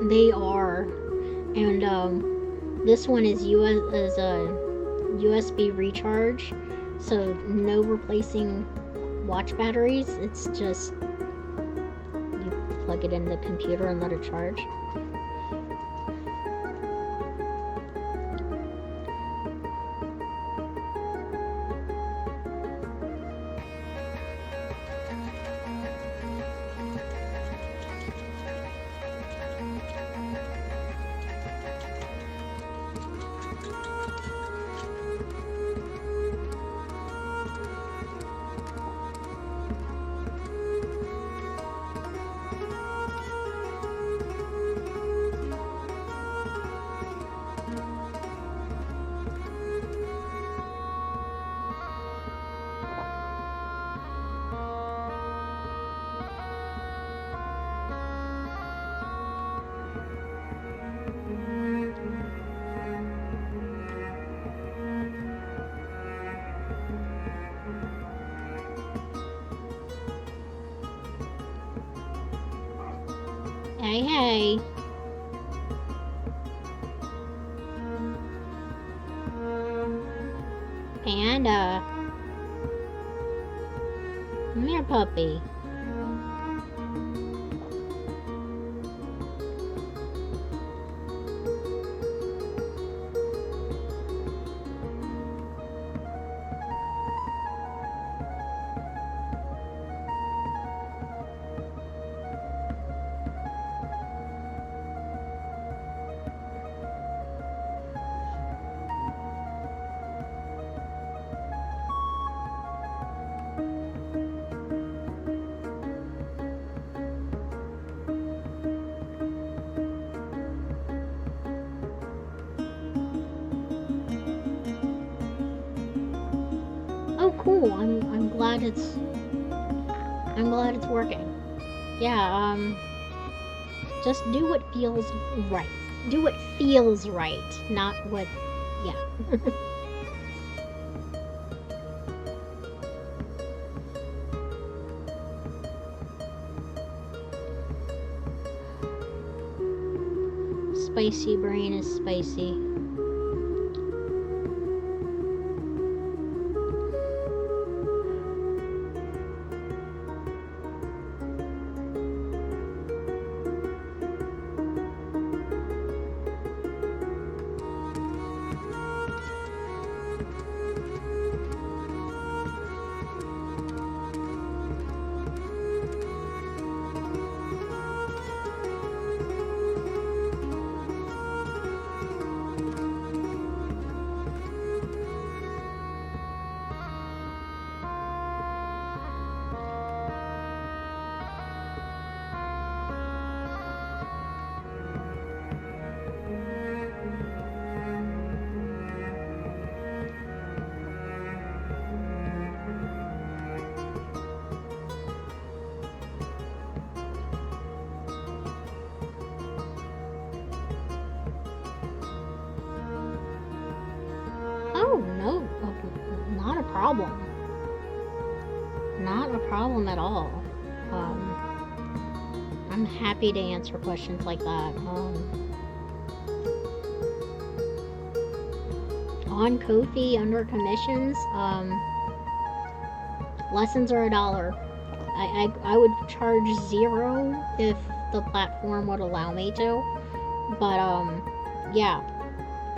They are, and this one is a USB recharge, so no replacing watch batteries. It's just you plug it in the computer and let it charge. Hey, hey. Panda. Come here, puppy. cool. I'm glad it's working. Yeah, just do what feels right. Do what feels right, not what, yeah. Spicy brain is spicy. Oh, no, not a problem. Not a problem at all. I'm happy to answer questions like that. On Ko-fi, under commissions, lessons are $1. I would charge $0 if the platform would allow me to. But, yeah,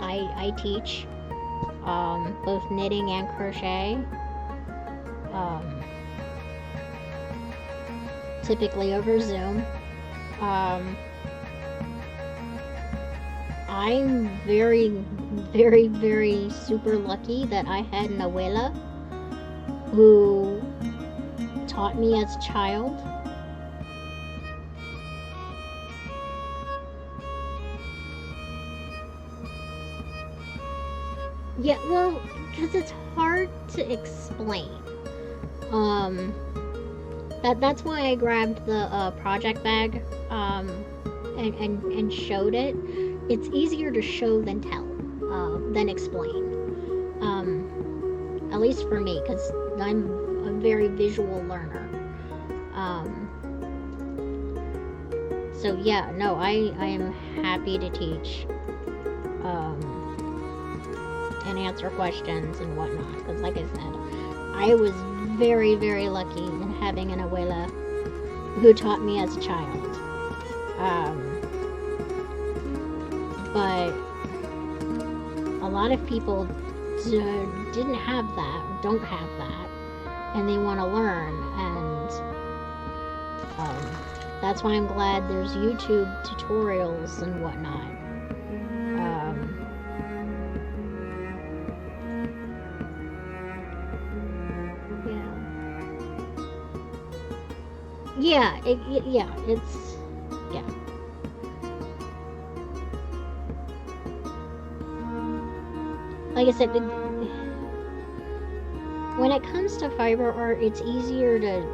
I teach both knitting and crochet. Typically over Zoom. I'm very, very, very super lucky that I had an abuela who taught me as a child. Yeah, well, because it's hard to explain. That's why I grabbed the project bag and showed it. It's easier to show than tell, than explain. At least for me, because I'm a very visual learner. So yeah, no, I am happy to teach and answer questions and whatnot. Because like I said, I was very, very lucky in having an abuela who taught me as a child. But a lot of people didn't have that, don't have that, and they want to learn, and that's why I'm glad there's YouTube tutorials and whatnot. Yeah, it's, yeah. Like I said, when it comes to fiber art, it's easier to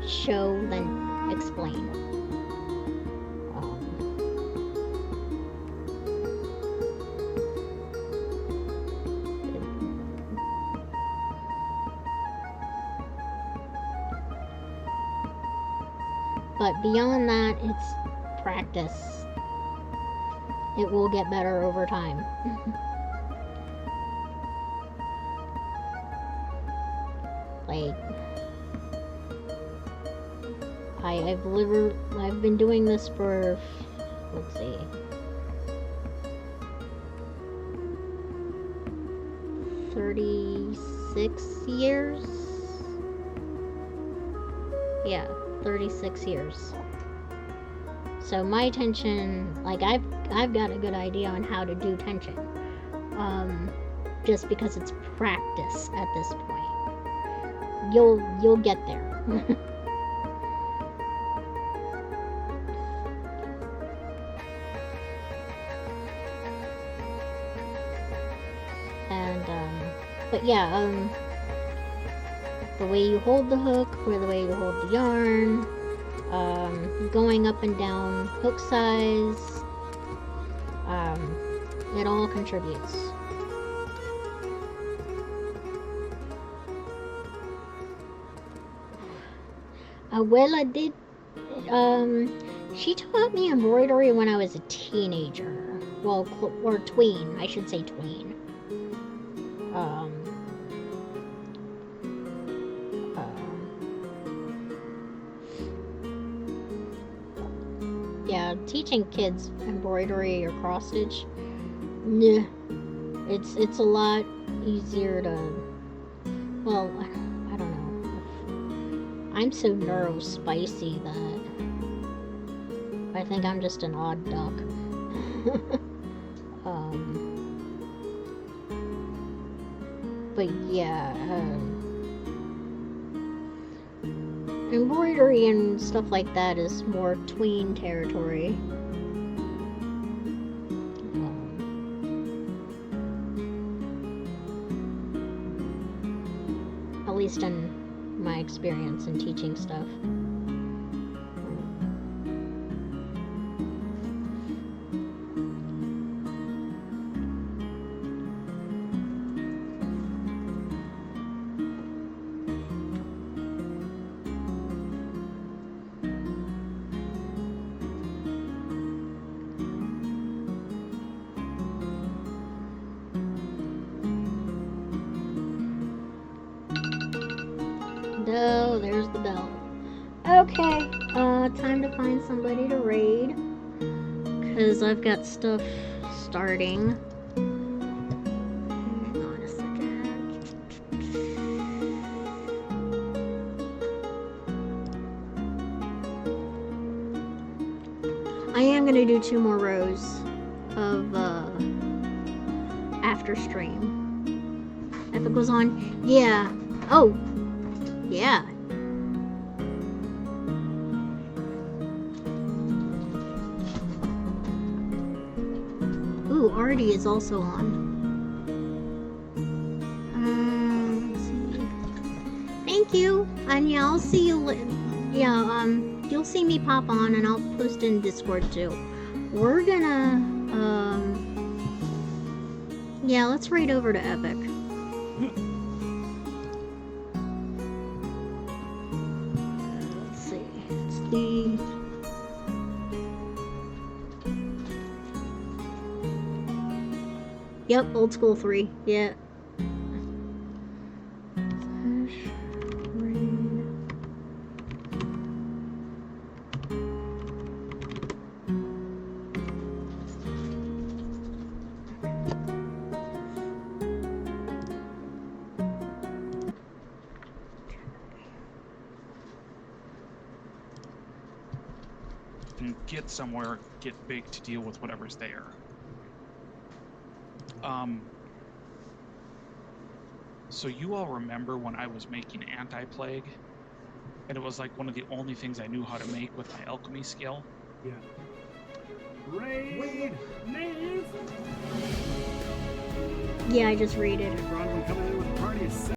show than explain. But beyond that, it's practice. It will get better over time. Like, I've been doing this for, let's see, 36 years? Yeah, 36 years. So my tension, like I've got a good idea on how to do tension. Just because it's practice at this point. You'll get there. And but yeah, the way you hold the hook or the way you hold the yarn, going up and down hook size, it all contributes. Abuela did, she taught me embroidery when I was a teenager. Well, or tween, I should say tween. Yeah, teaching kids embroidery or cross stitch, nah, it's a lot easier to, well, I don't know. I'm so neurospicy that I think I'm just an odd duck. But yeah, embroidery and stuff like that is more tween territory. At least in my experience in teaching stuff. Oh, there's the bell. Okay, time to find somebody to raid, because I've got stuff starting. Hang on a second. I am going to do 2 more rows of after stream. If it goes on, yeah. Oh, yeah. Ooh, Artie is also on. Let's see. Thank you. And yeah, I'll see you. You'll see me pop on, and I'll post in Discord too. We're gonna, yeah, let's raid over to Epic. Yep, old school 3. Yeah. And get somewhere, get big to deal with whatever's there. So you all remember when I was making anti-plague, and it was like one of the only things I knew how to make with my alchemy skill? Yeah. Raid! Maeve! Yeah, I just read it. Everyone coming in with a party of